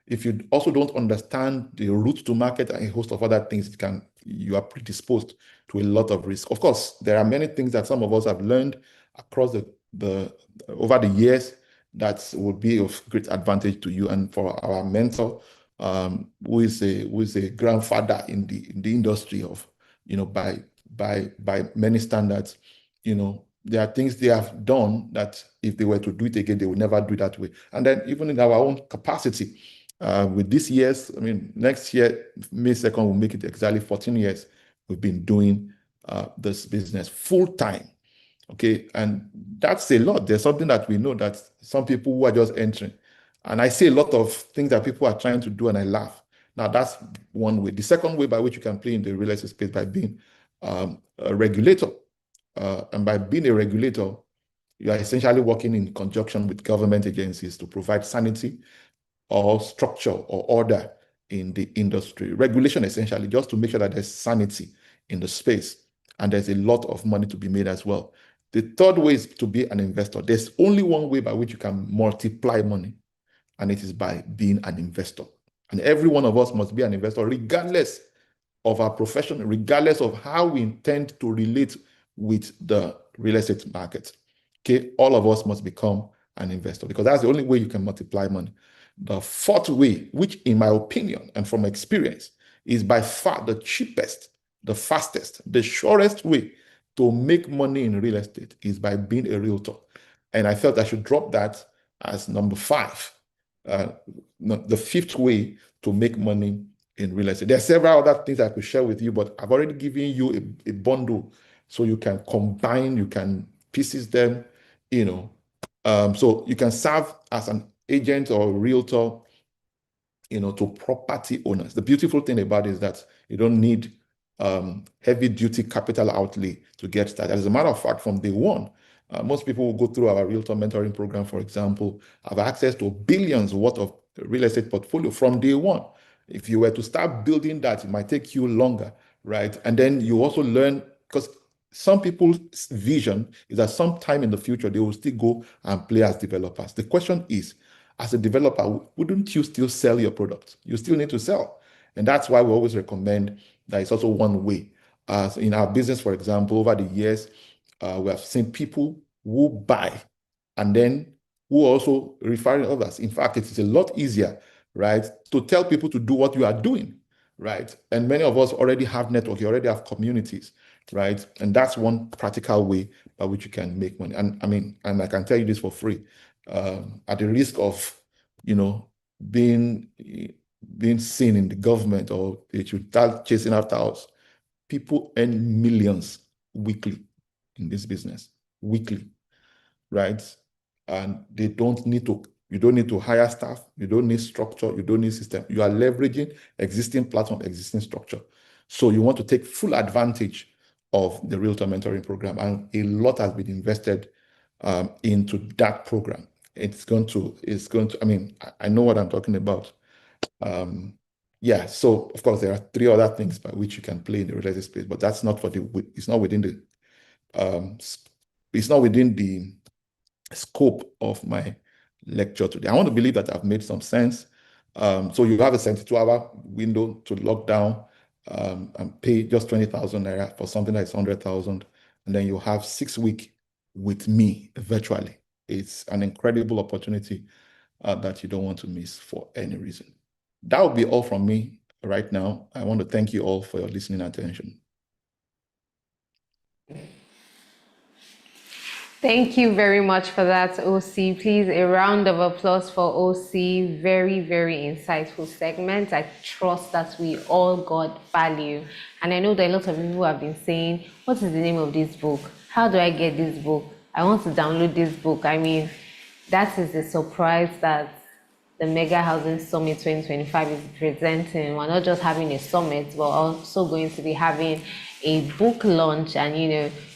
if you also don't understand the route to market and a host of other things, you are predisposed to a lot of risk. Of course, there are many things that some of us have learned across over the years that would be of great advantage to you. And for our mentor, who is a grandfather in the industry of, by many standards, there are things they have done that if they were to do it again, they would never do it that way. And then even in our own capacity, with this year's, next year, May 2nd, will make it exactly 14 years we've been doing this business full time. Okay, and that's a lot. There's something that we know that some people who are just entering, and I see a lot of things that people are trying to do, and I laugh. Now, that's one way. The second way by which you can play in the real estate space by being a regulator. And by being a regulator, you are essentially working in conjunction with government agencies to provide sanity or structure or order in the industry. Regulation, essentially, just to make sure that there's sanity in the space, and there's a lot of money to be made as well. The third way is to be an investor. There's only one way by which you can multiply money, and it is by being an investor. And every one of us must be an investor, regardless of our profession, regardless of how we intend to relate with the real estate market. Okay, all of us must become an investor, because that's the only way you can multiply money. The fourth way, which in my opinion and from experience is by far the cheapest, the fastest, the surest way to make money in real estate, is by being a realtor. And I felt I should drop that as number 5, the fifth way to make money in real estate. There are several other things I could share with you, but I've already given you a bundle so you can combine, you can pieces them, so you can serve as an agent or a realtor, to property owners. The beautiful thing about it is that you don't need heavy duty capital outlay to get started. As a matter of fact, from day one, most people who go through our realtor mentoring program, for example, have access to billions worth of real estate portfolio from day one. If you were to start building that, it might take you longer, right? And then you also learn, because some people's vision is that sometime in the future, they will still go and play as developers. The question is, as a developer, wouldn't you still sell your product? You still need to sell. And that's why we always recommend that it's also one way. In our business, for example, over the years, we have seen people who buy and then who also refer others. In fact, it is a lot easier, right, to tell people to do what you are doing, right? And many of us already have network, you already have communities, right? And that's one practical way by which you can make money. And I can tell you this for free, at the risk of, being seen in the government, or they should start chasing after us. People earn millions weekly in this business, weekly, right? And you don't need to hire staff, you don't need structure, you don't need system. You are leveraging existing platform, existing structure. So you want to take full advantage of the Realtor Mentoring Program, and a lot has been invested into that program. It's going to, I know what I'm talking about. So of course there are 3 other things by which you can play in the real estate space, but that's not it's not within the scope of my lecture today. I want to believe that I've made some sense. So you have a 72-hour window to lock down and pay just 20,000 naira for something that's 100,000, and then you have 6 weeks with me virtually. It's an incredible opportunity that you don't want to miss for any reason. That would be all from me right now. I want to thank you all for your listening attention. Thank you very much for that, OC. Please, a round of applause for OC. Very, very insightful segment. I trust that we all got value. And I know that a lot of people have been saying, what is the name of this book? How do I get this book? I want to download this book. that is the surprise that the Mega Housing Summit 2025 is presenting. We're not just having a summit, we're also going to be having a book launch. And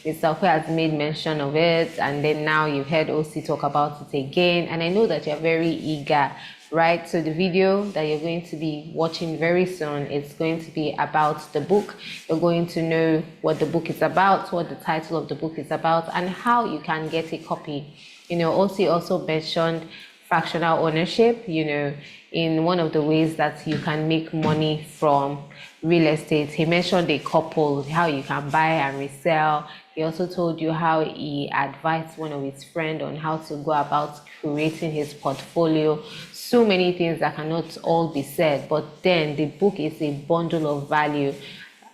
Mr. Okwe has made mention of it, and then now you've heard OC talk about it again. And I know that you're very eager, right? So the video that you're going to be watching very soon is going to be about the book. You're going to know what the book is about, what the title of the book is about, and how you can get a copy. OC also mentioned fractional ownership, in one of the ways that you can make money from real estate. He mentioned a couple, how you can buy and resell. He also told you how he advised one of his friends on how to go about creating his portfolio. So many things that cannot all be said, but then the book is a bundle of value.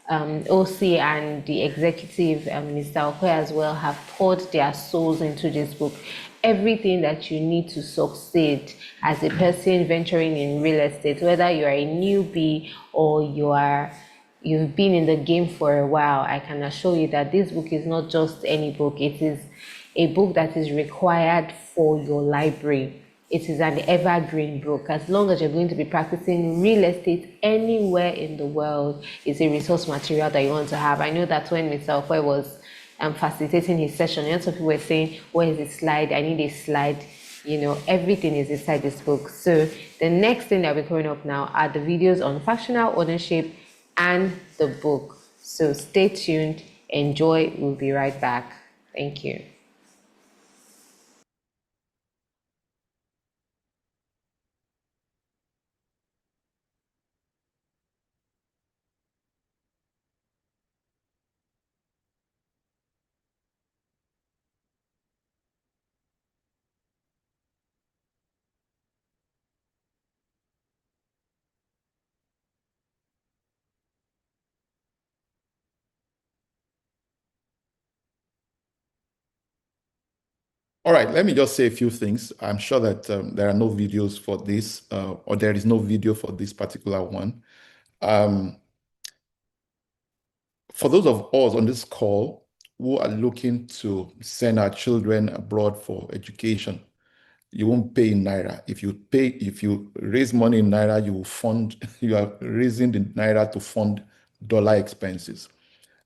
OC and the executive, Mr. Okwe as well, have poured their souls into this book. Everything that you need to succeed as a person venturing in real estate, whether you are a newbie or you've been in the game for a while, I can assure you that this book is not just any book. It is a book that is required for your library. It is an evergreen book. As long as you're going to be practicing real estate anywhere in the world, it's a resource material that you want to have. I know that when Mr. Okwe was facilitating his session, lots of people were saying, where is the slide? I need a slide. Everything is inside this book. So the next thing that we're coming up now are the videos on fractional ownership and the book. So stay tuned, enjoy, we'll be right back. Thank you. All right, let me just say a few things. I'm sure that there are no videos for this, or there is no video for this particular one. For those of us on this call who are looking to send our children abroad for education, you won't pay in Naira. If you raise money in Naira, you are raising the Naira to fund dollar expenses.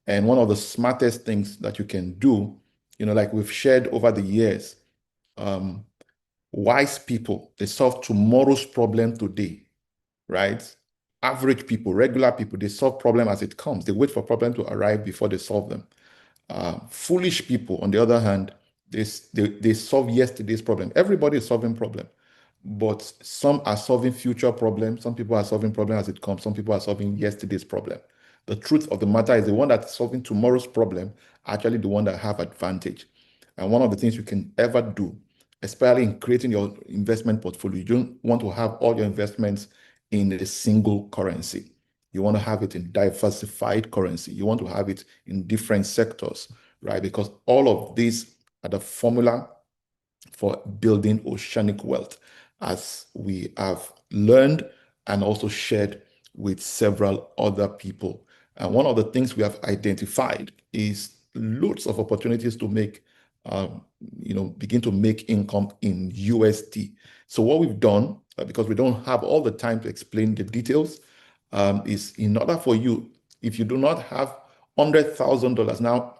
And one of the smartest things that you can do, like we've shared over the years, wise people, they solve tomorrow's problem today, right? Average people, regular people, they solve problem as it comes. They wait for problem to arrive before they solve them. Foolish people, on the other hand, they solve yesterday's problem. Everybody is solving problem, but some are solving future problems. Some people are solving problem as it comes. Some people are solving yesterday's problem. The truth of the matter is the one that's solving tomorrow's problem are actually the one that have advantage. And one of the things you can ever do, especially in creating your investment portfolio, you don't want to have all your investments in a single currency. You want to have it in diversified currency. You want to have it in different sectors, right? Because all of these are the formula for building oceanic wealth, as we have learned and also shared with several other people. And one of the things we have identified is loads of opportunities to make, begin to make income in USD. So what we've done, because we don't have all the time to explain the details, is in order for you, if you do not have $100,000 now,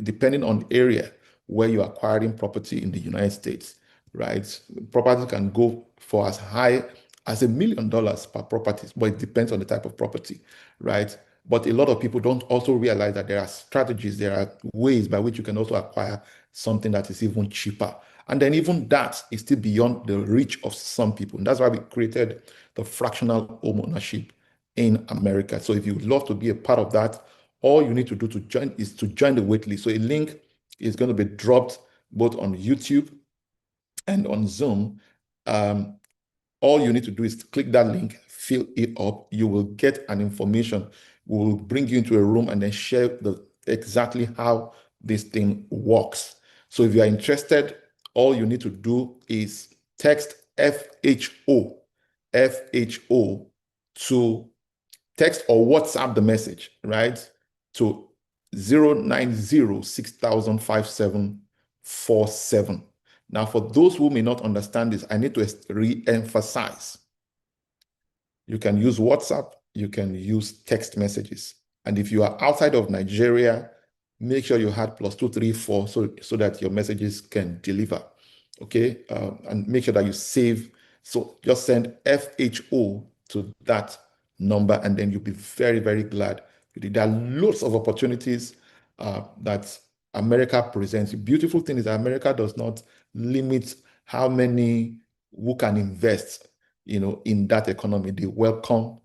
depending on area where you're acquiring property in the United States, right? Property can go for as high as $1 million per property, but it depends on the type of property, right? But a lot of people don't also realize that there are strategies, there are ways by which you can also acquire something that is even cheaper. And then even that is still beyond the reach of some people. And that's why we created the fractional ownership in America. So if you would love to be a part of that, all you need to do to join is to join the waitlist. So a link is going to be dropped both on YouTube and on Zoom. All you need to do is to click that link, fill it up. You will get an information. We will bring you into a room and then share exactly how this thing works. So if you are interested, all you need to do is text FHO to text or WhatsApp the message, right? To 09060005747. Now, for those who may not understand this, I need to re-emphasize. You can use WhatsApp, you can use text messages. And if you are outside of Nigeria, make sure you had +234 so that your messages can deliver. Okay, and make sure that you save. So just send FHO to that number, and then you'll be very, very glad. There are lots of opportunities that America presents. The beautiful thing is that America does not limit how many who can invest, in that economy. They welcome,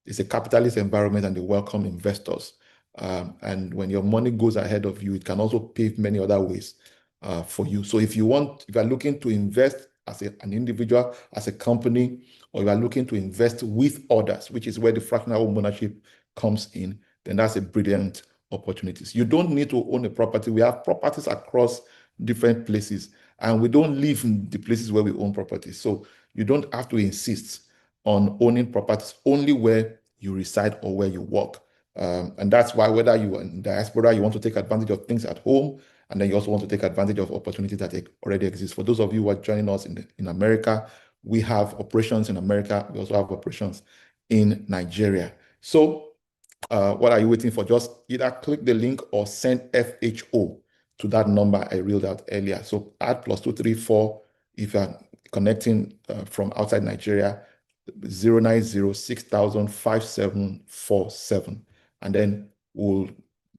it's a capitalist environment, and they welcome investors. And when your money goes ahead of you, it can also pave many other ways for you. So if you are looking to invest as an individual, as a company, or you are looking to invest with others, which is where the fractional ownership comes in, then that's a brilliant opportunity. You don't need to own a property. We have properties across different places, and we don't live in the places where we own properties. So you don't have to insist on owning properties only where you reside or where you work. And that's why, whether you are in diaspora, you want to take advantage of things at home, and then you also want to take advantage of opportunities that already exist. For those of you who are joining us in America, we have operations in America. We also have operations in Nigeria. So what are you waiting for? Just either click the link or send FHO to that number I reeled out earlier. So add +234 if you're connecting from outside Nigeria, 09060005747, and then we'll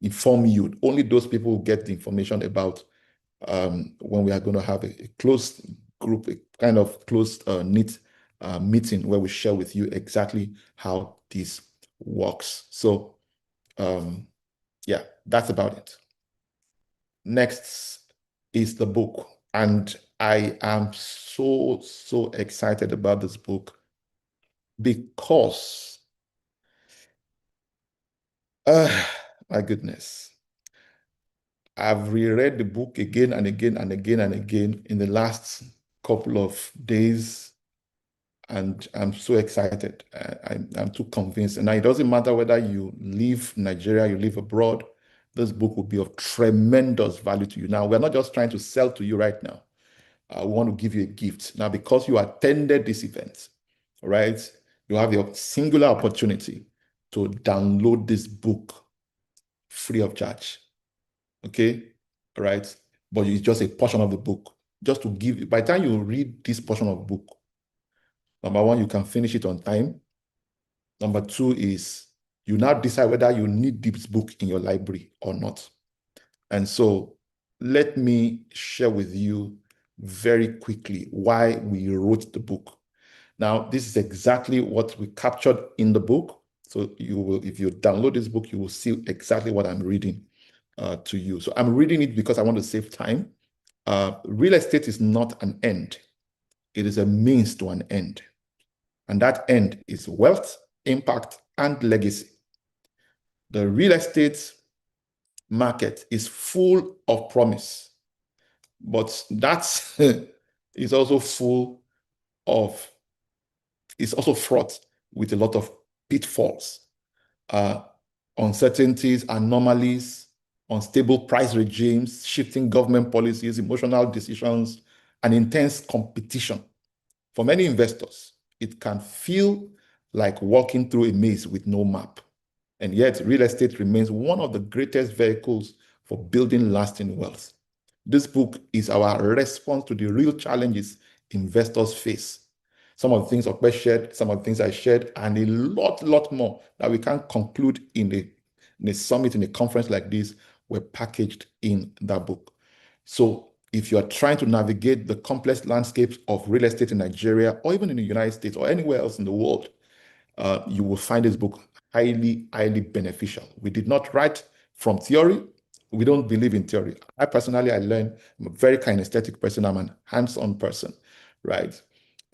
inform you. Only those people who get the information about when we are going to have a closed group, a kind of closed knit meeting where we share with you exactly how this works. So yeah, that's about it. Next is the book, and I am so excited about this book because my goodness, I've reread the book again and again and again and again in the last couple of days, and I'm so excited. I'm too convinced. And now it doesn't matter whether you live in Nigeria, you live abroad, this book will be of tremendous value to you. Now, we're not just trying to sell to you right now. We want to give you a gift. Now, because you attended this event, right, you have the singular opportunity to download this book free of charge. Okay, all right, but it's just a portion of the book. Just to give you, by the time you read this portion of the book, number one, you can finish it on time. Number two is you now decide whether you need this book in your library or not. And so let me share with you very quickly why we wrote the book. Now, this is exactly what we captured in the book. So you will, if you download this book, you will see exactly what I'm reading to you. So I'm reading it because I want to save time. Real estate is not an end. It is a means to an end. And that end is wealth, impact, and legacy. The real estate market is full of promise, but that's is also fraught with a lot of pitfalls, uncertainties, anomalies, unstable price regimes, shifting government policies, emotional decisions, and intense competition. For many investors, it can feel like walking through a maze with no map. And yet, real estate remains one of the greatest vehicles for building lasting wealth. This book is our response to the real challenges investors face. Some of the things Ope shared, some of the things I shared, and a lot more that we can't conclude in a summit, in a conference like this, were packaged in that book. So if you are trying to navigate the complex landscapes of real estate in Nigeria, or even in the United States, or anywhere else in the world, you will find this book highly beneficial. We did not write from theory. We don't believe in theory. I personally, I'm a very kinesthetic person. I'm a hands-on person, right?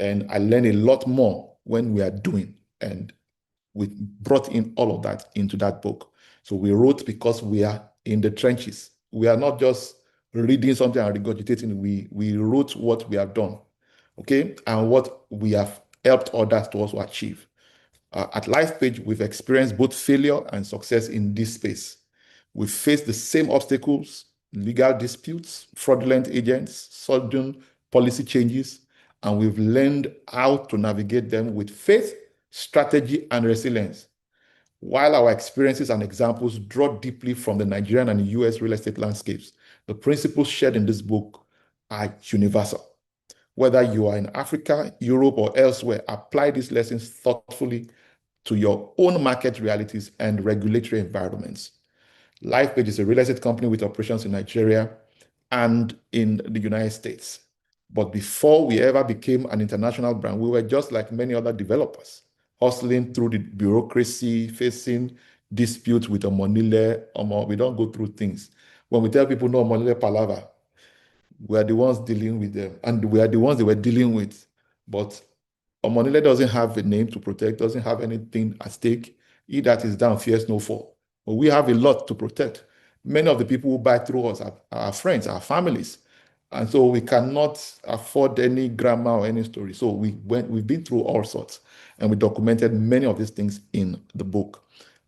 And I learn a lot more when we are doing, and we brought in all of that into that book. So we wrote because we are in the trenches. We are not just reading something and regurgitating. We wrote what we have done, okay? And what we have helped others to also achieve. At LifePage, we've experienced both failure and success in this space. We've faced the same obstacles, legal disputes, fraudulent agents, sudden policy changes, and we've learned how to navigate them with faith, strategy, and resilience. While our experiences and examples draw deeply from the Nigerian and US real estate landscapes, the principles shared in this book are universal. Whether you are in Africa, Europe, or elsewhere, apply these lessons thoughtfully to your own market realities and regulatory environments. LifePage is a real estate company with operations in Nigeria and in the United States. But before we ever became an international brand, we were just like many other developers, hustling through the bureaucracy, facing disputes with Omonile. We don't go through things. When we tell people no Omonile palaver, we are the ones dealing with them, and we are the ones they were dealing with. But Omonile doesn't have a name to protect, doesn't have anything at stake. He that is down fears no fall. But we have a lot to protect. Many of the people who buy through us are our friends, our families. And so we cannot afford any grammar or any story. So we've been through all sorts, and we documented many of these things in the book.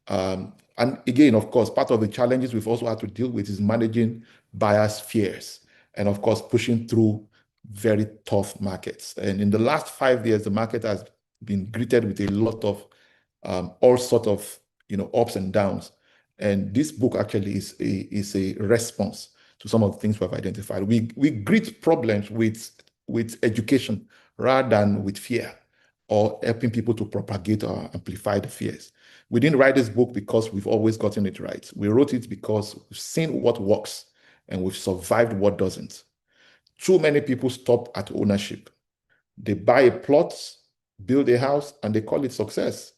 And again, of course, part of the challenges we've also had to deal with is managing buyers' fears, and of course, pushing through very tough markets. And in the last 5 years, the market has been greeted with a lot of all sorts of ups and downs. And this book actually is a response to some of the things we've identified. We greet problems with education rather than with fear, or helping people to propagate or amplify the fears. We didn't write this book because we've always gotten it right. We wrote it because we've seen what works and we've survived what doesn't. Too many people stop at ownership. They buy a plot, build a house, and they call it success.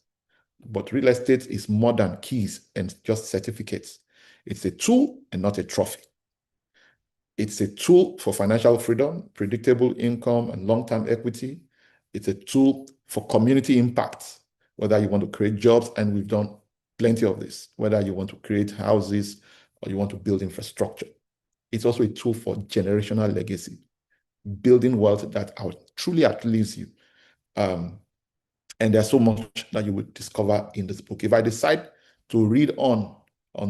But real estate is more than keys and just certificates. It's a tool and not a trophy. It's a tool for financial freedom, predictable income, and long-term equity. It's a tool for community impact, whether you want to create jobs, and we've done plenty of this, whether you want to create houses or you want to build infrastructure. It's also a tool for generational legacy, building wealth that truly outlives you. And there's so much that you will discover in this book. If I decide to read on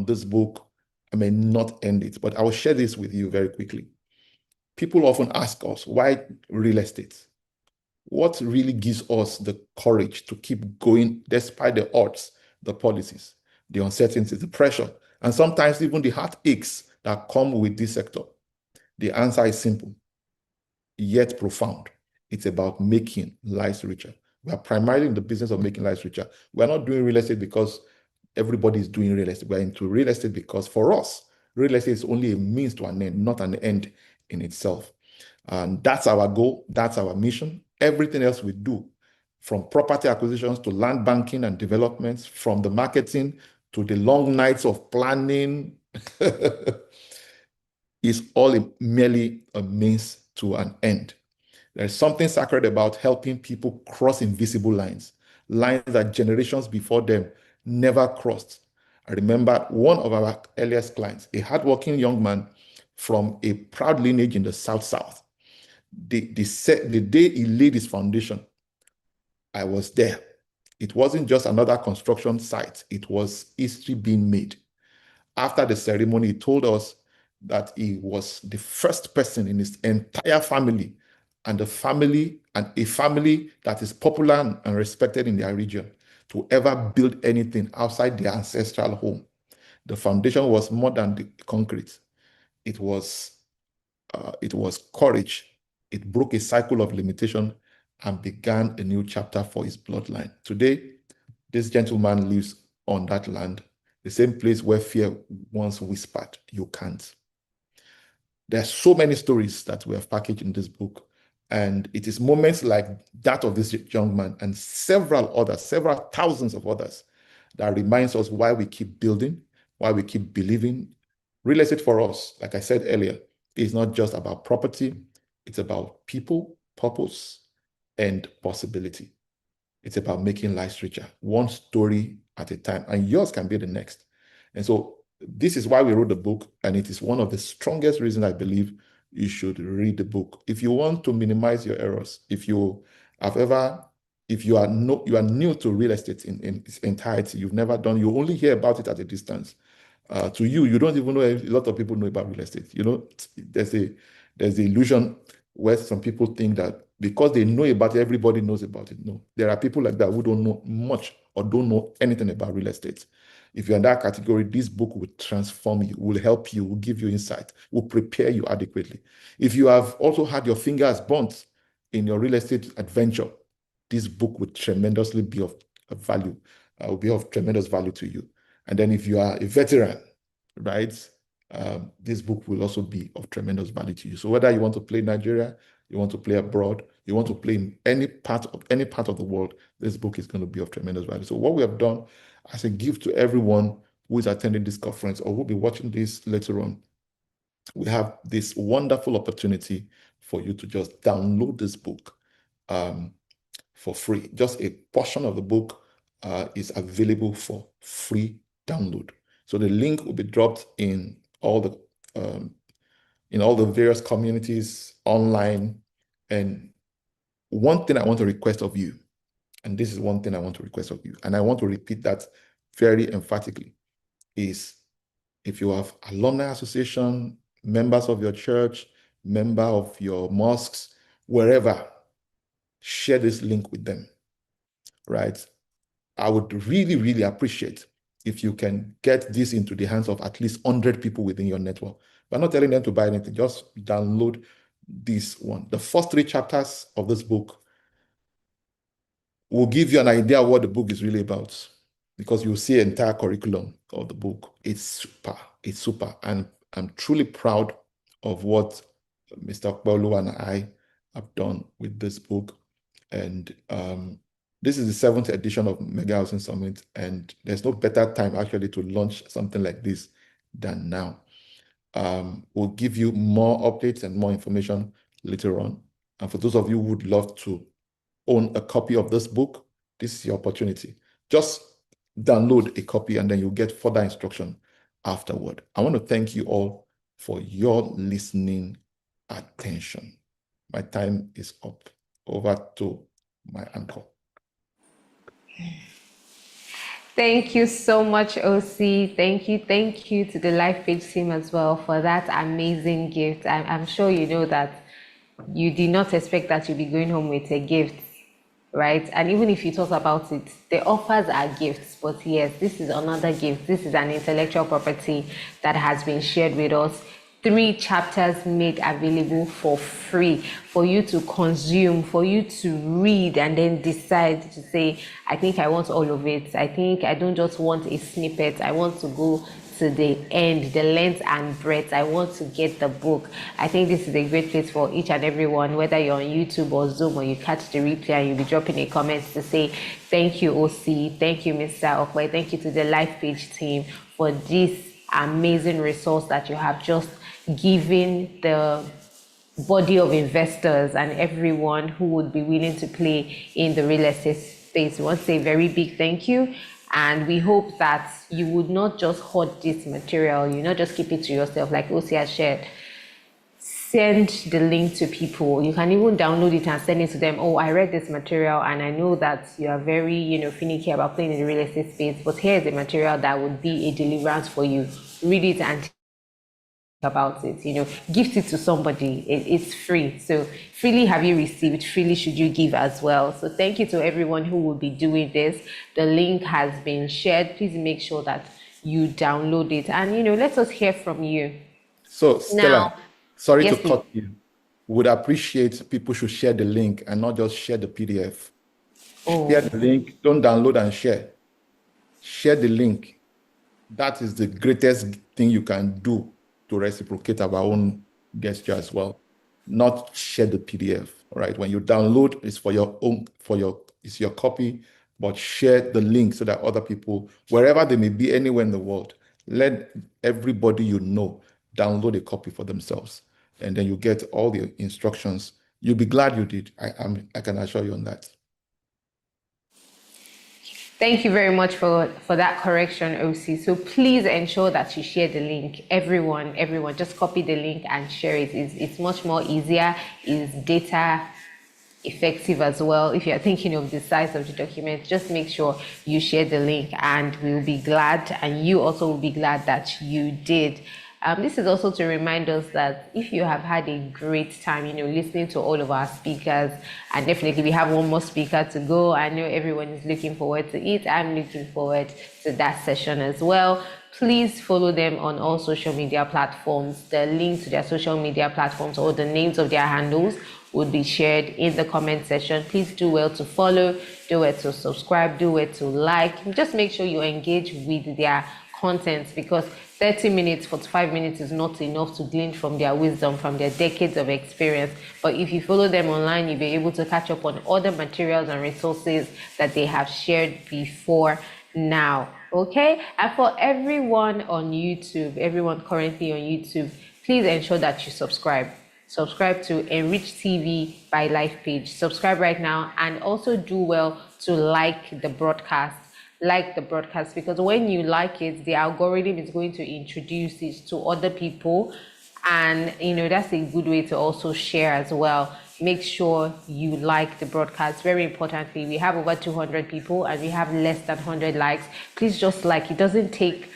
this book, I may not end it, but I will share this with you very quickly. People often ask us, why real estate? What really gives us the courage to keep going despite the odds, the policies, the uncertainties, the pressure, and sometimes even the heartaches that come with this sector? The answer is simple, yet profound. It's about making lives richer. We are primarily in the business of making lives richer. We are not doing real estate because everybody is doing real estate. We're into real estate because for us, real estate is only a means to an end, not an end in itself. And that's our goal. That's our mission. Everything else we do, from property acquisitions to land banking and developments, from the marketing to the long nights of planning, is all merely a means to an end. There's something sacred about helping people cross invisible lines that generations before them never crossed. I remember one of our earliest clients, a hardworking young man from a proud lineage in the South. The day he laid his foundation, I was there. It wasn't just another construction site. It was history being made. After the ceremony, he told us that he was the first person in his entire family, and a family that is popular and respected in their region, to ever build anything outside their ancestral home. The foundation was more than the concrete. It was courage. It broke a cycle of limitation and began a new chapter for his bloodline. Today, this gentleman lives on that land, the same place where fear once whispered, "You can't." There are so many stories that we have packaged in this book, and it is moments like that of this young man and several thousands of others that reminds us why we keep building, why we keep believing. Real estate for us, like I said earlier, is not just about property. It's about people, purpose, and possibility. It's about making lives richer, one story at a time, and yours can be the next. And so this is why we wrote the book, and it is one of the strongest reasons I believe you should read the book. If you want to minimize your errors, if you are new to real estate in its entirety, you've never done, you only hear about it at a distance, To you, you don't even know. A lot of people know about real estate. There's the illusion where some people think that because they know about it, everybody knows about it. No, there are people like that who don't know much or don't know anything about real estate. If you're in that category, this book will transform you, will help you, will give you insight, will prepare you adequately. If you have also had your fingers burnt in your real estate adventure, this book will tremendously be of value, will be of tremendous value to you. And then if you are a veteran, right, this book will also be of tremendous value to you. So whether you want to play Nigeria, you want to play abroad, you want to play in any part of the world, this book is going to be of tremendous value. So what we have done as a gift to everyone who is attending this conference or will be watching this later on, we have this wonderful opportunity for you to just download this book for free. Just a portion of the book is available for free download. So the link will be dropped in all the various communities online. And one thing I want to request of you, and this is one thing I want to request of you, and I want to repeat that very emphatically, is if you have alumni association, members of your church, member of your mosques, wherever, share this link with them, right? I would really, really appreciate if you can get this into the hands of at least 100 people within your network. But not telling them to buy anything, just download this one. The first 3 chapters of this book will give you an idea of what the book is really about, because you'll see an entire curriculum of the book. It's super. And I'm truly proud of what Mr. Opeoluwa and I have done with this book. And this is the 7th edition of Mega Housing Summit, and there's no better time actually to launch something like this than now. We'll give you more updates and more information later on. And for those of you who would love to own a copy of this book, this is your opportunity. Just download a copy and then you'll get further instruction afterward. I want to thank you all for your listening attention. My time is up. Over to my uncle. Thank you so much, OC. Thank you to the LIFEPAGE team as well for that amazing gift. I'm sure you know that you did not expect that you'd be going home with a gift, right? And even if you talk about it, the offers are gifts, but yes, this is another gift. This is an intellectual property that has been shared with us. 3 chapters made available for free for you to consume, for you to read, and then decide to say, I think I want all of it. I think I don't just want a snippet. I want to go to the end, the length and breadth. I want to get the book. I think this is a great place for each and everyone, whether you're on YouTube or Zoom or you catch the replay and you'll be dropping a comment to say, thank you, OC. Thank you, Mr. Okwe. Thank you to the LIFEPAGE team for this amazing resource that you have just given the body of investors and everyone who would be willing to play in the real estate space. We want to say a very big thank you, and we hope that you would not just hoard this material, you not just keep it to yourself like OC has shared. Send the link to people. You can even download it and send it to them. Oh, I read this material and I know that you are very, finicky about playing in the real estate space, but here's the material that would be a deliverance for you. Read it and think about it, gift it to somebody. It's free. So freely have you received, freely should you give as well. So thank you to everyone who will be doing this. The link has been shared. Please make sure that you download it and, let us hear from you. So Stella, sorry yes, to cut you. Would appreciate people should share the link and not just share the PDF. Share the link, don't download and share. Share the link. That is the greatest thing you can do to reciprocate our own gesture as well. Not share the PDF, right? When you download, it's for your own, it's your copy, but share the link so that other people, wherever they may be, anywhere in the world, let everybody download a copy for themselves. And then you get all the instructions. You'll be glad you did. I can assure you on that. Thank you very much for that correction, OC. So please ensure that you share the link. Everyone, just copy the link and share it. It's much more easier. It's data effective as well. If you're thinking of the size of the document, just make sure you share the link, and we'll be glad, and you also will be glad that you did. This is also to remind us that if you have had a great time, listening to all of our speakers, and definitely we have one more speaker to go. I know everyone is looking forward to it. I'm looking forward to that session as well. Please follow them on all social media platforms. The link to their social media platforms or the names of their handles would be shared in the comment section. Please do well to follow, do well to subscribe, do well to like. Just make sure you engage with their content, because 30 minutes, 45 minutes is not enough to glean from their wisdom, from their decades of experience. But if you follow them online, you'll be able to catch up on other materials and resources that they have shared before now. Okay? And for everyone on YouTube, everyone currently on YouTube, please ensure that you subscribe. Subscribe to Enrich TV by LifePage. Subscribe right now, and also do well to like the broadcast. Like the broadcast, because when you like it, the algorithm is going to introduce it to other people, and that's a good way to also share as well. Make sure you like the broadcast. Very importantly, we have over 200 people and we have less than 100 likes. Please just like. It doesn't take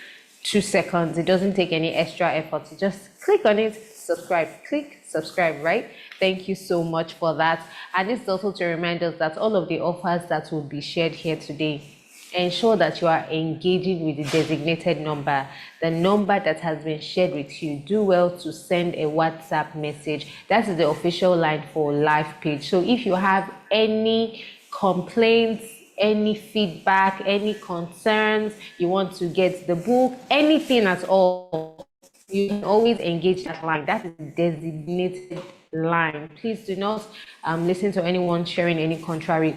2 seconds. It doesn't take any extra effort. So just click on it, subscribe, click subscribe, right? Thank you so much for that. And this is also to remind us that all of the offers that will be shared here today, ensure that you are engaging with the designated number, the number that has been shared with you. Do well to send a WhatsApp message. That is the official line for LifePage. So if you have any complaints, any feedback, any concerns, you want to get the book, anything at all, you can always engage that line. That is the designated line. Please do not listen to anyone sharing any contrary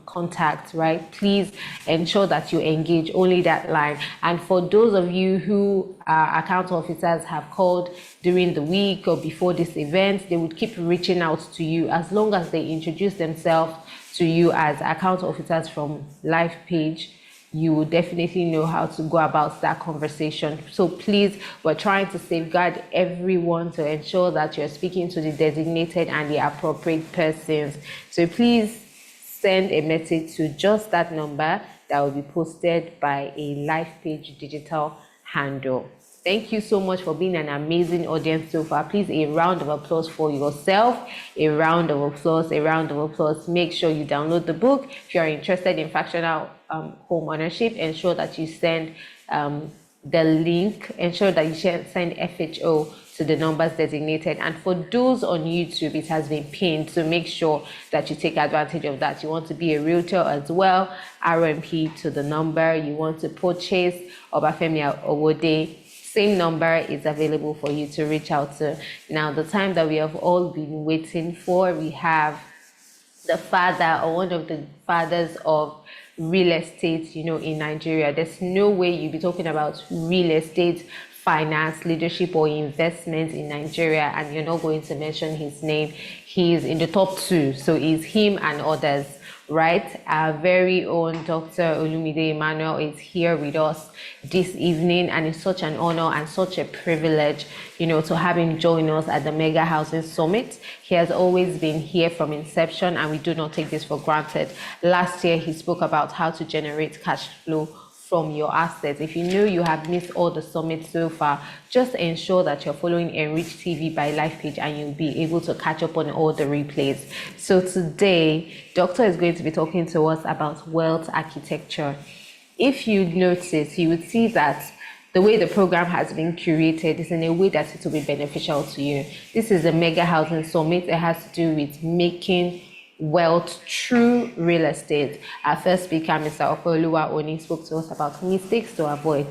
contact, right? Please ensure that you engage only that line. And for those of you who account officers have called during the week or before this event, they would keep reaching out to you as long as they introduce themselves to you as account officers from LifePage. You will definitely know how to go about that conversation. So please, we're trying to safeguard everyone to ensure that you're speaking to the designated and the appropriate persons. So please send a message to just that number that will be posted by a LifePage digital handle. Thank you so much for being an amazing audience so far. Please, a round of applause for yourself. A round of applause, a round of applause. Make sure you download the book. If you're interested in fractional home ownership, ensure that you send the link. Ensure that you send FHO to the numbers designated. And for those on YouTube, it has been pinned, so make sure that you take advantage of that. You want to be a realtor as well, RMP to the number. You want to purchase Obafemi Owode, same number is available for you to reach out to. Now, the time that we have all been waiting for, we have the father, or one of the fathers of real estate, in Nigeria. There's no way you'll be talking about real estate, finance, leadership, or investment in Nigeria and you're not going to mention his name. He's in the top 2, so it's him and others, right? Our very own Dr. Olumide Emmanuel is here with us this evening, and it's such an honor and such a privilege, to have him join us at the Mega Housing Summit. He has always been here from inception, and we do not take this for granted. Last year, he spoke about how to generate cash flow from your assets. If you know you have missed all the summits so far, just ensure that you're following Enrich TV by LifePage, and you'll be able to catch up on all the replays. So today, Doctor is going to be talking to us about wealth architecture. If you notice, you would see that the way the program has been curated is in a way that it will be beneficial to you. This is a Mega Housing Summit. It has to do with making wealth through real estate. Our first speaker, Mr. Opeoluwa Oni, spoke to us about mistakes to avoid.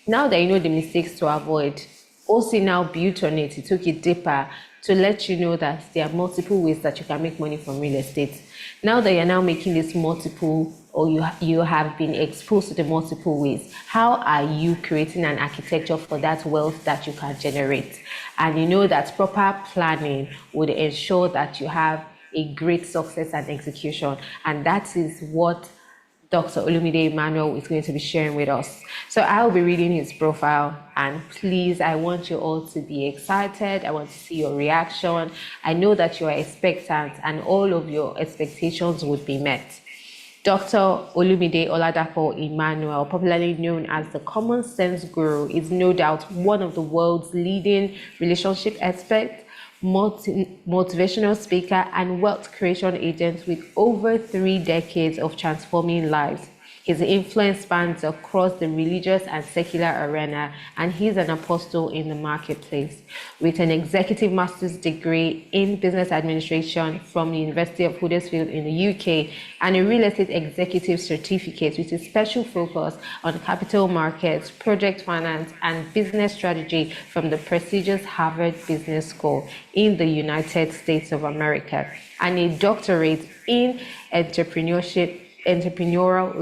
Now that you know the mistakes to avoid, OC now built on it. He took it deeper to let you know that there are multiple ways that you can make money from real estate. Now that you're now making this multiple, or you have been exposed to the multiple ways, how are you creating an architecture for that wealth that you can generate? And you know that proper planning would ensure that you have a great success and execution. And that is what Dr. Olumide Emmanuel is going to be sharing with us. So I'll be reading his profile, and please, I want you all to be excited. I want to see your reaction. I know that you are expectant and all of your expectations would be met. Dr. Olumide Oladipupo Emmanuel, popularly known as the Common Sense Guru, is no doubt one of the world's leading relationship experts, motivational speaker, and wealth creation agent with over 3 decades of transforming lives. His influence spans across the religious and secular arena, and he's an apostle in the marketplace. With an executive master's degree in business administration from the University of Huddersfield in the UK, and a real estate executive certificate with a special focus on capital markets, project finance, and business strategy from the prestigious Harvard Business School in the United States of America, and a doctorate in entrepreneurial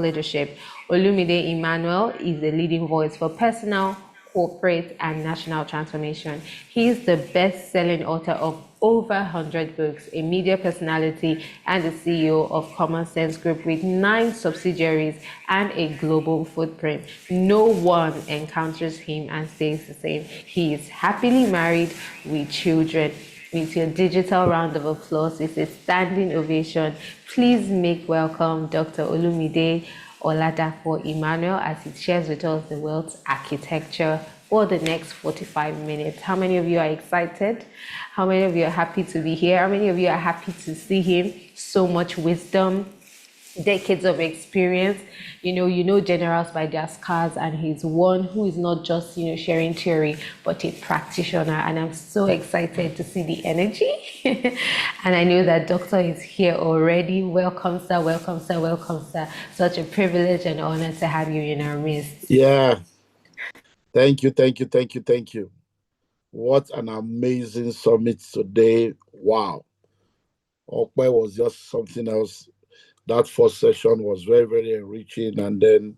leadership. Olumide Emmanuel is a leading voice for personal, corporate, and national transformation. He is the best-selling author of over 100 books, a media personality, and the CEO of Common Sense Group with 9 subsidiaries and a global footprint. No one encounters him and stays the same. He is happily married with children. With your digital round of applause, it's a standing ovation. Please make welcome Dr. Olumide Oladipupo Emmanuel as he shares with us the wealth architecture for the next 45 minutes. How many of you are excited? How many of you are happy to be here? How many of you are happy to see him? So much wisdom, decades of experience. You know generals by their scars, and he's one who is not just sharing theory, but a practitioner. And I'm so excited to see the energy. And I know that doctor is here already. Welcome, sir. Welcome, sir. Welcome, sir. Such a privilege and honor to have you in our midst. Yeah. Thank you. What an amazing summit today. Wow. Okwe was just something else. That first session was very, very enriching. And then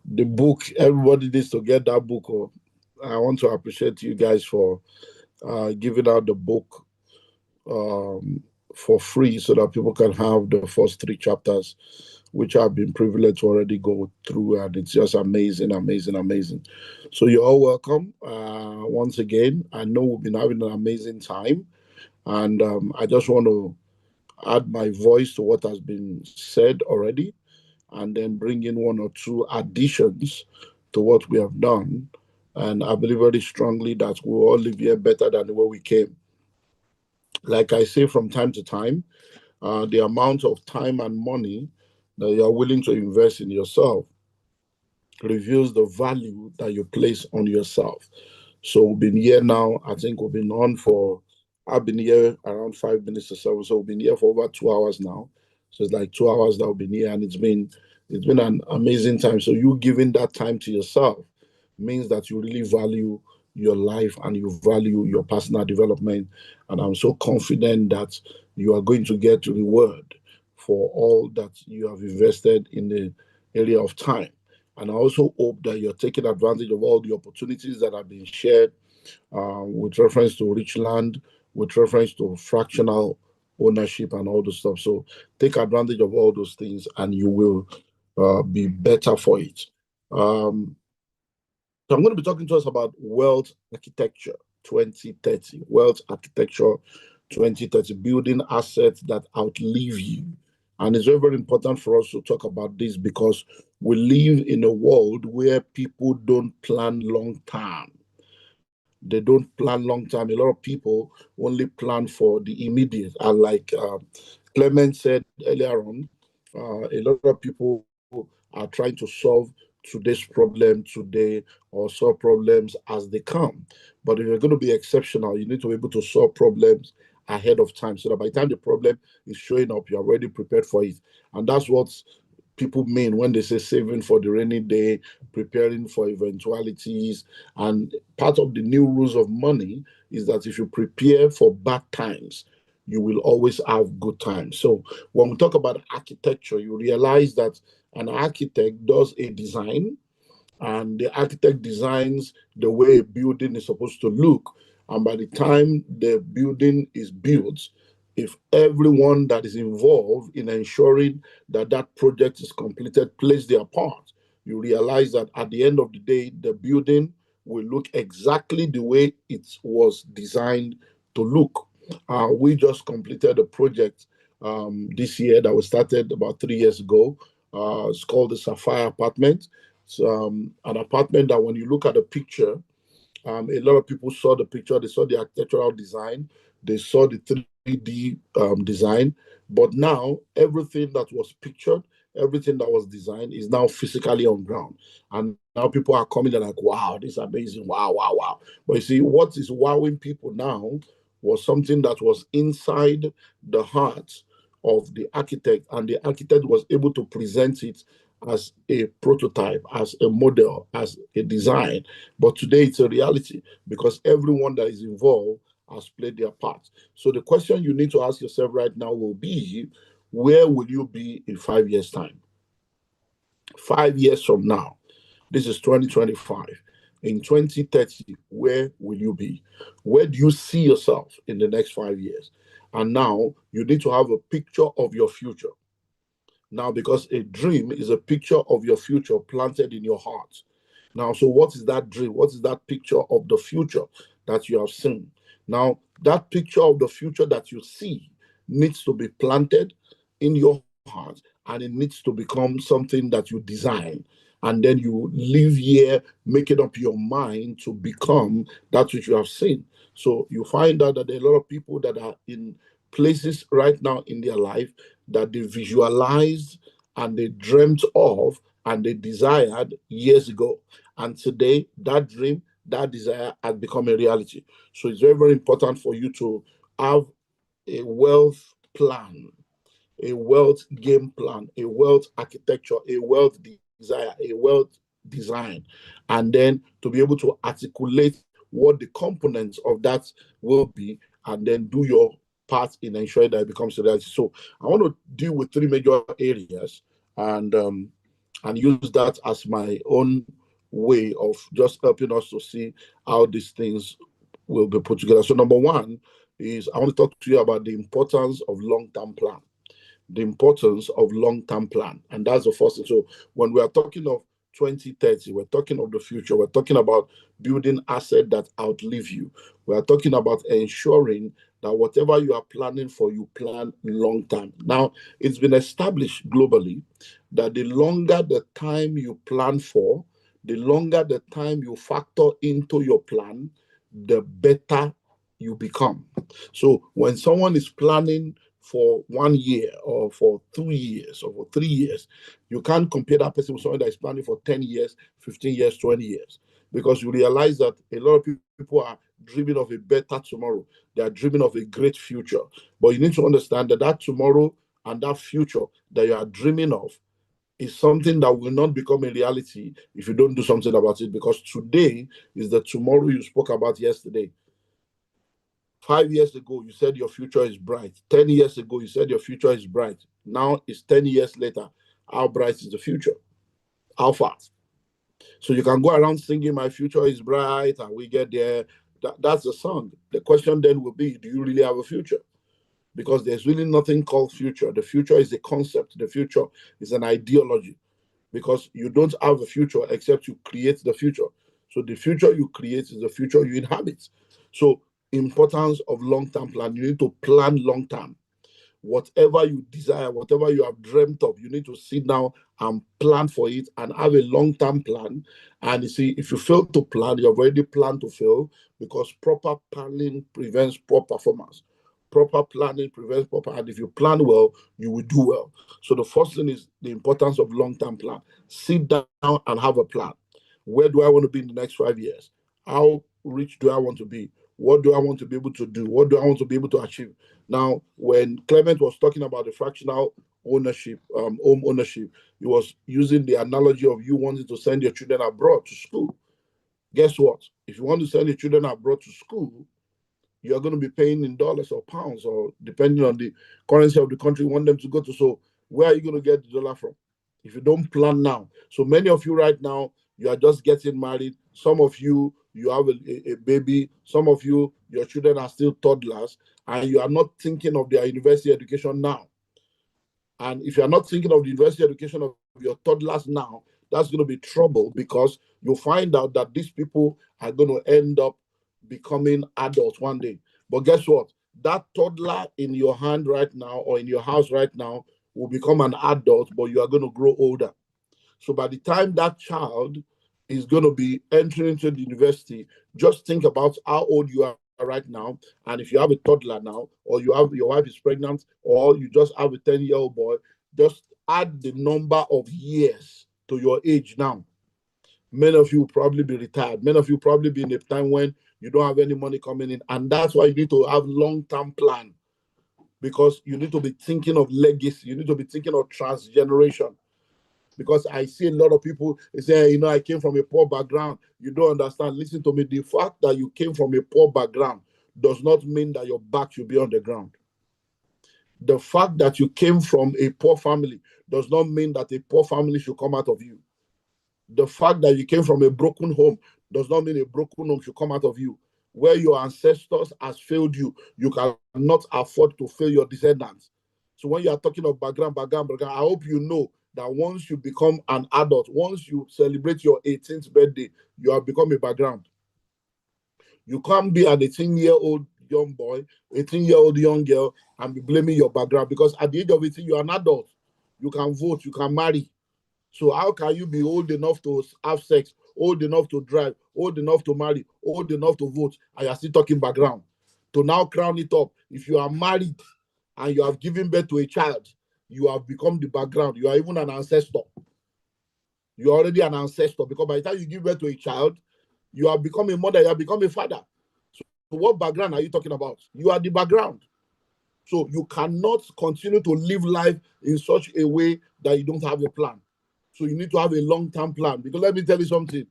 the book, everybody needs to get that book. I want to appreciate you guys for giving out the book for free so that people can have the first 3 chapters, which I've been privileged to already go through. And it's just amazing. So you're all welcome. Once again, I know we've been having an amazing time. And I just want to add my voice to what has been said already, and then bring in 1 or 2 additions to what we have done. And I believe very strongly that we'll all live here better than the way we came. Like I say from time to time, the amount of time and money that you're willing to invest in yourself reveals the value that you place on yourself. So we've been here now, I think we've been on for, I've been here around 5 minutes or so. So we've been here for over 2 hours now. So it's like 2 hours that we've been here, and it's been an amazing time. So you giving that time to yourself means that you really value your life and you value your personal development. And I'm so confident that you are going to get reward for all that you have invested in the area of time. And I also hope that you're taking advantage of all the opportunities that have been shared with reference to Richland, with reference to fractional ownership and all the stuff. So take advantage of all those things and you will be better for it. So I'm going to be talking to us about Wealth Architecture 2030. Wealth Architecture 2030, building assets that outlive you. And it's very, very important for us to talk about this because we live in a world where people don't plan long term. They don't plan long term. A lot of people only plan for the immediate. And like Clement said earlier on, a lot of people are trying to solve today's problem today or solve problems as they come. But if you're going to be exceptional, you need to be able to solve problems ahead of time so that by the time the problem is showing up, you're already prepared for it. And that's what people mean when they say saving for the rainy day, preparing for eventualities. And part of the new rules of money is that if you prepare for bad times, you will always have good times. So when we talk about architecture, you realize that an architect does a design, and the architect designs the way a building is supposed to look. And by the time the building is built, if everyone that is involved in ensuring that that project is completed plays their part, you realize that at the end of the day, the building will look exactly the way it was designed to look. We just completed a project this year that was started about 3 years ago. It's called the Sapphire Apartment. It's an apartment that when you look at the picture, a lot of people saw the picture, they saw the architectural design, they saw the 3D design, but now everything that was pictured, everything that was designed is now physically on ground. And now people are coming and like, wow, this is amazing, wow, wow, wow. But you see, what is wowing people now was something that was inside the heart of the architect, and the architect was able to present it as a prototype, as a model, as a design. But today it's a reality because everyone that is involved has played their part. So the question you need to ask yourself right now will be, where will you be in 5 years' time? 5 years from now, this is 2025. In 2030, where will you be? Where do you see yourself in the next 5 years? And now you need to have a picture of your future. Now, because a dream is a picture of your future planted in your heart. Now, so what is that dream? What is that picture of the future that you have seen? Now, that picture of the future that you see needs to be planted in your heart, and it needs to become something that you design. And then you live here, making up your mind to become that which you have seen. So you find out that there are a lot of people that are in places right now in their life that they visualized and they dreamt of and they desired years ago. And today, that dream, that desire has become a reality. So it's very, very important for you to have a wealth plan, a wealth game plan, a wealth architecture, a wealth desire, a wealth design, and then to be able to articulate what the components of that will be, and then do your part in ensuring that it becomes a reality. So I want to deal with 3 major areas and use that as my own way of just helping us to see how these things will be put together. So number 1 is I want to talk to you about the importance of long-term plan. The importance of long-term plan. And that's the first thing. So when we are talking of 2030, we're talking of the future, we're talking about building assets that outlive you. We are talking about ensuring that whatever you are planning for, you plan long-term. Now, it's been established globally that the longer the time you plan for, the longer the time you factor into your plan, the better you become. So when someone is planning for 1 year or for 2 years or for 3 years, you can't compare that person with someone that is planning for 10 years, 15 years, 20 years, because you realize that a lot of people are dreaming of a better tomorrow. They are dreaming of a great future. But you need to understand that that tomorrow and that future that you are dreaming of is something that will not become a reality if you don't do something about it, because today is the tomorrow you spoke about yesterday. 5 years ago, you said your future is bright. 10 years ago, you said your future is bright. Now it's 10 years later. How bright is the future? How fast? So you can go around singing, my future is bright, and we get there. That's the song. The question then will be, do you really have a future? Because there's really nothing called future. The future is a concept. The future is an ideology. Because you don't have a future except you create the future. So the future you create is the future you inhabit. So importance of long-term plan. You need to plan long-term. Whatever you desire, whatever you have dreamt of, you need to sit down and plan for it and have a long-term plan. And you see, if you fail to plan, you have already planned to fail, because proper planning prevents poor performance. Proper planning prevents proper, and if you plan well, you will do well. So the first thing is the importance of long-term plan. Sit down and have a plan. Where do I want to be in the next 5 years? How rich do I want to be? What do I want to be able to do? What do I want to be able to achieve? Now, when Clement was talking about the fractional ownership, home ownership, he was using the analogy of you wanting to send your children abroad to school. Guess what? If you want to send your children abroad to school, you're going to be paying in dollars or pounds, or depending on the currency of the country you want them to go to. So where are you going to get the dollar from if you don't plan now? So many of you right now, you are just getting married. Some of you, you have a baby. Some of you, your children are still toddlers, and you are not thinking of their university education now. And if you are not thinking of the university education of your toddlers now, that's going to be trouble, because you'll find out that these people are going to end up becoming adults one day. But guess what? That toddler in your hand right now or in your house right now will become an adult, but you are going to grow older. So by the time that child is going to be entering into the university, just think about how old you are right now. And if you have a toddler now, or you have your wife is pregnant, or you just have a 10-year-old boy, just add the number of years to your age now. Many of you will probably be retired. Many of you will probably be in a time when you don't have any money coming in. And that's why you need to have long-term plan, because you need to be thinking of legacy. You need to be thinking of transgeneration. Because I see a lot of people say, you know, I came from a poor background. You don't understand. Listen to me. The fact that you came from a poor background does not mean that your back should be on the ground. The fact that you came from a poor family does not mean that a poor family should come out of you. The fact that you came from a broken home does not mean a broken home should come out of you. Where your ancestors has failed you, you cannot afford to fail your descendants. So when you are talking of background, I hope you know that once you become an adult, once you celebrate your 18th birthday, you have become a background. You can't be an 18-year-old young boy, 18-year-old young girl, and be blaming your background, because at the age of 18, you are an adult. You can vote, you can marry. So how can you be old enough to have sex, old enough to drive, old enough to marry, old enough to vote, and you are still talking background? To now crown it up, if you are married and you have given birth to a child, you have become the background. You are even an ancestor. You are already an ancestor, because by the time you give birth to a child, you have become a mother, you have become a father. So what background are you talking about? You are the background. So you cannot continue to live life in such a way that you don't have a plan. So you need to have a long-term plan. Because let me tell you something.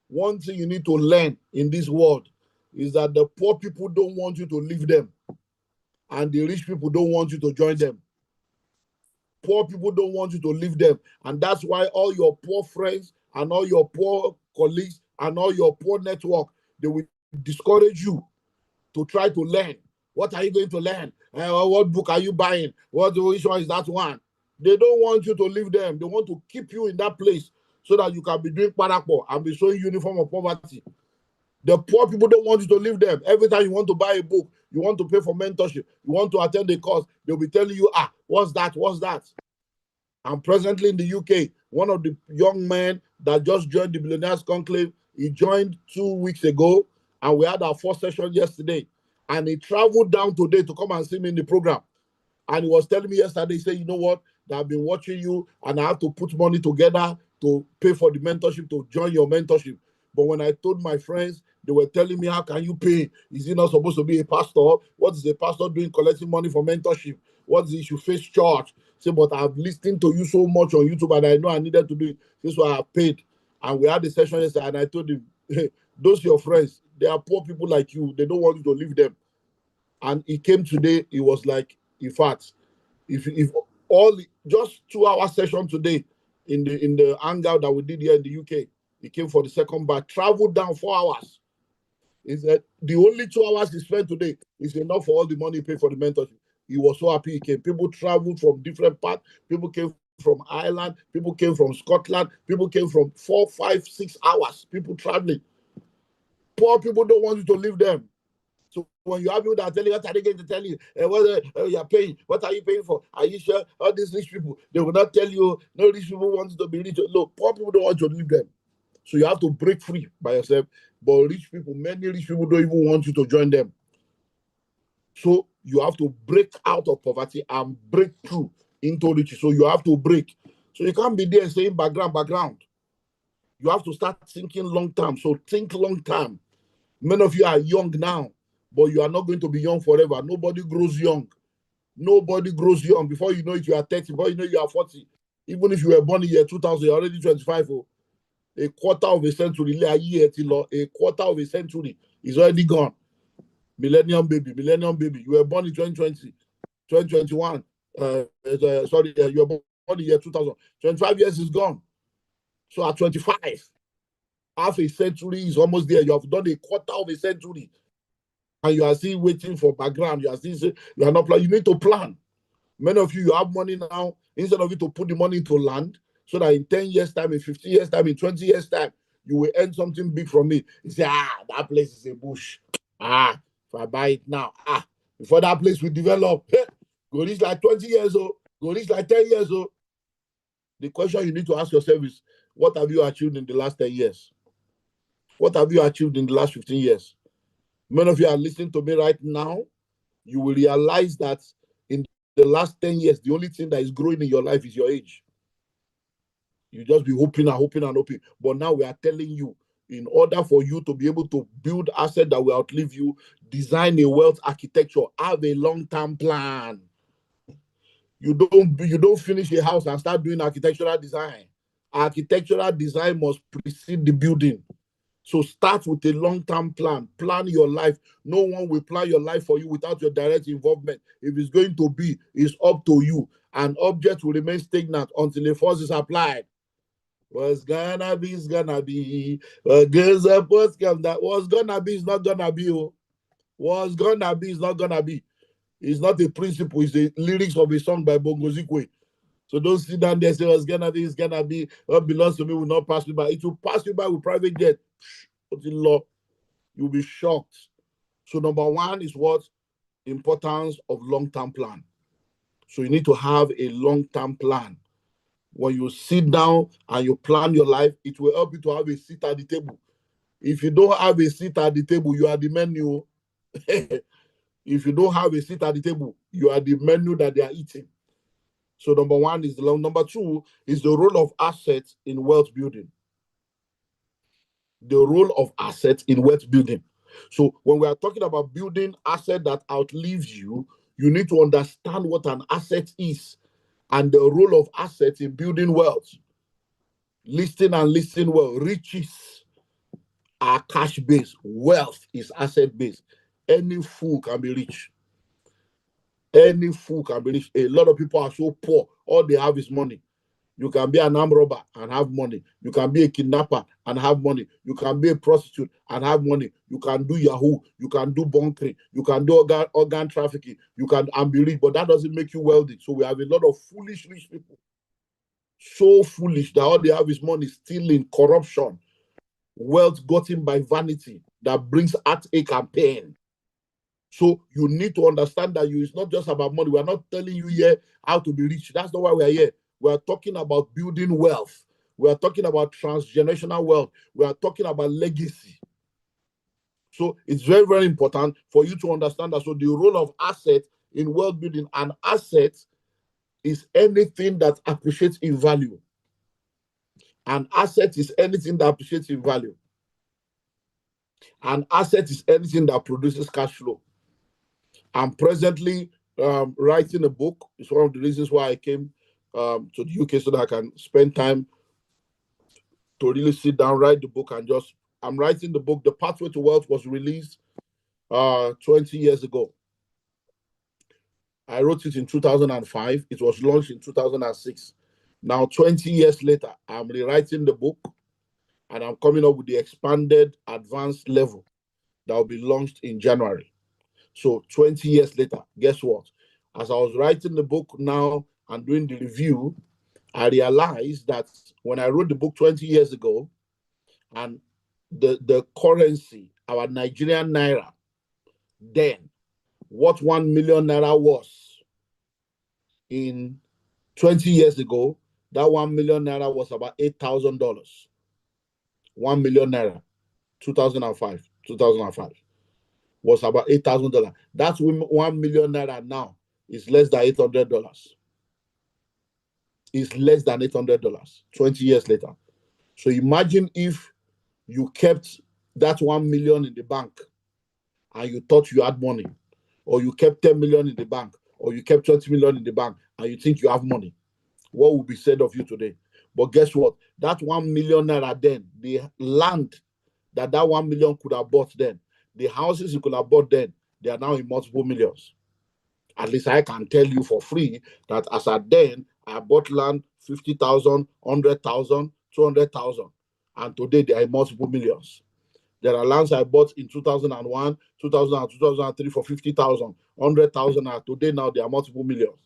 One thing you need to learn in this world is that the poor people don't want you to leave them, and the rich people don't want you to join them. Poor people don't want you to leave them. And that's why all your poor friends and all your poor colleagues and all your poor network, they will discourage you to try to learn. What are you going to learn? What book are you buying? Which one is that one? They don't want you to leave them. They want to keep you in that place so that you can be doing parapo and be showing uniform of poverty. The poor people don't want you to leave them. Every time you want to buy a book, you want to pay for mentorship, you want to attend a course, they'll be telling you, what's that? What's that? And presently in the UK, one of the young men that just joined the Billionaires Conclave, he joined 2 weeks ago, and we had our first session yesterday. And he traveled down today to come and see me in the program. And he was telling me yesterday, he said, you know what, that I've been watching you, and I have to put money together to pay for the mentorship, to join your mentorship. But when I told my friends, they were telling me, how can you pay? Is he not supposed to be a pastor? What is a pastor doing collecting money for mentorship? What is the issue? Face charge. Say, but I've listened to you so much on YouTube, and I know I needed to do it. This is why I paid. And we had a session yesterday, and I told him, hey, those your friends, they are poor people like you. They don't want you to leave them. And he came today, he was like, in fact, if all just 2 hour session today in the hangout that we did here in the UK, he came for the second batch, traveled down 4 hours. He said the only 2 hours he spent today is enough for all the money he paid for the mentorship. He was so happy he came. People traveled from different parts. People came from Ireland. People came from Scotland. People came from 4, 5, 6 hours. People traveling. Poor people don't want you to leave them. So when you have people that are telling you, what are they going to tell you? What you're paying? What are you paying for? Are you sure? All these rich people, they will not tell you, no, rich people want you to be rich. Look, poor people don't want you to leave them. So you have to break free by yourself. But rich people, many rich people don't even want you to join them. So you have to break out of poverty and break through into riches. So you have to break. So you can't be there saying background. You have to start thinking long term. So think long term. Many of you are young now, but you are not going to be young forever. Nobody grows young. Nobody grows young. Before you know it, you are 30. Before you know it, you are 40. Even if you were born in year 2000, you're already 25. A quarter of a century, a quarter of a century is already gone. Millennium baby. You were born in 2020, 2021. You were born in year 2000. 25 years is gone. So at 25, half a century is almost there. You have done a quarter of a century. and you are still waiting for background. You are still saying you are not planning. You need to plan. Many of you have money now. Instead of you to put the money into land, so that in 10 years' time, in 15 years' time, in 20 years' time, you will earn something big from it. You say, that place is a bush. If I buy it now, before that place will develop, go reach like 20 years old, go reach like 10 years old. The question you need to ask yourself is, what have you achieved in the last 10 years? What have you achieved in the last 15 years? Many of you are listening to me right now. You will realize that in the last 10 years, the only thing that is growing in your life is your age. You just be hoping and hoping and hoping. But now we are telling you, in order for you to be able to build assets that will outlive you, design a wealth architecture, have a long-term plan. You don't finish a house and start doing architectural design. Architectural design must precede the building. So start with a long-term plan. Plan your life. No one will plan your life for you without your direct involvement. If it's going to be, it's up to you. An object will remain stagnant until a force is applied. What's gonna be is gonna be. What's gonna be is not gonna be. What's gonna be is not gonna be. It's not a principle. It's the lyrics of a song by Bongo Zikwe. So don't sit down there and say, what's gonna be is gonna be. What belongs to me will not pass me by. It will pass you by with private jet. But in law, you'll be shocked. So number one is what? Importance of long-term plan. So you need to have a long-term plan. When you sit down and you plan your life, it will help you to have a seat at the table. If you don't have a seat at the table, you are the menu. If you don't have a seat at the table, you are the menu that they are eating. So number one is the long. Number two is the role of assets in wealth building. The role of assets in wealth building. So when we are talking about building asset that outlives you, you need to understand what an asset is and the role of assets in building wealth. Listing and listing well. Riches are cash-based. Wealth is asset-based. Any fool can be rich. Any fool can be rich. A lot of people are so poor. All they have is money. You can be an armed robber and have money. You can be a kidnapper and have money. You can be a prostitute and have money. You can do Yahoo. You can do bunkering. You can do organ trafficking. You can be rich, but that doesn't make you wealthy. So we have a lot of foolish rich people. So foolish that all they have is money, stealing, corruption, wealth gotten by vanity that brings heartache and pain. So you need to understand that it's not just about money. We are not telling you here how to be rich. That's not why we are here. We are talking about building wealth. We are talking about transgenerational wealth. We are talking about legacy. So it's very, very important for you to understand that. So the role of asset in wealth building, an asset is anything that appreciates in value. An asset is anything that appreciates in value. An asset is anything that produces cash flow. I'm presently writing a book. It's one of the reasons why I came to the UK, so that I can spend time to really sit down, write the book, and I'm writing the book. The Pathway to Wealth was released 20 years ago. I wrote it in 2005. It was launched in 2006. Now, 20 years later, I'm rewriting the book, and I'm coming up with the expanded advanced level that will be launched in January. So 20 years later, guess what? As I was writing the book now and doing the review, I realized that when I wrote the book 20 years ago, and the currency, our Nigerian naira, then what 1 million naira was in 20 years ago, that 1 million naira was about $8,000. 1 million naira, 2005 was about $8,000. That's 1 million naira now is less than $800. It's less than $800 20 years later. So imagine if you kept that 1 million in the bank and you thought you had money, or you kept 10 million in the bank, or you kept 20 million in the bank and you think you have money. What would be said of you today? But guess what? That 1 million naira then, the land that 1 million could have bought then, the houses you could have bought then, they are now in multiple millions. At least I can tell you for free that as at then, I bought land 50,000, 100,000, 200,000. And today they are in multiple millions. There are lands I bought in 2001, 2002, 2003 for 50,000, 100,000. Today now they are multiple millions.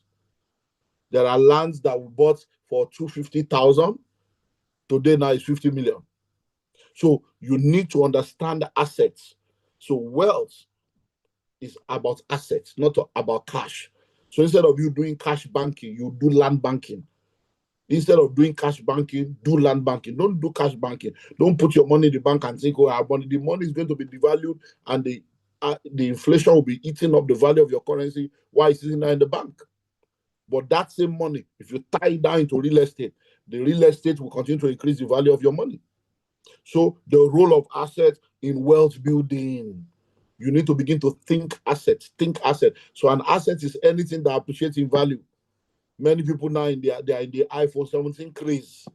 There are lands that we bought for 250,000. Today now it's 50 million. So you need to understand assets. So wealth is about assets, not about cash. So instead of you doing cash banking, you do land banking. Instead of doing cash banking, do land banking. Don't do cash banking. Don't put your money in the bank and think, oh, the money is going to be devalued and the inflation will be eating up the value of your currency while it's sitting there in the bank. But that same money, if you tie it down into real estate, the real estate will continue to increase the value of your money. So the role of assets in wealth building, you need to begin to think assets. So an asset is anything that appreciates in value. Many people now they are in the iPhone 17 craze,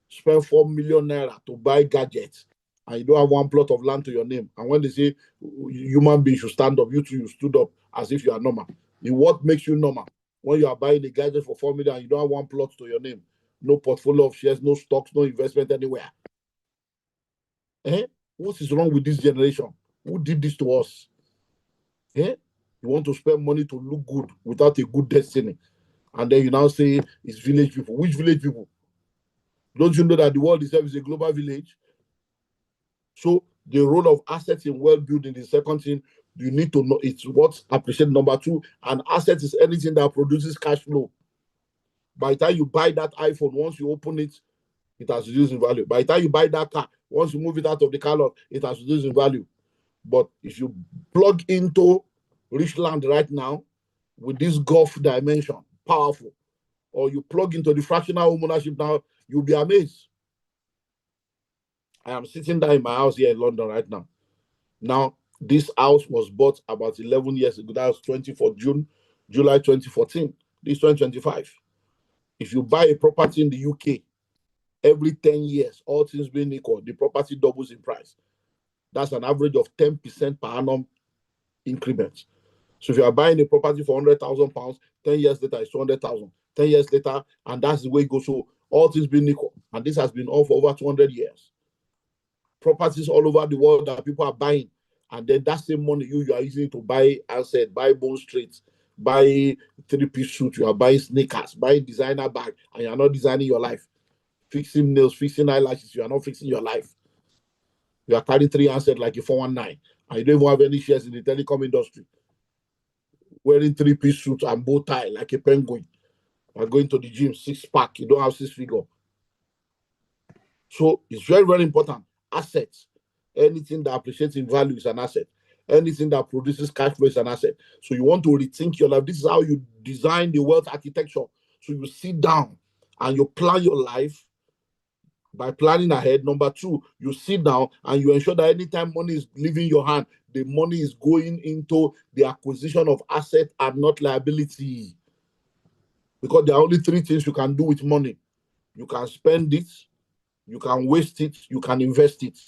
spend 4 million naira to buy gadgets, and you don't have one plot of land to your name. And when they say human beings should stand up, you stood up as if you are normal. What makes you normal? When you are buying a gadget for 4 million and you don't have one plot to your name, no portfolio of shares, no stocks, no investment anywhere. What is wrong with this generation? Who did this to us? You want to spend money to look good without a good destiny. And then you now say it's village people. Which village people? Don't you know that the world itself is a global village? So the role of assets in wealth building, the second thing you need to know, it's what's appreciated. Number two, an asset is anything that produces cash flow. By the time you buy that iPhone, once you open it, it has reduced in value. By the time you buy that car, once you move it out of the car lot, it has reduced in value. But if you plug into Richland right now with this Gulf dimension, powerful, or you plug into the fractional home ownership now, you'll be amazed. I am sitting there in my house here in London right now. Now, this house was bought about 11 years ago. That was July 2014. This 2025. If you buy a property in the UK, every 10 years, all things being equal, the property doubles in price. That's an average of 10% per annum increment. So if you are buying a property for £100,000, 10 years later it's 200,000. 10 years later, and that's the way it goes. So all things being equal, and this has been on for over 200 years. Properties all over the world that people are buying, and then that same money you are using to buy asset, buy Bond Street, buy 3-piece suit, you are buying sneakers, buy designer bag, and you are not designing your life. Fixing nails, fixing eyelashes, you are not fixing your life. You are carrying 3 assets like a 419, and you don't even have any shares in the telecom industry. Wearing 3-piece suit and bow tie like a penguin. You are going to the gym, 6-pack, you don't have 6-figure. So it's very, very important. Assets. Anything that appreciates in value is an asset. Anything that produces cash flow is an asset. So you want to rethink your life. This is how you design the wealth architecture. So you sit down and you plan your life by planning ahead. Number two, you sit down and you ensure that anytime money is leaving your hand, the money is going into the acquisition of asset and not liability. Because there are only 3 things you can do with money. You can spend it, you can waste it, you can invest it.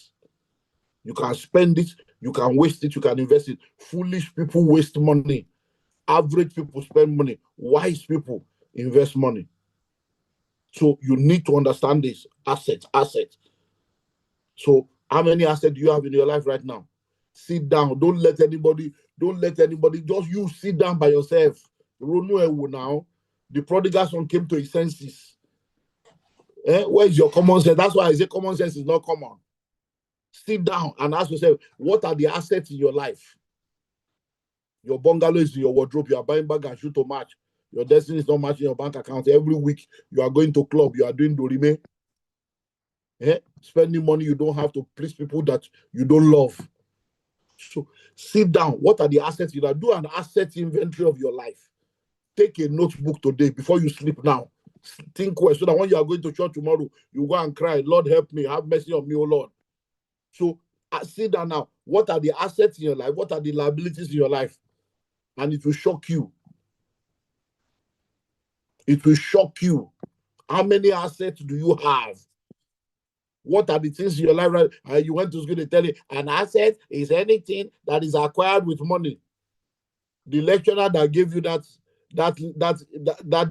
You can spend it, you can waste it, you can invest it. Foolish people waste money. Average people spend money. Wise people invest money. So you need to understand this. Assets. So how many assets do you have in your life right now? Sit down. Don't let anybody, just you sit down by yourself. Now. The prodigal son came to his senses. Where is your common sense? That's why I say common sense is not common. Sit down and ask yourself, what are the assets in your life? Your bungalow is in your wardrobe. You are buying bag and shoe to match. Your destiny is not matching your bank account. Every week, you are going to club. You are doing dorime. Spending money you don't have to please people that you don't love. So sit down. What are the assets? You do an asset inventory of your life. Take a notebook today before you sleep now. Think well so that when you are going to church tomorrow, you go and cry, Lord, help me. Have mercy on me, oh Lord. So sit down now. What are the assets in your life? What are the liabilities in your life? And it will shock you. It will shock you. How many assets do you have? What are the things in your life? Right? You went to school to tell you an asset is anything that is acquired with money. The lecturer that gave you that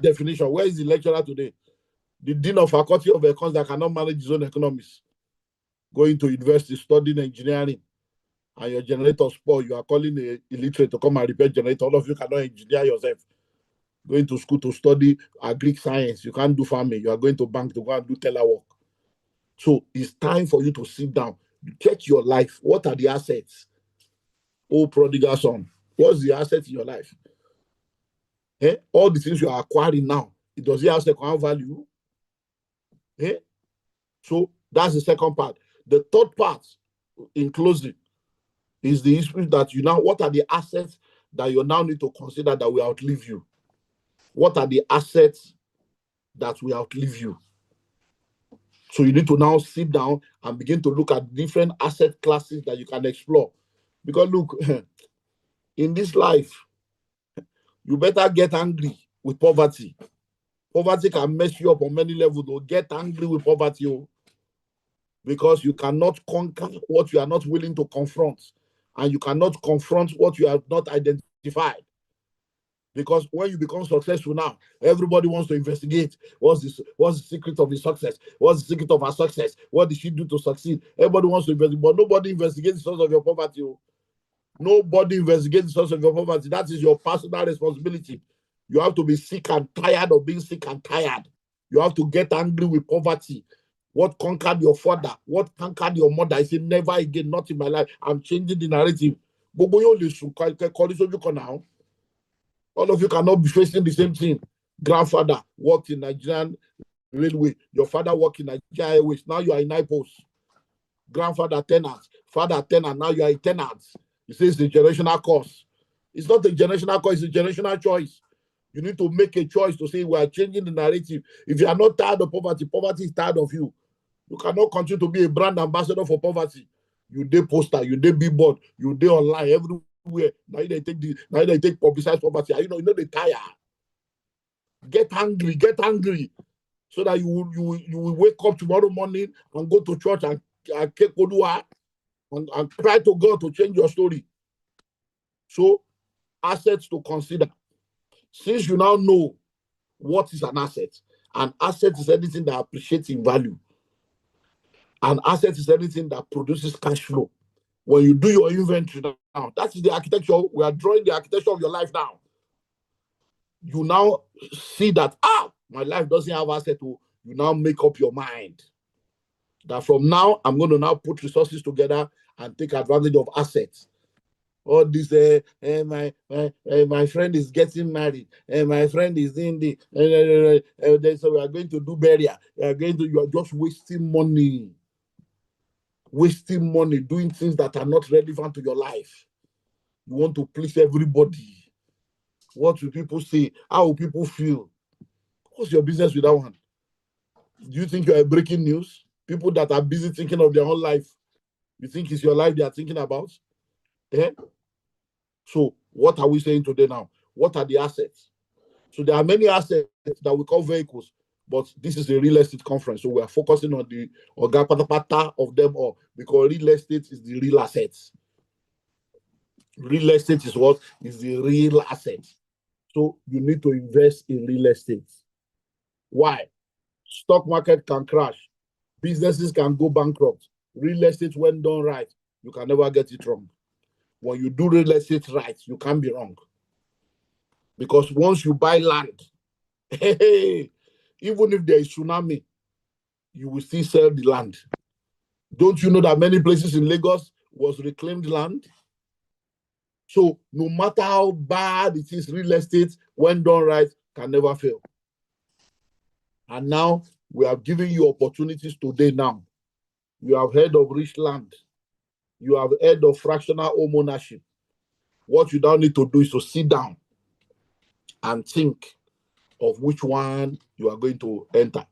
definition, where is the lecturer today? The dean of faculty of econs that cannot manage his own economics. going to university, studying engineering, and your generator spoil, you are calling a illiterate to come and repair generator. All of you cannot engineer yourself. Going to school to study agric science, you can't do farming. You are going to bank to go and do teller work. So it's time for you to sit down, check your life. What are the assets? Oh, prodigal son, what's the asset in your life? All the things you are acquiring now, does it have second value? So that's the second part. The third part, in closing, is the issue that what are the assets that you now need to consider that will outlive you? What are the assets that will outlive you? So you need to now sit down and begin to look at different asset classes that you can explore. Because look, in this life, you better get angry with poverty. Poverty can mess you up on many levels. Though. Get angry with poverty, because you cannot conquer what you are not willing to confront, and you cannot confront what you have not identified. Because when you become successful now, everybody wants to investigate what's the secret of his success, what's the secret of her success, what did she do to succeed. Everybody wants to investigate, but nobody investigates the source of your poverty. Nobody investigates the source of your poverty. That is your personal responsibility. You have to be sick and tired of being sick and tired. You have to get angry with poverty. What conquered your father? What conquered your mother? I say, never again, not in my life. I'm changing the narrative. Now. All of you cannot be facing the same thing. Grandfather worked in Nigerian Railway. Your father worked in Nigerian Airways. Now you are in IPOS. Grandfather tenant, father tenant. Now you are a tenant. You say it's a generational course. It's not a generational course. It's a generational choice. You need to make a choice to say we are changing the narrative. If you are not tired of poverty, poverty is tired of you. You cannot continue to be a brand ambassador for poverty. You day poster, you day billboard, you day online everywhere. Now they take publicized poverty. You know they tire. Get angry, so that you will wake up tomorrow morning and go to church and take Olua and cry to God to change your story. So, assets to consider. Since you now know what is an asset is anything that appreciates in value. An asset is anything that produces cash flow. When you do your inventory now, that is the architecture. We are drawing the architecture of your life now. You now see that, my life doesn't have asset. You now make up your mind that from now, I'm going to now put resources together and take advantage of assets. All this, my friend is getting married, and my friend is in the, so we are going to do burial. You are just wasting money. Wasting money, doing things that are not relevant to your life. You want to please everybody. What will people say? How will people feel? What's your business with that one? Do you think you are breaking news? People that are busy thinking of their own life, you think it's your life they are thinking about? So what are we saying today now? What are the assets? So there are many assets that we call vehicles. But this is a real estate conference, so we are focusing on the pata of them all, because real estate is the real assets. Real estate is what is the real asset. So you need to invest in real estate. Why? Stock market can crash. Businesses can go bankrupt. Real estate, when done right, you can never get it wrong. When you do real estate right, you can't be wrong. Because once you buy land, even if there is tsunami, you will still sell the land. Don't you know that many places in Lagos was reclaimed land? So no matter how bad it is, real estate, when done right, can never fail. And now we have given you opportunities today now. You have heard of Richland. You have heard of fractional home ownership. What you now need to do is to sit down and think of which one you are going to enter.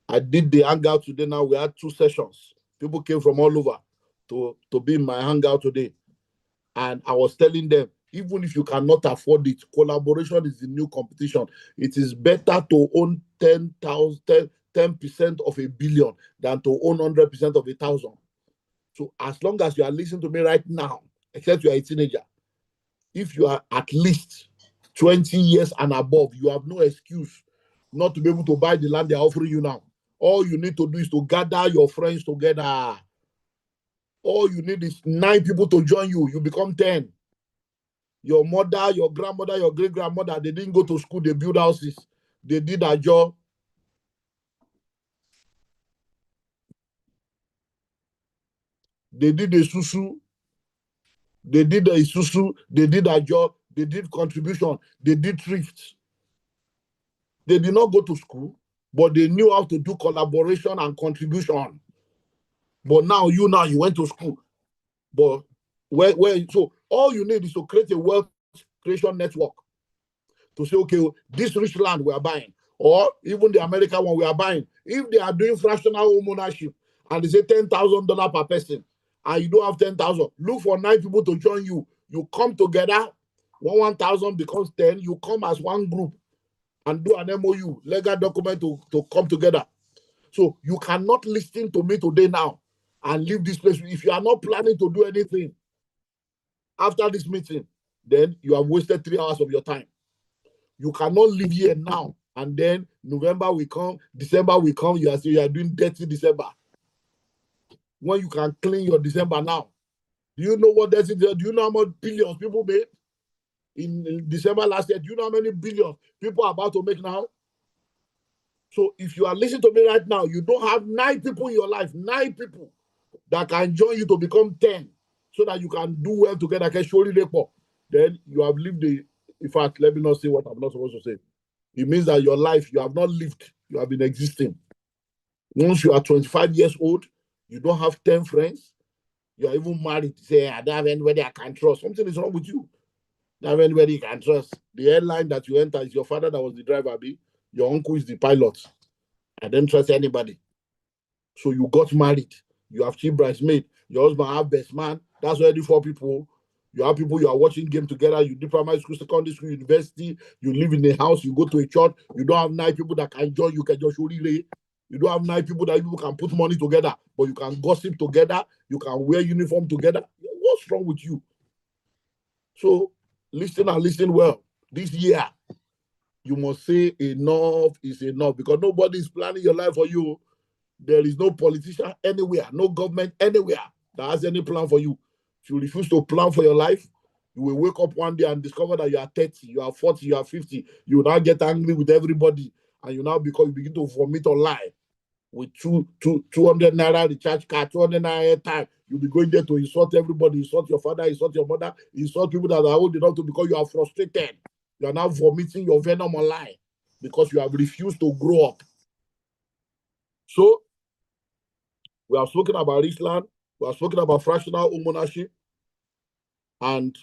I did the hangout today. Now we had 2 sessions. People came from all over to be in my hangout today. And I was telling them, even if you cannot afford it, collaboration is the new competition. It is better to own 10% of a billion than to own 100% of 1,000. So as long as you are listening to me right now, except you are a teenager, if you are at least 20 years and above, you have no excuse not to be able to buy the land they're offering you now. All you need to do is to gather your friends together. All you need is 9 people to join you. You become 10. Your mother, your grandmother, your great-grandmother, they didn't go to school. They built houses. They did a job. They did a susu. They did a susu. They did a job. They did contribution. They did thrift. They did not go to school, but they knew how to do collaboration and contribution. But now you went to school. But so all you need is to create a wealth creation network to say, okay, this Richland we are buying, or even the American one we are buying. If they are doing fractional home ownership and they say $10,000 per person, and you don't have 10,000, look for 9 people to join you. You come together, 1,000 becomes 10. You come as one group and do an MOU, legal document to come together. So you cannot listen to me today now and leave this place. If you are not planning to do anything after this meeting, then you have wasted 3 hours of your time. You cannot live here now and then November will come, December will come, you are doing dirty December. When you can clean your December now. Do you know what that is? Do you know how much billions people made in December last year? Do you know how many billions people are about to make now? So if you are listening to me right now, you don't have 9 people in your life, 9 people that can join you to become 10 so that you can do well together. Then you have lived in fact, let me not say what I'm not supposed to say. It means that your life, you have not lived, you have been existing. Once you are 25 years old, you don't have 10 friends, you are even married, say, I don't have anybody I can trust. Something is wrong with you. Don't have anybody you can trust. The airline that you enter is your father that was the driver, your uncle is the pilot. I don't trust anybody. So you got married, you have 3 bridesmaids, your husband have best man, that's already 4 people. You have people you are watching game together, you do primary school, secondary school, university, you live in a house, you go to a church, you don't have 9 people that can join, you can just relay. You don't have 9 people that people can put money together, but you can gossip together, you can wear uniform together. What's wrong with you? So listen and listen well. This year, you must say enough is enough because nobody is planning your life for you. There is no politician anywhere, no government anywhere that has any plan for you. If you refuse to plan for your life, you will wake up one day and discover that you are 30, you are 40, you are 50. You will now get angry with everybody, and you begin to vomit online with 200 naira recharge card, 200 naira time. You'll be going there to insult everybody, insult your father, insult your mother, insult people that are old enough to because you are frustrated. You are now vomiting your venom online because you have refused to grow up. So, we have spoken about Richland, we have spoken about fractional home ownership, and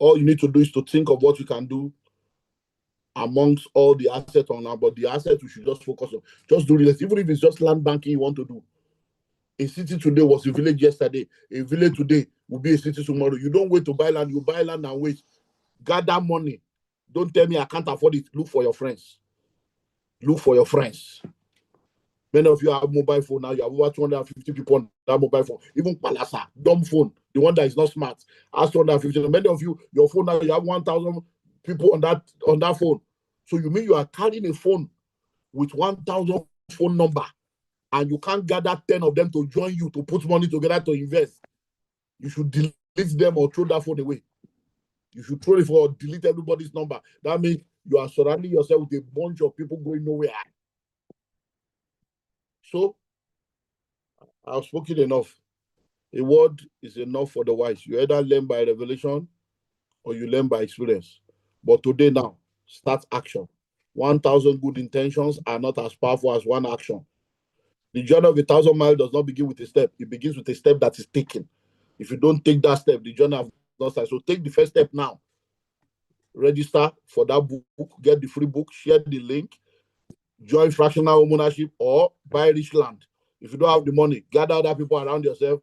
all you need to do is to think of what you can do amongst all the assets on now, but the assets we should just focus on. Just do real estate, even if it's just land banking you want to do. A city today was a village yesterday. A village today will be a city tomorrow. You don't wait to buy land, you buy land and wait. Gather money. Don't tell me I can't afford it. Look for your friends. Look for your friends. Many of you have mobile phone now. You have over 250 people on that mobile phone. Even Palasa, dumb phone, the one that is not smart, has 250. Many of you, your phone now, you have 1,000 people on that phone. So you mean you are carrying a phone with 1,000 phone number, and you can't gather 10 of them to join you to put money together to invest. You should delete them or throw that phone away. You should throw it or delete everybody's number. That means you are surrounding yourself with a bunch of people going nowhere. So, I've spoken enough. A word is enough for the wise. You either learn by revelation or you learn by experience. But today now, start action. 1,000 good intentions are not as powerful as one action. The journey of 1,000 miles does not begin with a step. It begins with a step that is taken. If you don't take that step, the journey has not started. So take the first step now. Register for that book. Get the free book. Share the link. Join fractional home ownership or buy Richland. If you don't have the money, gather other people around yourself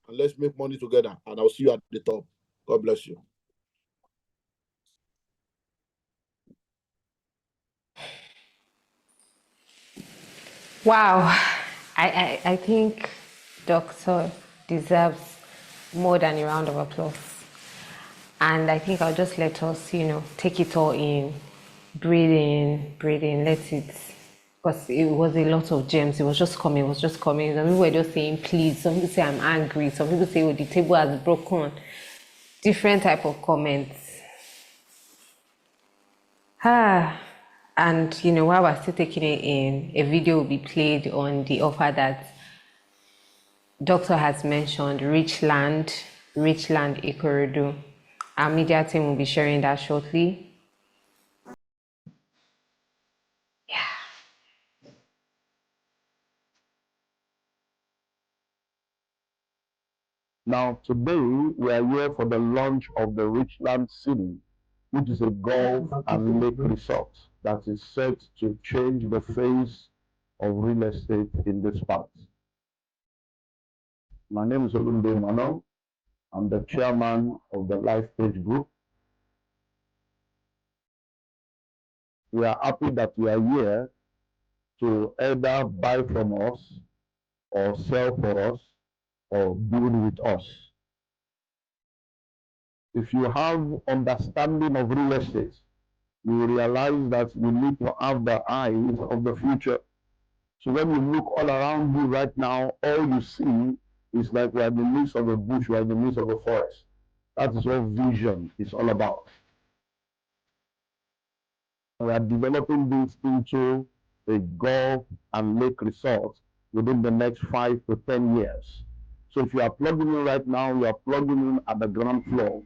and let's make money together. And I'll see you at the top. God bless you. Wow. I think Doctor deserves more than a round of applause. And I think I'll just let us, take it all in. Breathe in, let it because it was a lot of gems. It was just coming, it was just coming. Some people were just saying, please. Some people say, I'm angry. Some people say, oh, the table has broken. Different type of comments. And, you know, while we're still taking it in, a video will be played on the offer that Doctor has mentioned, Richland, Ikorodu. Our media team will be sharing that shortly. Now, today we are here for the launch of the Richland City, which is a golf and lake resort that is set to change the face of real estate in this part. My name is Olumide Emmanuel. I'm the chairman of the LIFEPAGE Group. We are happy that you are here to either buy from us or sell for us or build with us. If you have understanding of real estate, you will realize that you need to have the eyes of the future. So when you look all around you right now, all you see is like we're in the midst of a bush, we're in the midst of a forest. That is what vision is all about. We are developing this into a golf and lake resort within the next 5 to 10 years. So if you are plugging in right now, you are plugging in at the ground floor,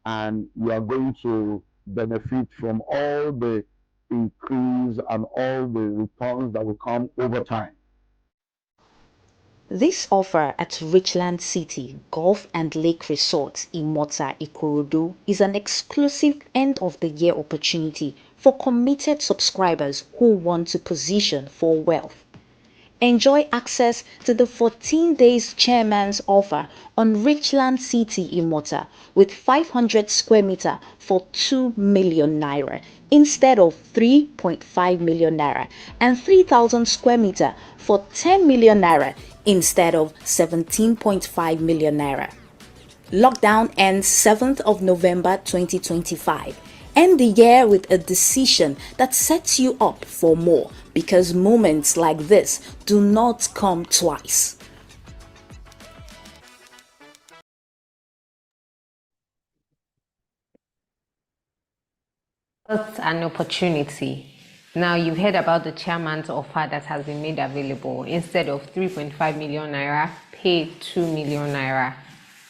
and you are going to benefit from all the increase and all the returns that will come over time. This offer at Richland City Golf and Lake Resort Imota-Ikorodu is an exclusive end-of-the-year opportunity for committed subscribers who want to position for wealth. Enjoy access to the 14 days chairman's offer on Richland City Imota with 500 square meter for 2 million naira instead of 3.5 million naira, and 3,000 square meter for 10 million naira instead of 17.5 million naira. Lockdown ends 7th of November 2025. End the year with a decision that sets you up for more, because moments like this do not come twice. That's an opportunity. Now, you've heard about the chairman's offer that has been made available. Instead of 3.5 million naira, pay 2 million naira.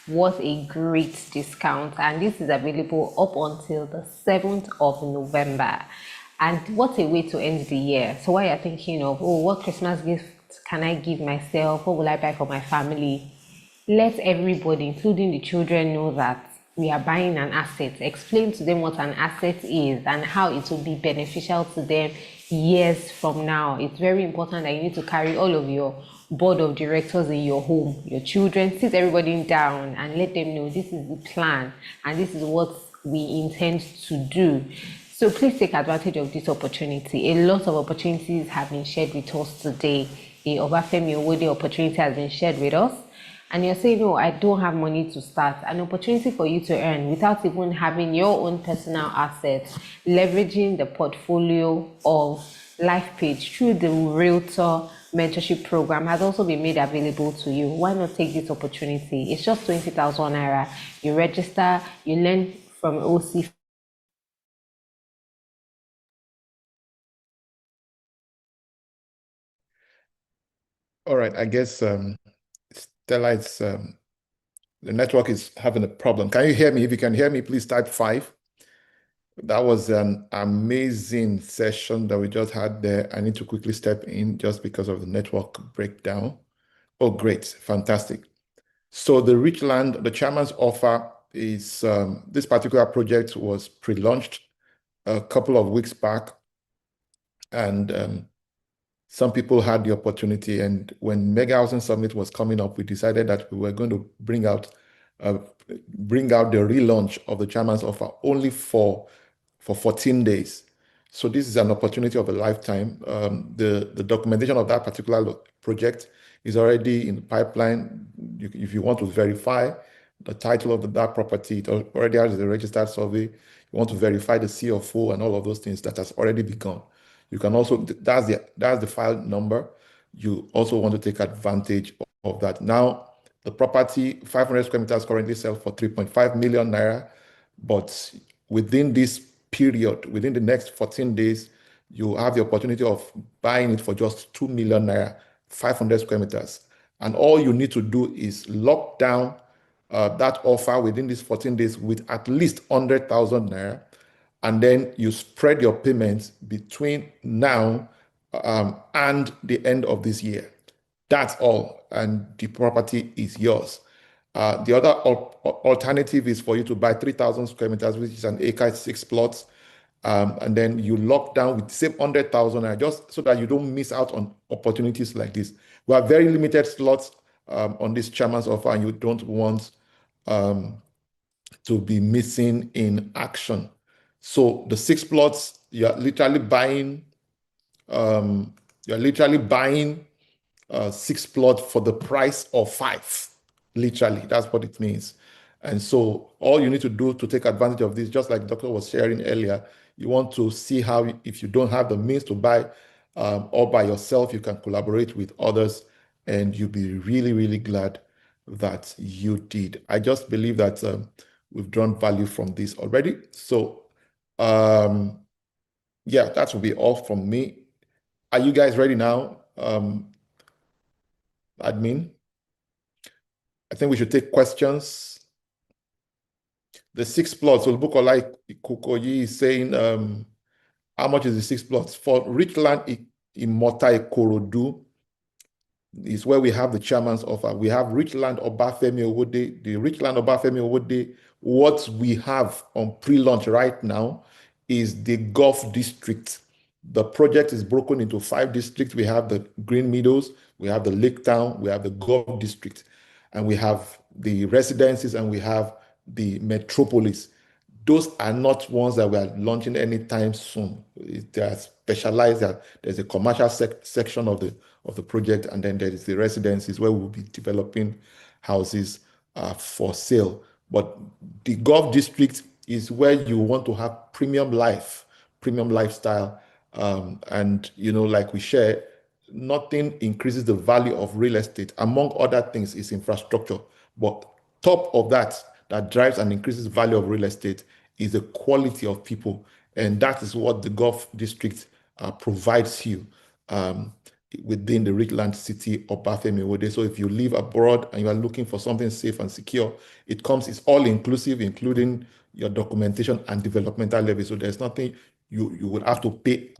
What a great discount. And this is available up until the 7th of November. And what a way to end the year. So while you're thinking of, oh, what Christmas gift can I give myself? What will I buy for my family? Let everybody, including the children, know that we are buying an asset. Explain to them what an asset is and how it will be beneficial to them years from now. It's very important that you need to carry all of your board of directors in your home, your children, sit everybody down and let them know this is the plan and this is what we intend to do. So please take advantage of this opportunity. A lot of opportunities have been shared with us today. The Obafemi Owode opportunity has been shared with us. And you're saying, no, I don't have money to start. An opportunity for you to earn without even having your own personal assets, leveraging the portfolio of LIFEPAGE through the Realtor mentorship program has also been made available to you. Why not take this opportunity? It's just 20,000 naira. You register, you learn from OC. All right, I guess Stella, it's the network is having a problem. Can you hear me? If you can hear me, please type 5. That was an amazing session that we just had there. I need to quickly step in just because of the network breakdown. Oh, great, fantastic. So the Richland, the chairman's offer is, this particular project was pre-launched a couple of weeks back, and some people had the opportunity. And when Mega Housing Summit was coming up, we decided that we were going to bring out the relaunch of the chairman's offer only for 14 days. So this is an opportunity of a lifetime. The documentation of that particular project is already in the pipeline. If you want to verify the title of that property, it already has the registered survey. You want to verify the CFO and all of those things that has already begun. You can also, that's the file number. You also want to take advantage of that. Now, the property, 500 square meters currently sell for 3.5 million naira, but within this period, within the next 14 days, you have the opportunity of buying it for just 2 million naira, 500 square meters. And all you need to do is lock down that offer within these 14 days with at least 100,000 naira. And then you spread your payments between now and the end of this year. That's all. And the property is yours. The other alternative is for you to buy 3,000 square meters, which is an acre, 6 plots. And then you lock down with the same 100,000 just so that you don't miss out on opportunities like this. We have very limited slots on this chairman's offer, and you don't want to be missing in action. So the 6 plots, you're literally buying 6 plots for the price of 5. Literally, that's what it means. And so all you need to do to take advantage of this, just like the doctor was sharing earlier, you want to see how, if you don't have the means to buy all by yourself, you can collaborate with others, and you'll be really, really glad that you did. I just believe that we've drawn value from this already. So yeah, that will be all from me. Are you guys ready now? Admin? I think we should take questions. The 6 plots, Oladipupo is saying, how much is the 6 plots? For Richland, Imota-Ikorodu is where we have the chairman's offer. We have Richland Obafemi Owode. The Richland Obafemi Owode, what we have on pre-launch right now is the Gulf District. The project is broken into 5 districts. We have the Green Meadows, we have the Lake Town, we have the Gulf District, and we have the residences, and we have the metropolis. Those are not ones that we are launching anytime soon. They are specialized. There's a commercial section of the project, and then there is the residences where we'll be developing houses for sale. But the Gulf District is where you want to have premium lifestyle, and like we share, nothing increases the value of real estate, among other things, is infrastructure. But top of that drives and increases value of real estate is the quality of people, and that is what the Gulf District provides you within the Richland city of Obafemi Owode. So if you live abroad and you are looking for something safe and secure, it's all inclusive, including your documentation and developmental levy. So there's nothing you would have to pay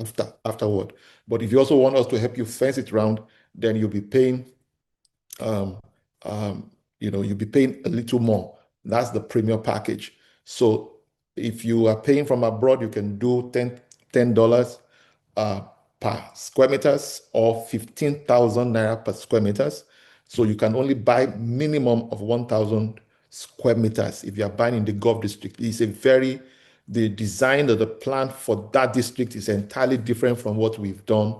afterward. But if you also want us to help you fence it around, then you'll be paying you'll be paying a little more. That's the premium package. So if you are paying from abroad, you can do $10 per square meters, or 15,000 naira per square meters. So you can only buy minimum of 1,000 square meters if you are buying in the Gulf District. The design of the plan for that district is entirely different from what we've done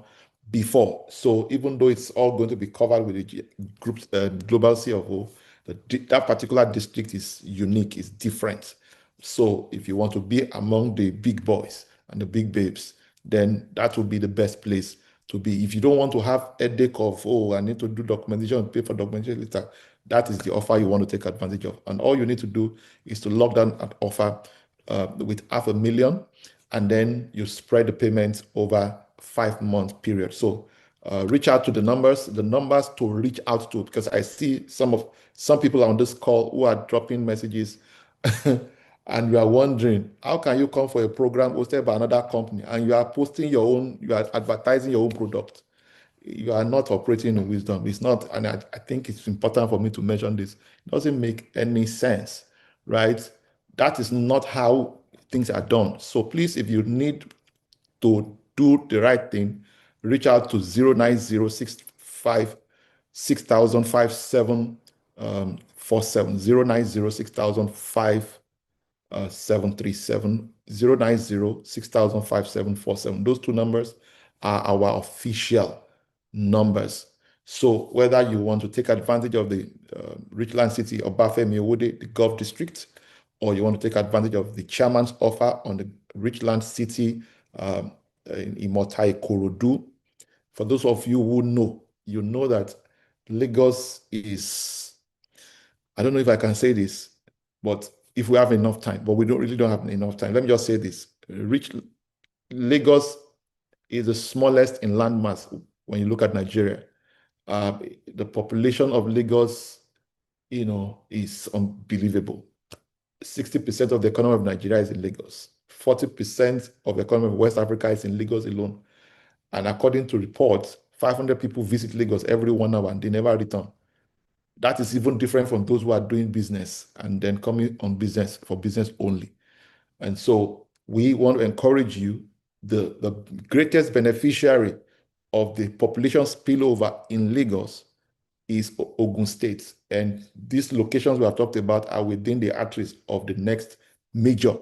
before. So even though it's all going to be covered with the group's global CFO, that particular district is unique, is different. So if you want to be among the big boys and the big babes, then that will be the best place to be. If you don't want to have a headache of, I need to do documentation and pay for documentation later, that is the offer you want to take advantage of. And all you need to do is to lock down an offer with 500,000, and then you spread the payments over 5-month period. So reach out to the numbers to reach out to, because I see some people on this call who are dropping messages and you are wondering, how can you come for a program hosted by another company and you are advertising your own product? You are not operating in wisdom. It's not, and I think it's important for me to mention this. It doesn't make any sense, right? That is not how things are done. So please, if you need to do the right thing, reach out to 09065 6000 4747, 0906000 737, 0906000 Those 2 numbers are our official numbers. So whether you want to take advantage of the Richland City or Obafemi Owode, the Gulf District, or you want to take advantage of the chairman's offer on the Richland City in Imota-Ikorodu. For those of you who know, you know that Lagos is, I don't know if I can say this, but if we have enough time, but we really don't have enough time. Let me just say this. Lagos is the smallest in landmass when you look at Nigeria. The population of Lagos, is unbelievable. 60% of the economy of Nigeria is in Lagos. 40% of the economy of West Africa is in Lagos alone. And according to reports, 500 people visit Lagos every 1 hour and they never return. That is even different from those who are doing business and then coming on business for business only. And so we want to encourage you. The greatest beneficiary of the population spillover in Lagos is Ogun State. And these locations we have talked about are within the arteries of the next major,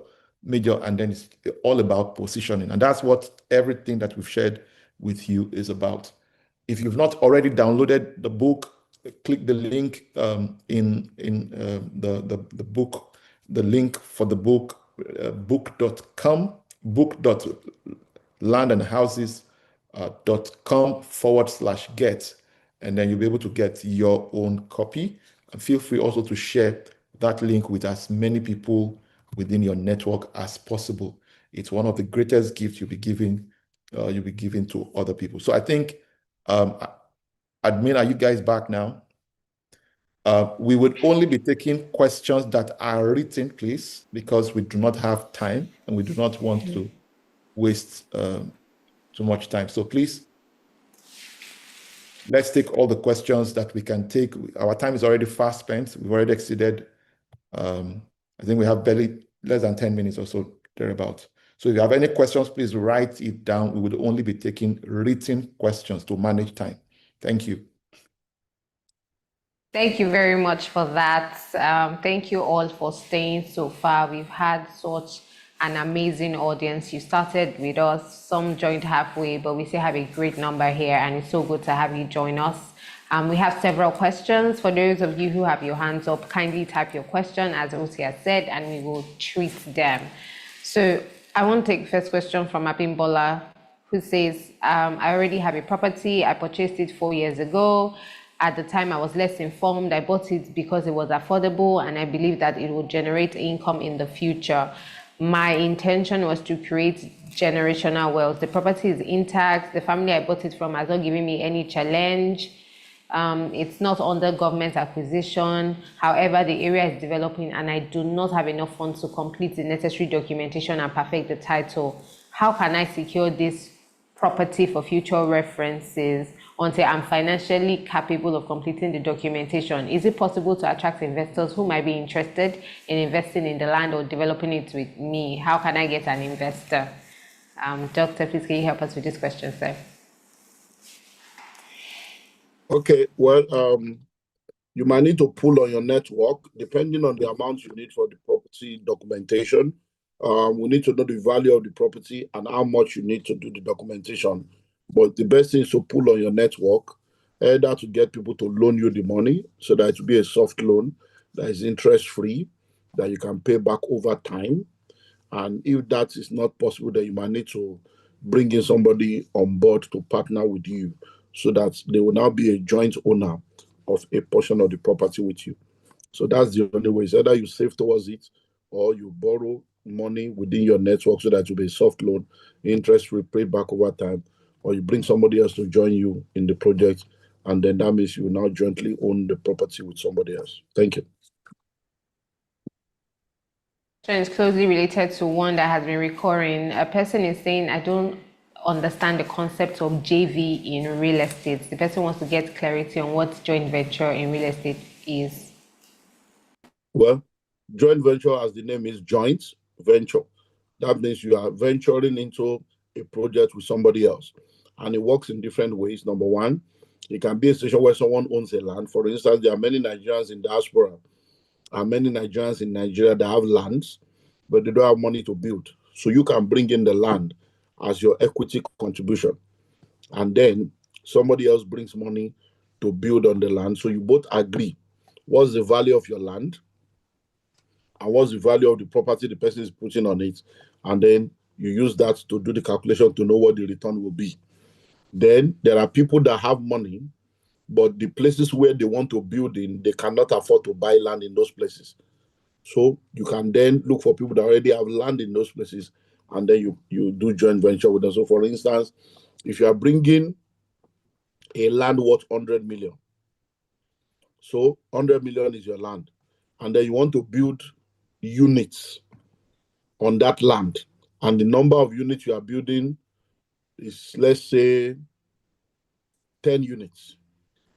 and then it's all about positioning. And that's what everything that we've shared with you is about. If you've not already downloaded the book, click the link in the book, the link for the book, book.com, book.landandhouses.com/get, and then you'll be able to get your own copy. And feel free also to share that link with as many people within your network as possible. It's one of the greatest gifts you'll be giving to other people. So I think, admin, are you guys back now? We would only be taking questions that are written, please, because we do not have time and we do not want to waste too much time. So please, let's take all the questions that we can take. Our time is already fast spent. We've already exceeded, I think we have barely less than 10 minutes or so, thereabout. So if you have any questions, please write it down. We would only be taking written questions to manage time. Thank you. Thank you very much for that. Thank you all for staying so far. We've had such an amazing audience. You started with us, some joined halfway, but we still have a great number here, and it's so good to have you join us. We have several questions. For those of you who have your hands up, kindly type your question, as Osi has said, and we will treat them. So I want to take the first question from Abimbola, who says, I already have a property. I purchased it 4 years ago. At the time, I was less informed. I bought it because it was affordable, and I believe that it will generate income in the future. My intention was to create generational wealth. The property is intact. The family I bought it from has not given me any challenge. It's not under government acquisition. However, the area is developing, and I do not have enough funds to complete the necessary documentation and perfect the title. How can I secure this property for future references until I'm financially capable of completing the documentation? Is it possible to attract investors who might be interested in investing in the land or developing it with me? How can I get an investor? Doctor, please can you help us with this question, sir? Okay, well, you might need to pull on your network, depending on the amount you need for the property documentation. We need to know the value of the property and how much you need to do the documentation. But the best thing is to pull on your network, either to get people to loan you the money, so that it will be a soft loan that is interest-free, that you can pay back over time. And if that is not possible, then you might need to bring in somebody on board to partner with you, so that they will now be a joint owner of a portion of the property with you. So that's the only way. It's either you save towards it or you borrow money within your network so that you'll be a soft loan, interest free, paid back over time, or you bring somebody else to join you in the project, and then that means you now jointly own the property with somebody else. Thank you. It's closely related to one that has been recurring. A person is saying, I don't understand the concept of JV in real estate. The person wants to get clarity on what joint venture in real estate is. Well, joint venture, as the name is, joint venture. That means you are venturing into a project with somebody else. And it works in different ways. Number one, it can be a situation where someone owns a land. For instance, there are many Nigerians in diaspora and many Nigerians in Nigeria that have lands, but they don't have money to build. So you can bring in the land as your equity contribution. And then somebody else brings money to build on the land. So you both agree what's the value of your land and what's the value of the property the person is putting on it. And then You use that to do the calculation to know what the return will be. Then there are people that have money, but the places where they want to build in, they cannot afford to buy land in those places. So you can then look for people that already have land in those places, and then you do joint venture with them. So for instance, if you are bringing a land worth 100 million, so 100 million is your land, and then you want to build units on that land, and the number of units you are building is, let's say, 10 units,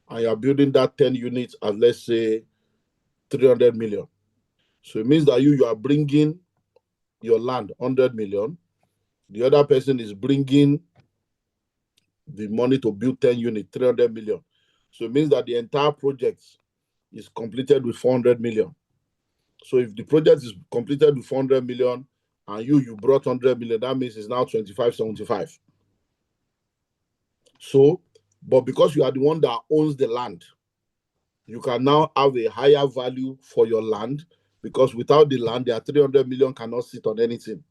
and you are building that 10 units at, let's say, 300 million. So it means that you are bringing your land 100 million. The other person is bringing the money to build 10 units, 300 million. So it means that the entire project is completed with 400 million. So if the project is completed with 400 million and you brought 100 million, that means it's now 2575. So, but because you are the one that owns the land, you can now have a higher value for your land, because without the land, their 300 million cannot sit on anything.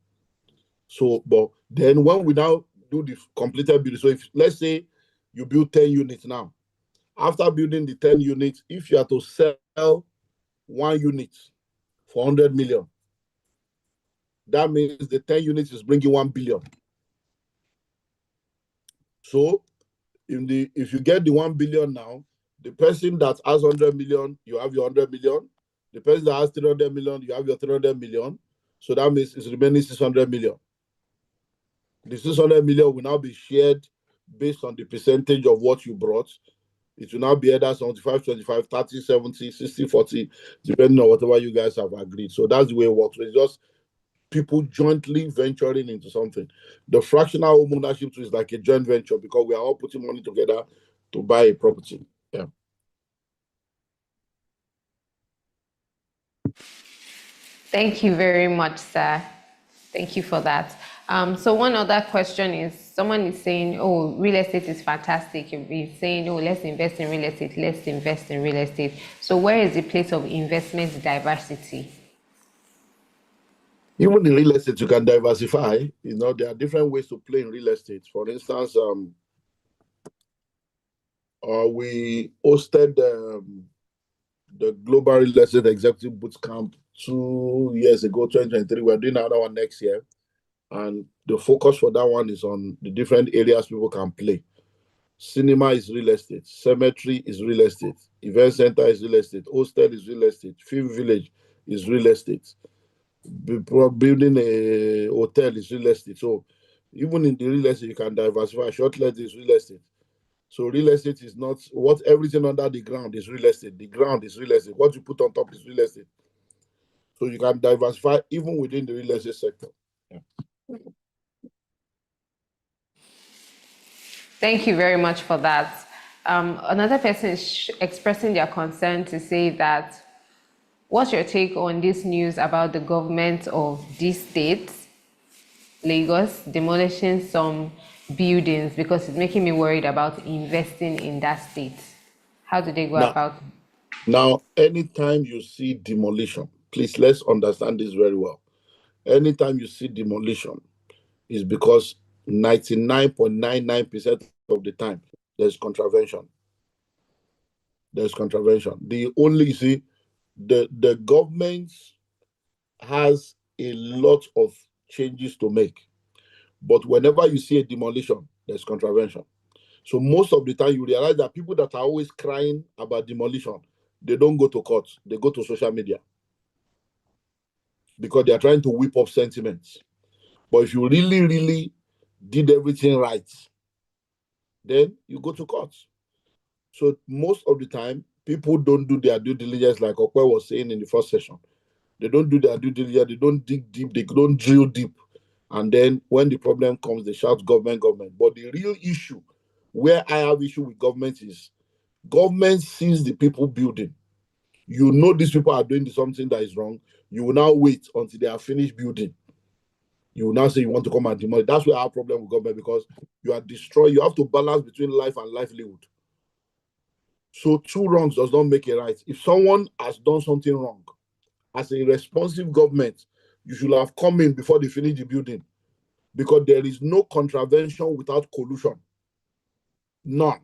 So, but then when we now do the completed building, so if, let's say, you build 10 units now, after building the 10 units, if you are to sell 1 unit for 100 million, that means the 10 units is bringing 1 billion. So if you get the 1 billion now, the person that has 100 million, you have your 100 million. The person that has 300 million, you have your 300 million. So that means it's remaining 600 million. The 600 million will now be shared based on the percentage of what you brought. It will now be either 75, 25, 30, 70, 60, 40, depending on whatever you guys have agreed. So that's the way it works. It's just people jointly venturing into something. The fractional home ownership is like a joint venture, because we are all putting money together to buy a property. Yeah. Thank you very much, sir. Thank you for that. So one other question is, someone is saying, oh, real estate is fantastic. You'll be saying, oh, let's invest in real estate, let's invest in real estate. So where is the place of investment diversity? Even in real estate, you can diversify. You know, there are different ways to play in real estate. For instance, we hosted the Global Real Estate Executive Boot Camp 2 years ago, 2023. We're doing another one next year. And the focus for that one is on the different areas people can play. Cinema is real estate. Cemetery is real estate. Event center is real estate. Hostel is real estate. Film village is real estate. Building a hotel is real estate. So even in the real estate, you can diversify. Short let is real estate. So real estate is not what everything under the ground is real estate. The ground is real estate. What you put on top is real estate. So you can diversify even within the real estate sector. Yeah. Thank you very much for that. Another person is expressing their concern to say that, what's your take on this news about the government of this state, Lagos, demolishing some buildings because it's making me worried about investing in that state? How do they go about it? Now, anytime you see demolition, please, let's understand this very well. Anytime you see demolition, is because 99.99% of the time, there's contravention. There's contravention. The only, you see, the government has a lot of changes to make. But whenever you see a demolition, there's contravention. So most of the time, you realize that people that are always crying about demolition, they don't go to court. They go to social media, because they are trying to whip up sentiments. But if you really, really did everything right, then you go to court. So most of the time, people don't do their due diligence, like Okwe was saying in the first session. They don't do their due diligence. They don't dig deep. They don't drill deep. And then when the problem comes, they shout government, government. But the real issue, where I have issue with government, is government sees the people building. You know these people are doing something that is wrong. You will now wait until they are finished building. You will now say you want to come and demolish. That's where our problem with government, because you are destroyed. You have to balance between life and livelihood. So 2 wrongs does not make a right. If someone has done something wrong, as a responsive government, you should have come in before they finish the building because there is no contravention without collusion. None.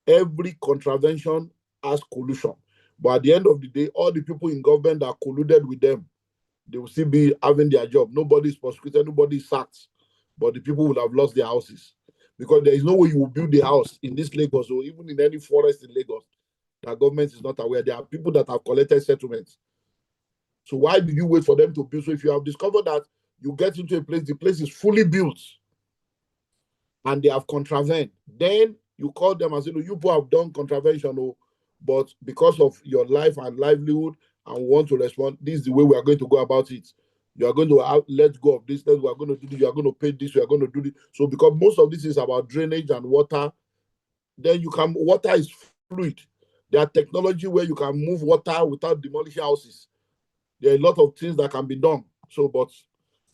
Every contravention has collusion. But at the end of the day, all the people in government that colluded with them, they will still be having their job. Nobody is prosecuted, nobody is sacked. But the people will have lost their houses. Because there is no way you will build a house in this Lagos or even in any forest in Lagos that government is not aware. There are people that have collected settlements. So why did you wait for them to build? So if you have discovered that you get into a place, the place is fully built and they have contravened, then you call them and say, no, you people have done contravention, but because of your life and livelihood and want to respond, this is the way we are going to go about it. You are going to let go of this, then we are going to do this, you are going to pay this, we are going to do this. So because most of this is about drainage and water, then water is fluid. There are technology where you can move water without demolishing houses. There are a lot of things that can be done. So, but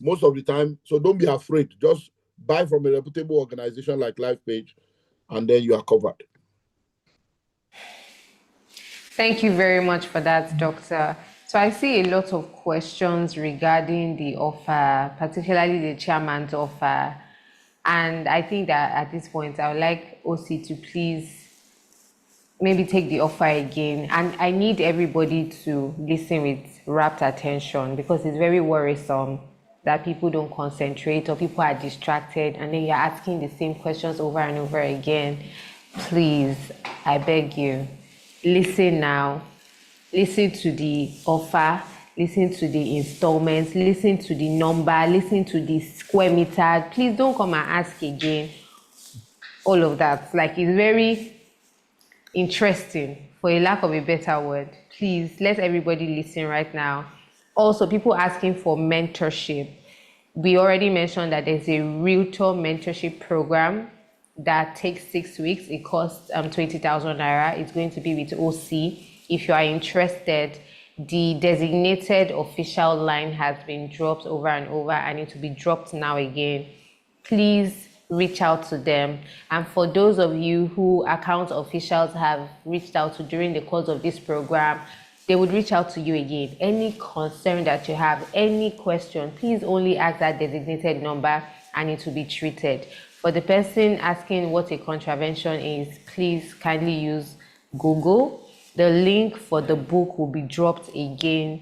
most of the time, so don't be afraid. Just buy from a reputable organization like LifePage, and then you are covered. Thank you very much for that, Doctor. So I see a lot of questions regarding the offer, particularly the chairman's offer. And I think that at this point, I would like OC to please maybe take the offer again. And I need everybody to listen with rapt attention because it's very worrisome that people don't concentrate or people are distracted and then you're asking the same questions over and over again. Please, I beg you, listen now. Listen to the offer, listen to the installments, listen to the number, listen to the square meter. Please don't come and ask again. All of that. Like, it's very interesting, for a lack of a better word. Please, let everybody listen right now. Also, people asking for mentorship. We already mentioned that there's a realtor mentorship program that takes 6 weeks. It costs 20,000 naira. It's going to be with OC. If you are interested, the designated official line has been dropped over and over and it will be dropped now again. Please reach out to them. And for those of you who account officials have reached out to during the course of this program, they would reach out to you again. Any concern that you have, any question, please only ask that designated number and it will be treated. For the person asking what a contravention is, please kindly use Google. The link for the book will be dropped again.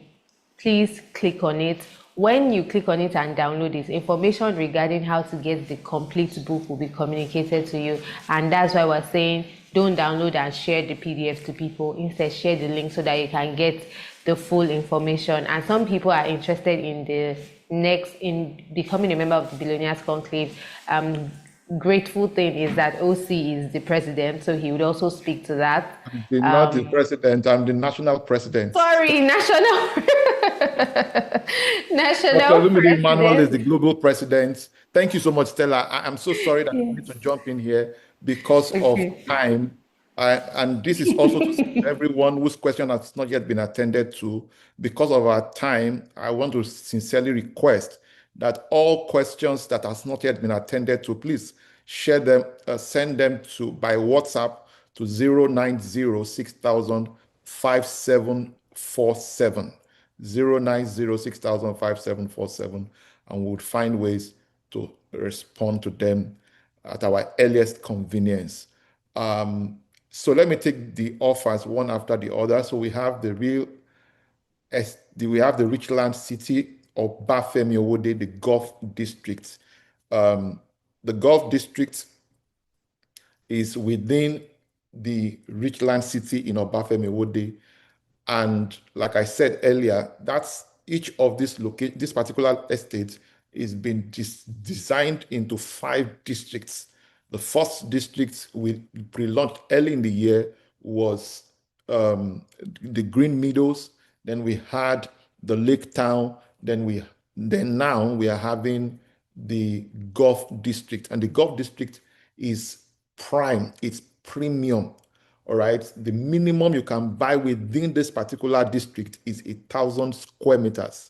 Please click on it. When you click on it and download it, information regarding how to get the complete book will be communicated to you. And that's why we're saying don't download and share the PDF to people. Instead, share the link so that you can get the full information. And some people are interested in becoming a member of the Billionaires Conclave. Grateful thing is that OC is the president, so he would also speak to that. I'm not the president, I'm the national president. Sorry, national Olumide Emmanuel is the global president. Thank you so much, Stella. I'm so sorry that I need to jump in here because of time. And this is also to everyone whose question has not yet been attended to. Because of our time, I want to sincerely request that all questions that has not yet been attended to, please share them, send them by WhatsApp to 09060005747, 09060005747, and we'll find ways to respond to them at our earliest convenience. So let me take the offers one after the other. So we have the Richland City of Bafemi Owode, the Gulf District. The Gulf District is within the Richland City in Obafemi Owode. And like I said earlier, that's each of this particular estate is been designed into 5 districts. The first district we pre-launched early in the year was the Green Meadows. Then we had the Lake Town. Then now we are having the Gulf District, and the Gulf District is prime. It's premium. All right. The minimum you can buy within this particular district is 1,000 square meters,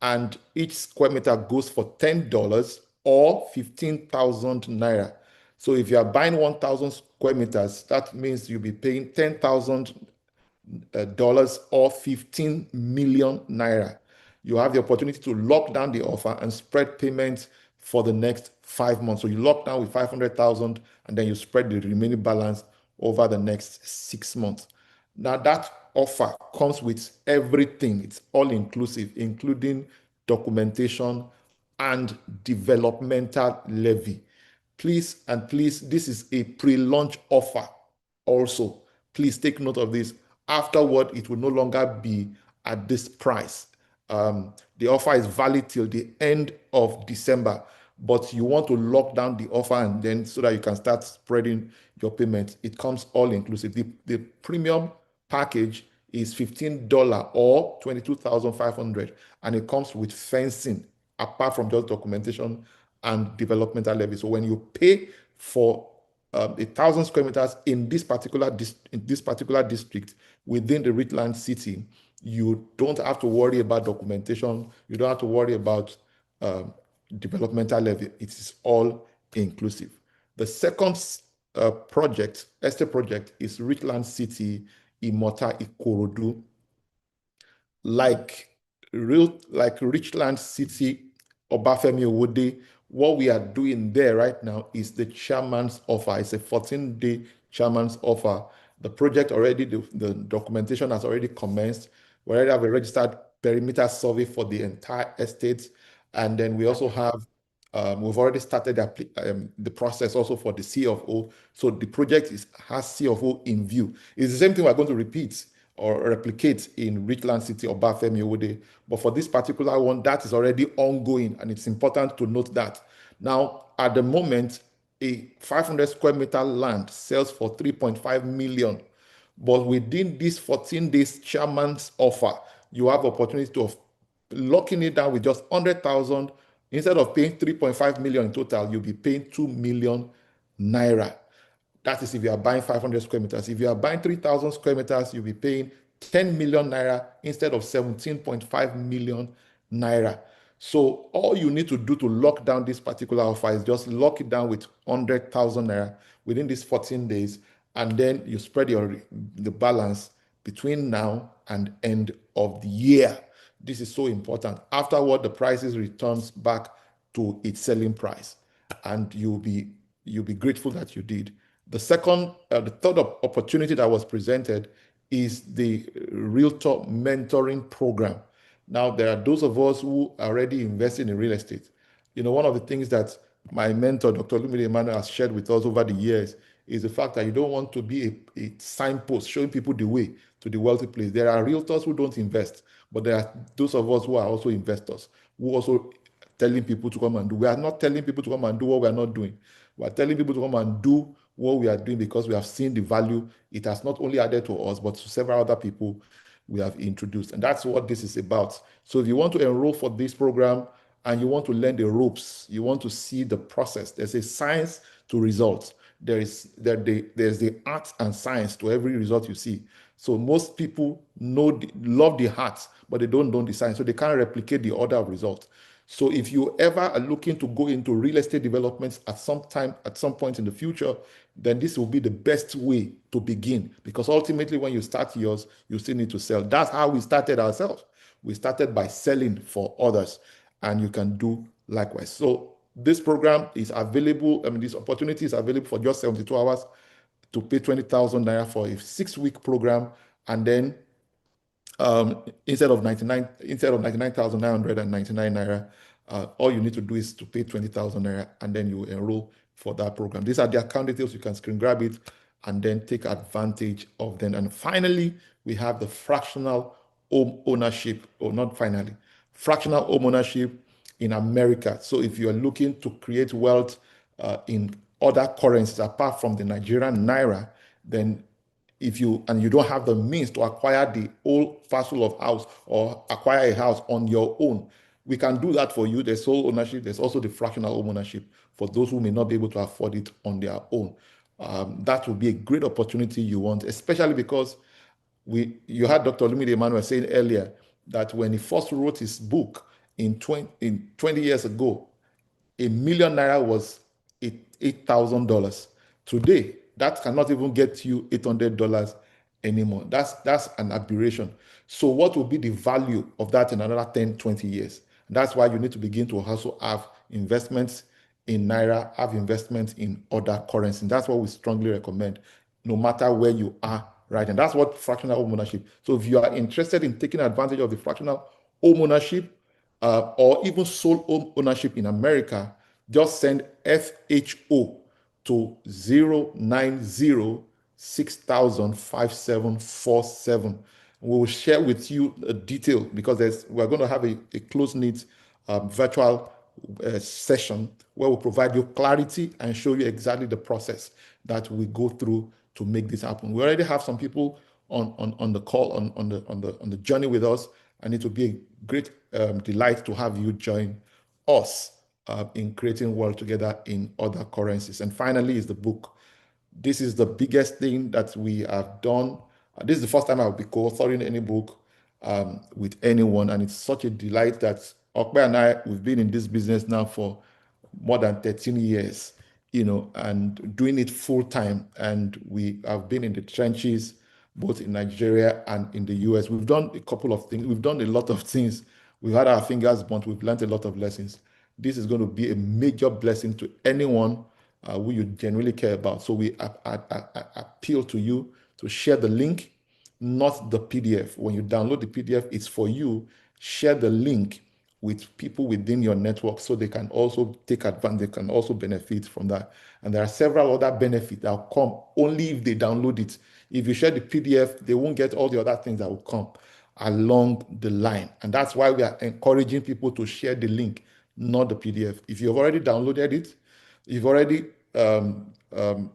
and each square meter goes for $10 or 15,000 naira. So if you are buying 1,000 square meters, that means you'll be paying $10,000 or 15 million naira. You have the opportunity to lock down the offer and spread payments for the next 5 months. So you lock down with 500,000 and then you spread the remaining balance over the next 6 months. Now that offer comes with everything. It's all inclusive, including documentation and developmental levy. Please, this is a pre-launch offer also. Please take note of this. Afterward, it will no longer be at this price. The offer is valid till the end of December, but you want to lock down the offer and then so that you can start spreading your payment. It comes all inclusive. The premium package is $15 or $22,500, and it comes with fencing apart from just documentation and developmental levy. So when you pay for 1,000 square meters in this particular district within the Richland city, you don't have to worry about documentation. You don't have to worry about developmental levy. It is all inclusive. The second estate project is Richland City, Imota-Ikorodu. Like Richland City, Obafemi Owode, what we are doing there right now is the chairman's offer. It's a 14-day chairman's offer. The project already, the documentation has already commenced. We already have a registered perimeter survey for the entire estate. And then we also have, we've already started the process also for the CFO. So the project has CFO in view. It's the same thing we're going to repeat or replicate in Richland City or Obafemi Owode. But for this particular one, that is already ongoing, and it's important to note that. Now, at the moment, a 500 square meter land sells for 3.5 million. But within this 14 days chairman's offer, you have opportunity of locking it down with just 100,000. Instead of paying 3.5 million in total, you'll be paying 2 million naira. That is if you are buying 500 square meters. If you are buying 3,000 square meters, you'll be paying 10 million naira instead of 17.5 million naira. So all you need to do to lock down this particular offer is just lock it down with 100,000 naira within these 14 days, and then you spread the balance between now and end of the year. This is so important. Afterward, the prices returns back to its selling price, and you'll be grateful that you did. The third opportunity that was presented is the Realtor Mentoring Program. Now, there are those of us who are already investing in real estate. You know, one of the things that my mentor, Dr. Olumide Emmanuel, has shared with us over the years is the fact that you don't want to be a signpost showing people the way to the wealthy place. There are realtors who don't invest, but there are those of us who are also investors, who also telling people to come and do. We are not telling people to come and do what we are not doing. We are telling people to come and do what we are doing because we have seen the value it has not only added to us, but to several other people we have introduced. And that's what this is about. So if you want to enroll for this program and you want to learn the ropes, you want to see the process, there's a science to results. There's the art and science to every result you see. So most people love the art, but they don't know the science. So they can't replicate the order of results. So if you ever are looking to go into real estate developments at some point in the future, then this will be the best way to begin, because ultimately when you start yours, you still need to sell. That's how we started ourselves. We started by selling for others, and you can do likewise. So this program is available. this opportunity is available for just 72 hours to pay 20,000 naira for a 6-week program, and then instead of 99,999 naira, all you need to do is to pay 20,000 naira, and then you enroll for that program. These are the account details. You can screen grab it and then take advantage of them. And finally, we have the fractional home ownership, or not finally, fractional home ownership in America. So if you are looking to create wealth in other currencies apart from the Nigerian naira, then you don't have the means to acquire the whole parcel of house or acquire a house on your own, we can do that for you. There's sole ownership. There's also the fractional home ownership for those who may not be able to afford it on their own. That will be a great opportunity you want, especially because you had Dr. Olumide Emmanuel saying earlier that when he first wrote his book in 20 years ago, $1 million naira was $8,000. Today, that cannot even get you $800 anymore. That's an aberration. So what will be the value of that in another 10, 20 years? That's why you need to begin to also have investments in Naira, have investments in other currencies. That's what we strongly recommend, no matter where you are, right? And that's what fractional home ownership. So if you are interested in taking advantage of the fractional home ownership or even sole home ownership in America, just send FHO to 090-6000-5747. We will share with you a detail because we're going to have a close-knit virtual session where we'll provide you clarity and show you exactly the process that we go through to make this happen. We already have some people on the call, on the journey with us, and it will be a great delight to have you join us in creating wealth together in other currencies. And finally is the book. This is the biggest thing that we have done. This is the first time I'll be co-authoring any book with anyone, and it's such a delight that Okpe and I, we've been in this business now for more than 13 years, and doing it full time. And we have been in the trenches, both in Nigeria and in the US. We've done a couple of things. We've done a lot of things. We've had our fingers burnt. We've learned a lot of lessons. This is going to be a major blessing to anyone who you genuinely care about. So we appeal to you to share the link, not the PDF. When you download the PDF, it's for you. Share the link with people within your network so they can also take advantage, they can also benefit from that. And there are several other benefits that will come only if they download it. If you share the PDF, they won't get all the other things that will come along the line. And that's why we are encouraging people to share the link, not the PDF. If you've already downloaded it, you've already downloaded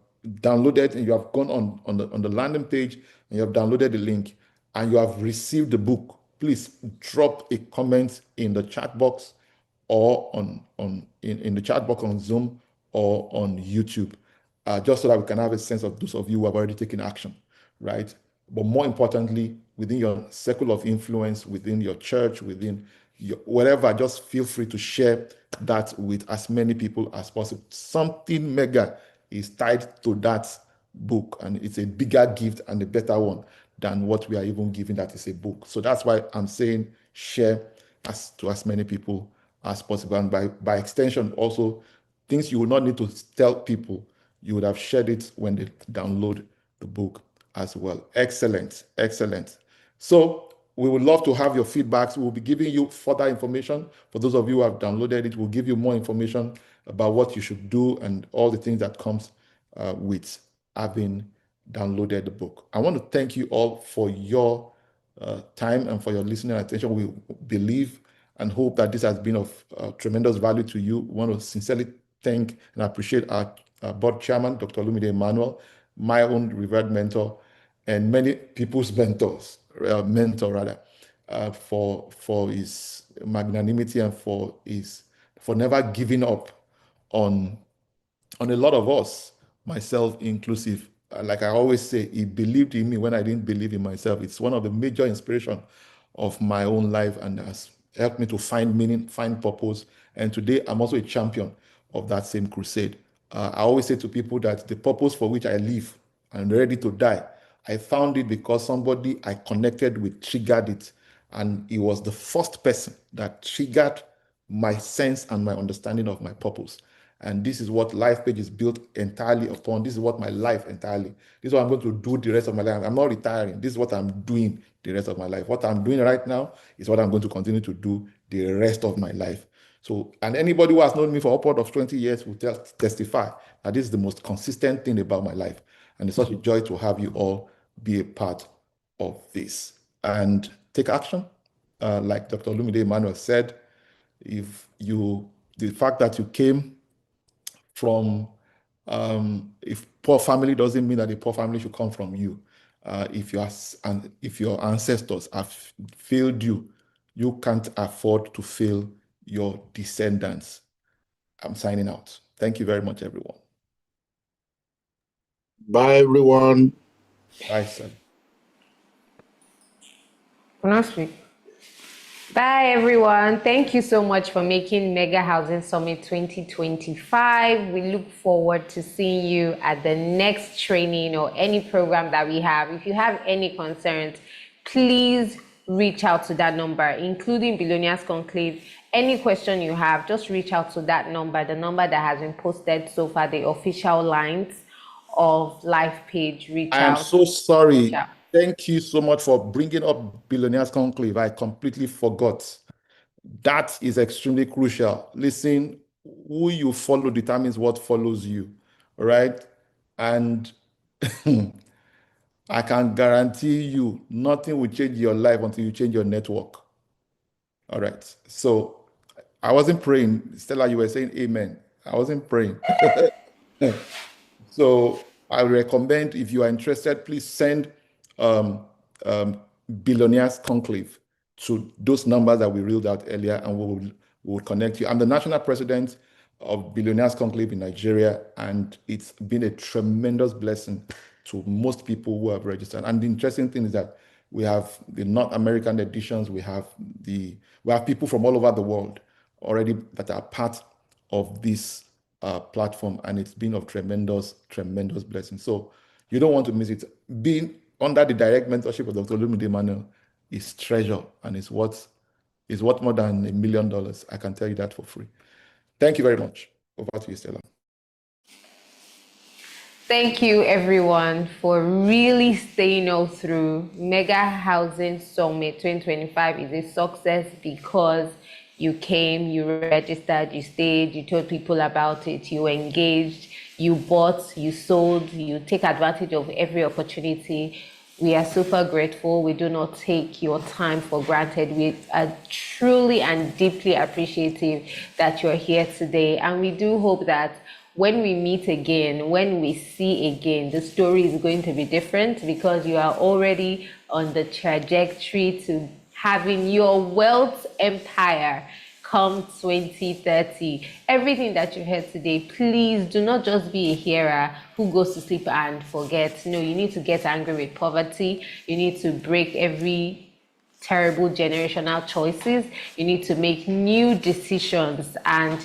and you have gone on the landing page and you have downloaded the link and you have received the book, please drop a comment in the chat box or in the chat box on Zoom or on YouTube, just so that we can have a sense of those of you who have already taken action, right? But more importantly, within your circle of influence, within your church, within your whatever, just feel free to share that with as many people as possible. Something mega is tied to that book, and it's a bigger gift and a better one than what we are even giving that is a book. So that's why I'm saying share to as many people as possible. And by extension, also, things you will not need to tell people, you would have shared it when they download the book as well. Excellent, excellent. So we would love to have your feedbacks. We'll be giving you further information. For those of you who have downloaded it, we'll give you more information about what you should do and all the things that comes with having downloaded the book. I want to thank you all for your time and for your listening and attention. We believe and hope that this has been of tremendous value to you. We want to sincerely thank and appreciate our board chairman, Dr. Olumide Emmanuel, my own revered mentor, and many people's mentor for his magnanimity and for never giving up on a lot of us, myself inclusive. Like I always say, he believed in me when I didn't believe in myself. It's one of the major inspiration of my own life and has helped me to find meaning, find purpose. And today I'm also a champion of that same crusade. I always say to people that the purpose for which I live and ready to die, I found it because somebody I connected with triggered it. And he was the first person that triggered my sense and my understanding of my purpose. And this is what LifePage is built entirely upon. This is what my life entirely. This is what I'm going to do the rest of my life. I'm not retiring. This is what I'm doing the rest of my life. What I'm doing right now is what I'm going to continue to do the rest of my life. So, and anybody who has known me for upward of 20 years will testify that this is the most consistent thing about my life. And it's such a joy to have you all be a part of this and take action. Like Dr. Olumide Emmanuel said, the fact that you came from, if poor family doesn't mean that a poor family should come from you. If your ancestors have failed you, you can't afford to fail your descendants. I'm signing out. Thank you very much, everyone. Bye, everyone. Bye, sir. Bye, everyone. Thank you so much for making Mega Housing Summit 2025. We look forward to seeing you at the next training or any program that we have. If you have any concerns, please reach out to that number, including Billionaires Conclave Any question you have, just reach out to that number, the number that has been posted so far, the official lines of LifePage. Reach out. I am so sorry. Thank you so much for bringing up Billionaires Conclave. I completely forgot. That is extremely crucial. Listen, who you follow determines what follows you, right? And I can guarantee you nothing will change your life until you change your network. All right. So I wasn't praying. Stella, you were saying amen. I wasn't praying. So I recommend, if you are interested, please send Billionaires Conclave to those numbers that we reeled out earlier, and we will connect you. I'm the national president of Billionaires Conclave in Nigeria, and it's been a tremendous blessing to most people who have registered. And the interesting thing is that we have the North American editions, we have people from all over the world already that are part of this platform, and it's been of tremendous blessing. So you don't want to miss it. Being under the direct mentorship of Dr. Olumide Emmanuel is treasure, and is worth more than $1 million. I can tell you that for free. Thank you very much. Over to you, Stella. Thank you, everyone, for really staying all through. Mega Housing Summit 2025 is a success because you came, you registered, you stayed, you told people about it, you engaged, you bought, you sold, you take advantage of every opportunity. We are super grateful. We do not take your time for granted. We are truly and deeply appreciative that you're here today. And we do hope that when we meet again, when we see again, the story is going to be different, because you are already on the trajectory to having your wealth empire come 2030. Everything that you heard today, please do not just be a hearer who goes to sleep and forgets. No, you need to get angry with poverty. You need to break every terrible generational choices. You need to make new decisions, and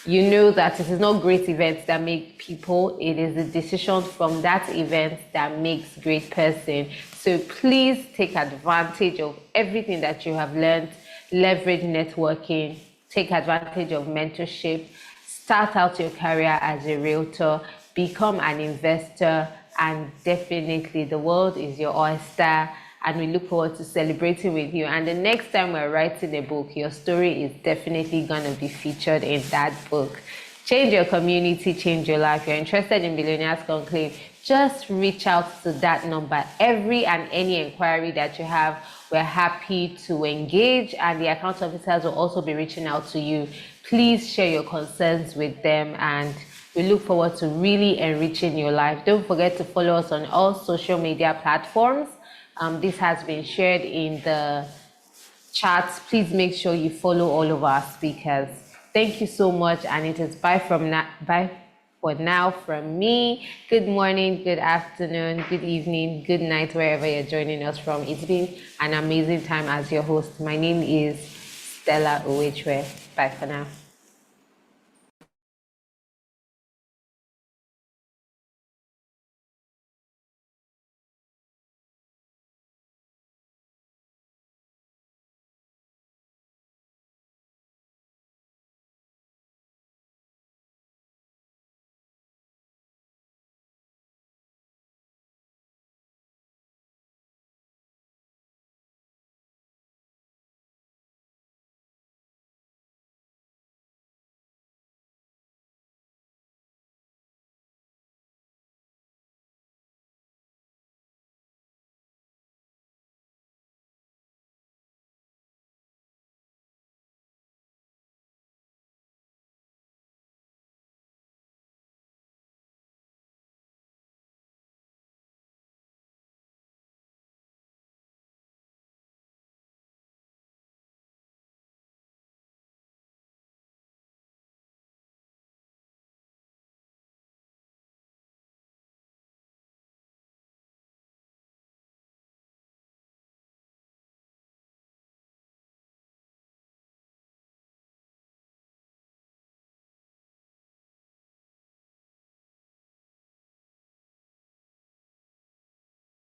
you know that it is not great events that make people, it is the decision from that event that makes great person. So please take advantage of everything that you have learned, leverage networking, take advantage of mentorship, start out your career as a realtor, become an investor, and definitely the world is your oyster. And we look forward to celebrating with you. And the next time we're writing a book, your story is definitely going to be featured in that book. Change your community, change your life. If you're interested in Billionaires Conclave, just reach out to that number. Every and any inquiry that you have, we're happy to engage, and the account officers will also be reaching out to you. Please share your concerns with them, and we look forward to really enriching your life. Don't forget to follow us on all social media platforms. This has been shared in the chats. Please make sure you follow all of our speakers. Thank you so much, and it is bye for now from me. Good morning, good afternoon, good evening, good night, wherever you're joining us from. It's been an amazing time as your host. My name is Stella Owechwe. Bye for now.